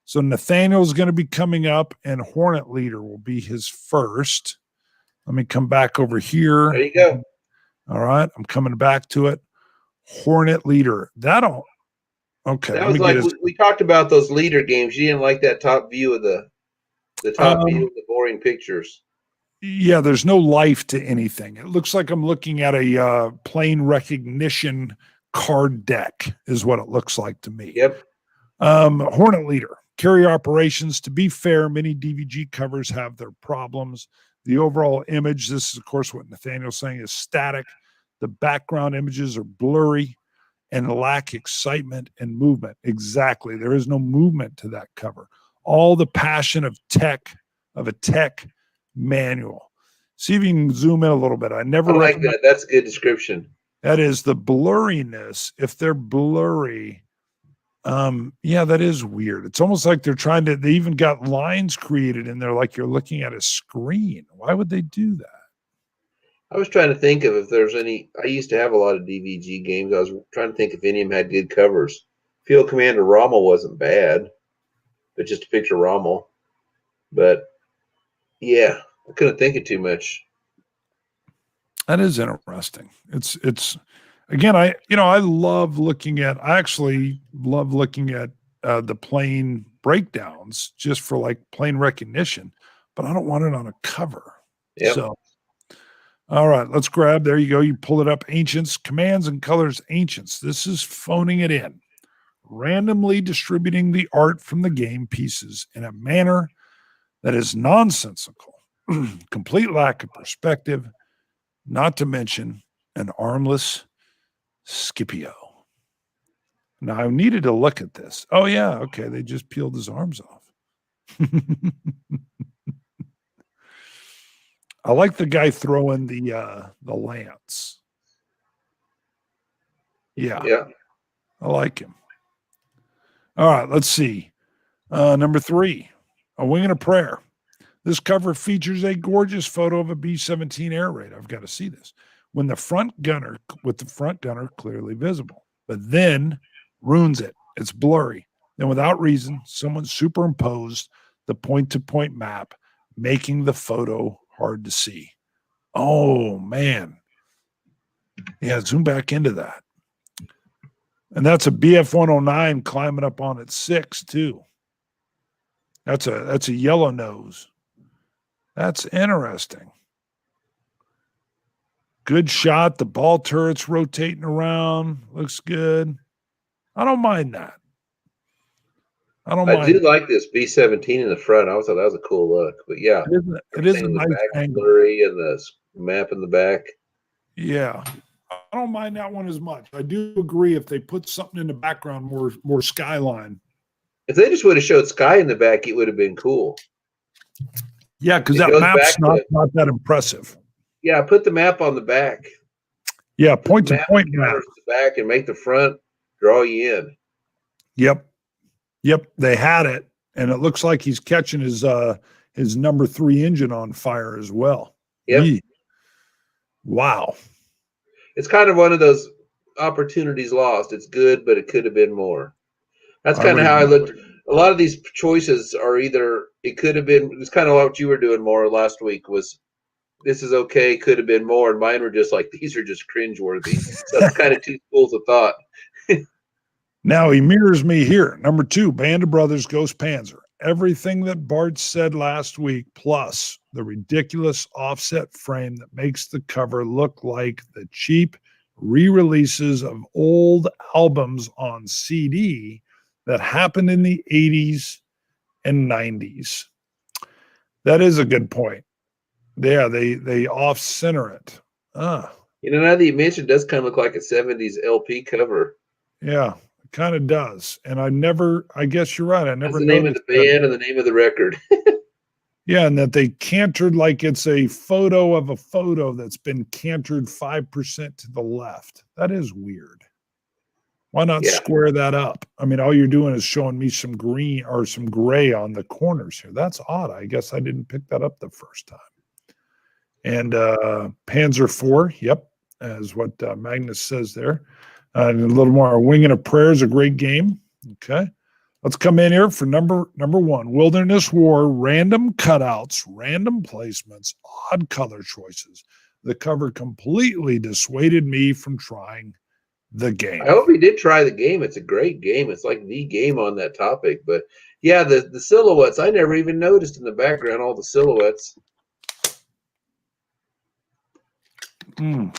So Nathaniel's going to be coming up, and Hornet Leader will be his first. Let me come back over here. There you go. All right, I'm coming back to it. Hornet Leader. That'll. Okay. That was like we talked about those leader games. You didn't like that top view of the top view of the boring pictures. Yeah, there's no life to anything. It looks like I'm looking at a plane recognition card deck is what it looks like to me. Yep. Hornet Leader. Carrier operations. To be fair, many DVG covers have their problems. The overall image, this is, of course, what Nathaniel's saying, is static. The background images are blurry and lack excitement and movement. Exactly. There is no movement to that cover. All the passion of a tech manual. See if you can zoom in a little bit. I like that. That's a good description. That is the blurriness. If they're blurry, yeah, that is weird. It's almost like they even got lines created in there like you're looking at a screen. Why would they do that? I was trying to think of if there's any. I used to have a lot of DVG games. I was trying to think if any of them had good covers. Field Commander Rommel wasn't bad, but just a picture of Rommel. But yeah, I couldn't think of too much. That is interesting. It's again, I love looking at. I actually love looking at the plane breakdowns just for like plane recognition, but I don't want it on a cover. Yep. So. All right, let's grab. There you go. You pull it up. Ancients, Commands and Colors, Ancients. This is phoning it in, randomly distributing the art from the game pieces in a manner that is nonsensical, complete lack of perspective, not to mention an armless Scipio. Now, I needed to look at this. Oh, yeah. Okay, they just peeled his arms off. I like the guy throwing the lance. Yeah. I like him. All right, let's see. Number 3, A Wing and a Prayer. This cover features a gorgeous photo of a B-17 air raid. I've got to see this. With the front gunner clearly visible, but then ruins it. It's blurry. Then without reason, someone superimposed the point-to-point map, making the photo hard to see. Oh, man. Yeah, zoom back into that. And that's a BF-109 climbing up on its 6, too. That's a yellow nose. That's interesting. Good shot. The ball turret's rotating around. Looks good. I don't mind that. I do like this B-17 in the front. I always thought that was a cool look. But yeah, it is a nice angle. Blurry and the map in the back. Yeah, I don't mind that one as much. I do agree if they put something in the background, more skyline. If they just would have showed sky in the back, it would have been cool. Yeah, because that map's not that impressive. Yeah, put the map on the back. Yeah, point-to-point map. The back and make the front draw you in. Yep, they had it, and it looks like he's catching his number 3 engine on fire as well. Yep. Wow. It's kind of one of those opportunities lost. It's good, but it could have been more. That's kind of how I looked. A lot of these choices are either it could have been. It's kind of what you were doing more last week was. This is okay, could have been more, and mine were just like these are just cringeworthy. So that's kind of two schools of thought. Now he mirrors me here. Number 2, Band of Brothers, Ghost Panzer. everything that Bart said last week, plus the ridiculous offset frame that makes the cover look like the cheap re-releases of old albums on CD that happened in the 80s and 90s. That is a good point. Yeah, they off-center it. Now that you mentioned, it does kind of look like a 70s LP cover. Yeah, it kind of does. And I guess you're right. I never That's the name of the band and the name of the record. Yeah, and that they cantered like it's a photo of a photo that's been cantered 5% to the left. That is weird. Why not square that up? I mean, all you're doing is showing me some green or some gray on the corners here. That's odd. I guess I didn't pick that up the first time. And Panzer IV, yep, as what Magnus says there. And a little more. Winging a Prayer is a great game. Okay. Let's come in here for number one, Wilderness War, random cutouts, random placements, odd color choices. The cover completely dissuaded me from trying the game. I hope he did try the game. It's a great game. It's like the game on that topic. But yeah, the silhouettes, I never even noticed in the background, all the silhouettes. And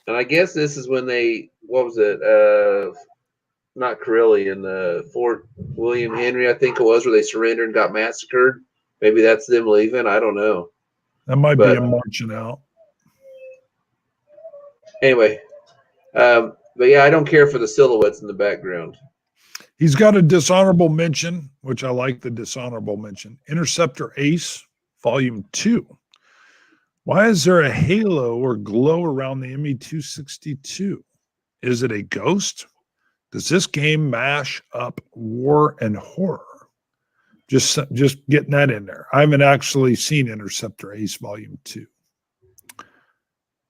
I guess this is when they, what was it? Not Carillion, the Fort William Henry, I think it was, where they surrendered and got massacred. Maybe that's them leaving. I don't know. That might be them marching out. Anyway, but yeah, I don't care for the silhouettes in the background. He's got a dishonorable mention, which I like the dishonorable mention. Interceptor Ace, Volume 2. Why is there a halo or glow around the ME-262? Is it a ghost? Does this game mash up war and horror? Just getting that in there. I haven't actually seen Interceptor Ace Volume 2.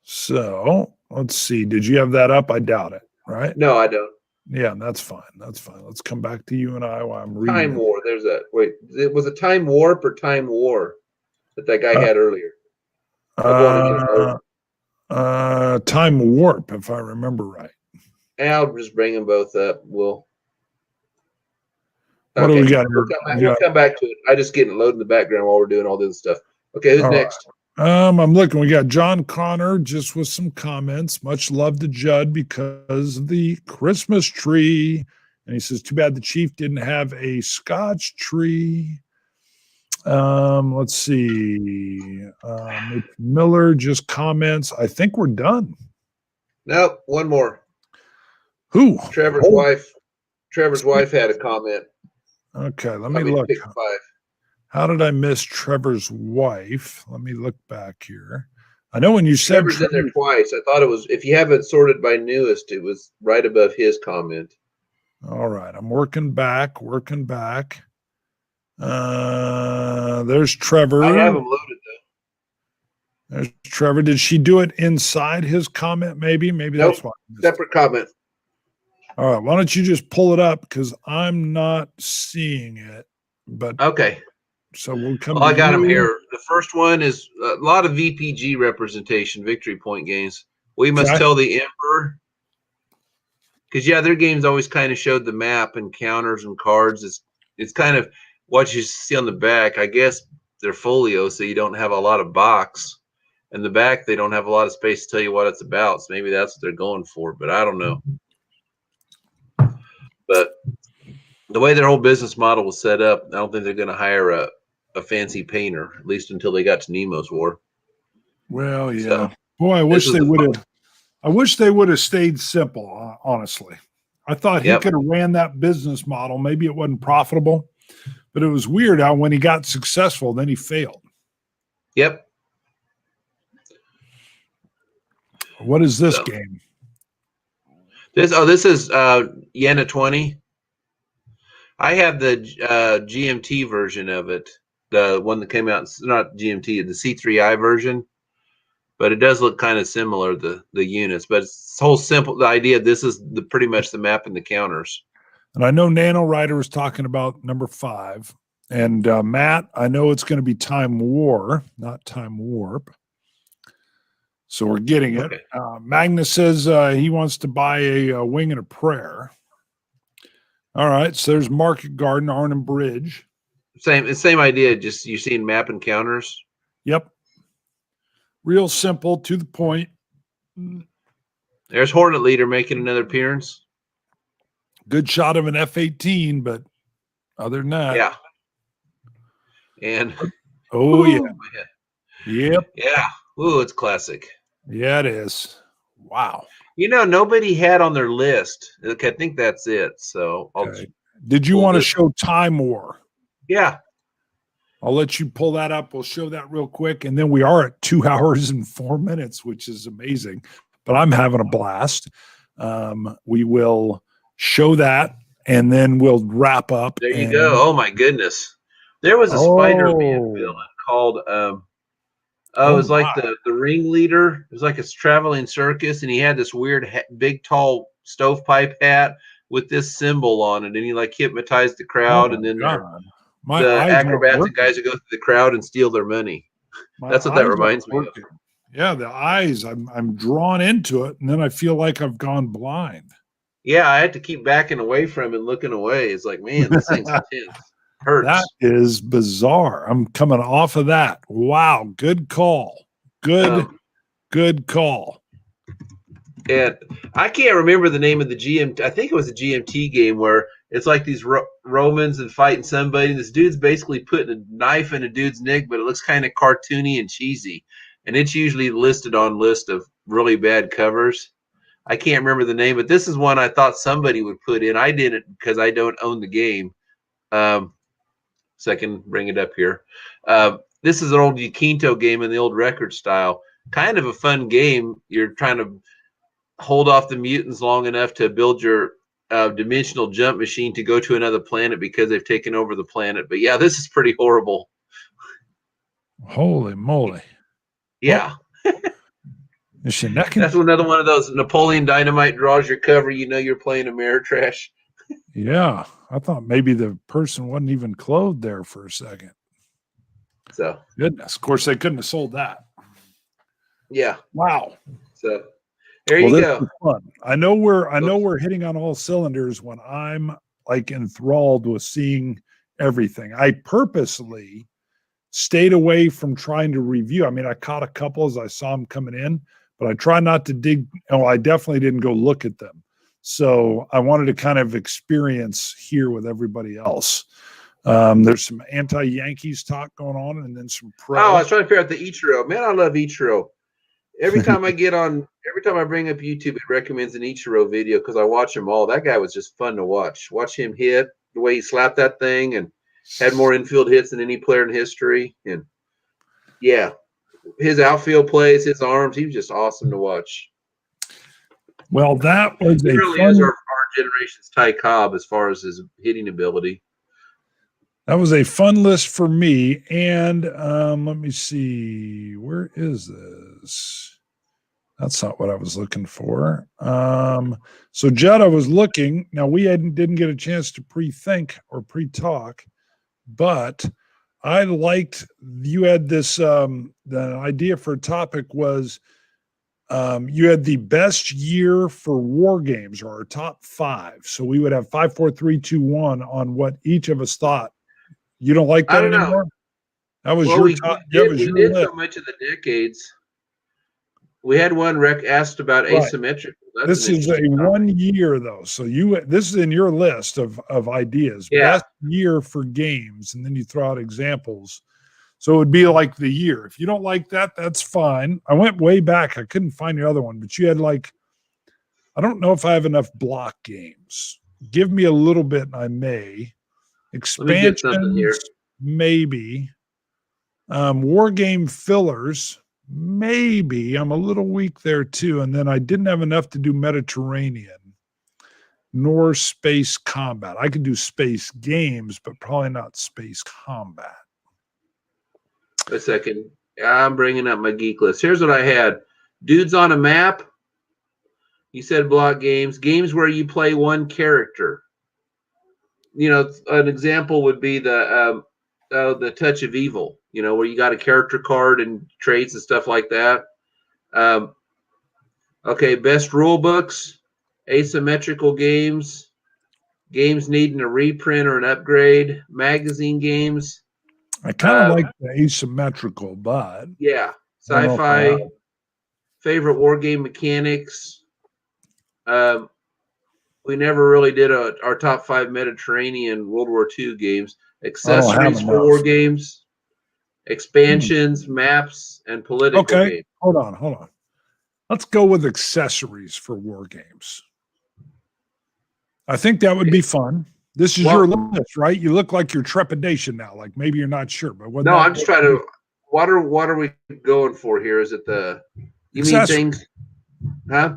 So let's see. Did you have that up? I doubt it, right? No, I don't. Yeah, that's fine. That's fine. Let's come back to you and I while I'm reading. Time War. There's a wait. It was a Time Warp or Time War that guy had earlier. Time Warp, if I remember right. I'll just bring them both up. What do we got? We'll come back to it. I just get it loaded in the background while we're doing all this stuff. Okay, who's next? I'm looking. We got John Connor just with some comments. Much love to Judd because of the Christmas tree. And he says, too bad the Chief didn't have a Scotch tree. Let's see. Mitch Miller just comments. I think we're done. Nope, one more. Who? Trevor's wife. Trevor's wife had a comment. Okay, let me look. How did I miss Trevor's wife? Let me look back here. I know when you said Trevor's in there twice. I thought it was, if you have it sorted by newest, it was right above his comment. All right, I'm working back. There's Trevor. I have him loaded though. There's Trevor. Did she do it inside his comment? Maybe that's why. Separate comment. All right. Why don't you just pull it up because I'm not seeing it. But okay. So we'll come. I got them here. The first one is a lot of VPG representation, victory point games. We must tell the Emperor. Because their games always kind of showed the map and counters and cards. It's kind of what you see on the back. I guess they're folio, so you don't have a lot of box. In the back, they don't have a lot of space to tell you what it's about. So maybe that's what they're going for, but I don't know. But the way their whole business model was set up, I don't think they're going to hire a fancy painter, at least until they got to Nemo's War. Well, yeah. So, boy, I wish they would have. I wish they would have stayed simple, honestly. I thought he could have ran that business model. Maybe it wasn't profitable, but it was weird how when he got successful, then he failed. Yep. What is this game? This is Yenna 20. I have the GMT version of it, the one that came out. Not GMT, the C3I version. But it does look kind of similar, the units. But it's whole simple. The idea, this is pretty much the map and the counters. And I know Nano Rider was talking about number 5. And Matt, I know it's going to be Time War, not Time Warp. So we're getting it. Okay. Magnus says he wants to buy a Wing and a Prayer. All right. So there's Market Garden, Arnhem Bridge. Same idea. Just you're seeing map encounters. Yep. Real simple, to the point. There's Hornet Leader making another appearance. Good shot of an F-18, but other than that. Yeah. And oh yeah. Yep. Yeah. Ooh, it's classic. Yeah, it is. Wow. Nobody had on their list. Okay, I think that's it. So okay. Did you want to show Time War? Yeah. I'll let you pull that up. We'll show that real quick. And then we are at 2 hours and 4 minutes, which is amazing. But I'm having a blast. We will show that, and then we'll wrap up. There you go. Oh, my goodness. There was a Spider-Man villain called it was like the ringleader. It was like a traveling circus, and he had this weird big tall stovepipe hat with this symbol on it, and he like hypnotized the crowd, and then the acrobats and guys who go through the crowd and steal their money. That's what that reminds me of. Yeah, the eyes. I'm drawn into it, and then I feel like I've gone blind. Yeah, I had to keep backing away from it and looking away. It's like, man, this thing's intense. Hurts. That is bizarre. I'm coming off of that. Wow, good call. Good call. And I can't remember the name of the GM. I think it was a GMT game where it's like these Romans and fighting somebody. And this dude's basically putting a knife in a dude's neck, but it looks kind of cartoony and cheesy. And it's usually listed on list of really bad covers. I can't remember the name, but this is one I thought somebody would put in. I didn't because I don't own the game. So I can bring it up here. This is an old Yaquinto game in the old record style. Kind of a fun game. You're trying to hold off the mutants long enough to build your dimensional jump machine to go to another planet because they've taken over the planet. But yeah, this is pretty horrible. Holy moly. Yeah. That's another one of those Napoleon Dynamite draws your cover. You're playing Ameritrash. Yeah. I thought maybe the person wasn't even clothed there for a second. So goodness. Of course, they couldn't have sold that. Yeah. Wow. So there you go. Fun. I know we're hitting on all cylinders when I'm like enthralled with seeing everything. I purposely stayed away from trying to review. I mean, I caught a couple as I saw them coming in, but I try not to dig. I definitely didn't go look at them. So I wanted to kind of experience here with everybody else. There's some anti-Yankees talk going on, and then some pro. Oh, I was trying to figure out the Ichiro. Man, I love Ichiro. Every time I bring up YouTube, it recommends an Ichiro video because I watch them all. That guy was just fun to watch. Watch him hit, the way he slapped that thing, and had more infield hits than any player in history. And yeah, his outfield plays, his arms, he was just awesome to watch. Well, that was he really is our generation's Ty Cobb as far as his hitting ability. That was a fun list for me. And let me see. Where is this? That's not what I was looking for. So, Judd, I was looking. Now, we didn't get a chance to pre-think or pre-talk, but I liked you had this. The idea for a topic was you had the best year for war games, or our top 5. So we would have 5, 4, 3, 2, 1 on what each of us thought. You don't like that anymore? That was your top. We did so much of the decades. We had one asked about asymmetrical. This is a 1 year though, so this is in your list of ideas. Yeah. Best year for games, and then you throw out examples. So it would be like the year. If you don't like that, that's fine. I went way back. I couldn't find your other one, but you had I don't know if I have enough block games. Give me a little bit, and I may. Expansions, maybe. War game fillers, maybe. I'm a little weak there too. And then I didn't have enough to do Mediterranean nor space combat. I could do space games, but probably not space combat. A second. I'm bringing up my geek list. Here's what I had. Dudes on a map. You said block games. Games where you play one character. An example would be the Touch of Evil, where you got a character card and traits and stuff like that. Okay, best rule books, asymmetrical games, games needing a reprint or an upgrade, magazine games. I kind of like the asymmetrical, but Yeah, I don't know if sci-fi, favorite war game mechanics. We never really did our top 5 Mediterranean World War II games. Accessories for war games, expansions, maps, and political games. Hold on. Let's go with accessories for war games. I think that would be fun. This is your list, right? You look like you're trepidation now. Like maybe you're not sure, but no, I'm just trying to. What are we going for here? Is it the? You mean things? Huh?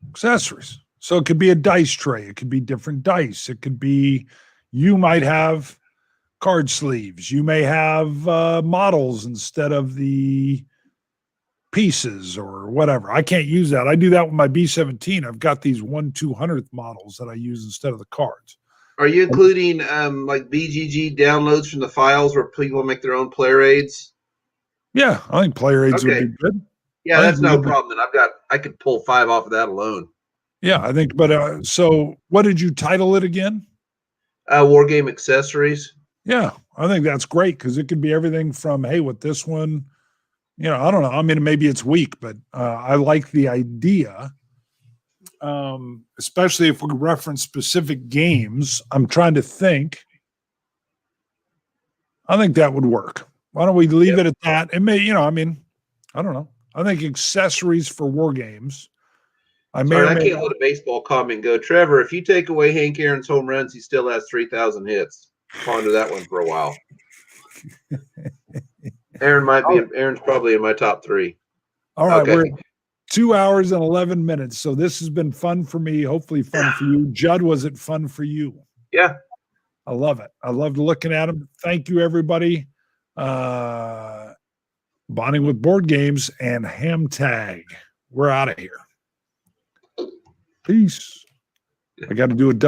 Accessories. So it could be a dice tray. It could be different dice. It could be you might have card sleeves. You may have models instead of the pieces or whatever. I can't use that. I do that with my B-17. I've got these 1/200th models that I use instead of the cards. Are you including like BGG downloads from the files where people make their own player aids? Yeah, I think player aids would be good. Yeah, that's no problem. Then I could pull 5 off of that alone. Yeah, I think. But so what did you title it again? War game accessories. Yeah, I think that's great because it could be everything from, hey, with this one, I don't know. I mean, maybe it's weak, but I like the idea, especially if we reference specific games. I'm trying to think. I think that would work. Why don't we leave it at that? It may, I mean, I don't know. I think accessories for war games. I can't let a baseball comment go. Trevor, if you take away Hank Aaron's home runs, he still has 3,000 hits. Ponder that one for a while. Aaron's probably in my top 3. All right, we're 2 hours and 11 minutes. So this has been fun for me. Hopefully fun for you. Judd, was it fun for you? Yeah. I love it. I loved looking at them. Thank you, everybody. Bonding with Board Games and HAMTAG. We're out of here. Peace. I got to do a double.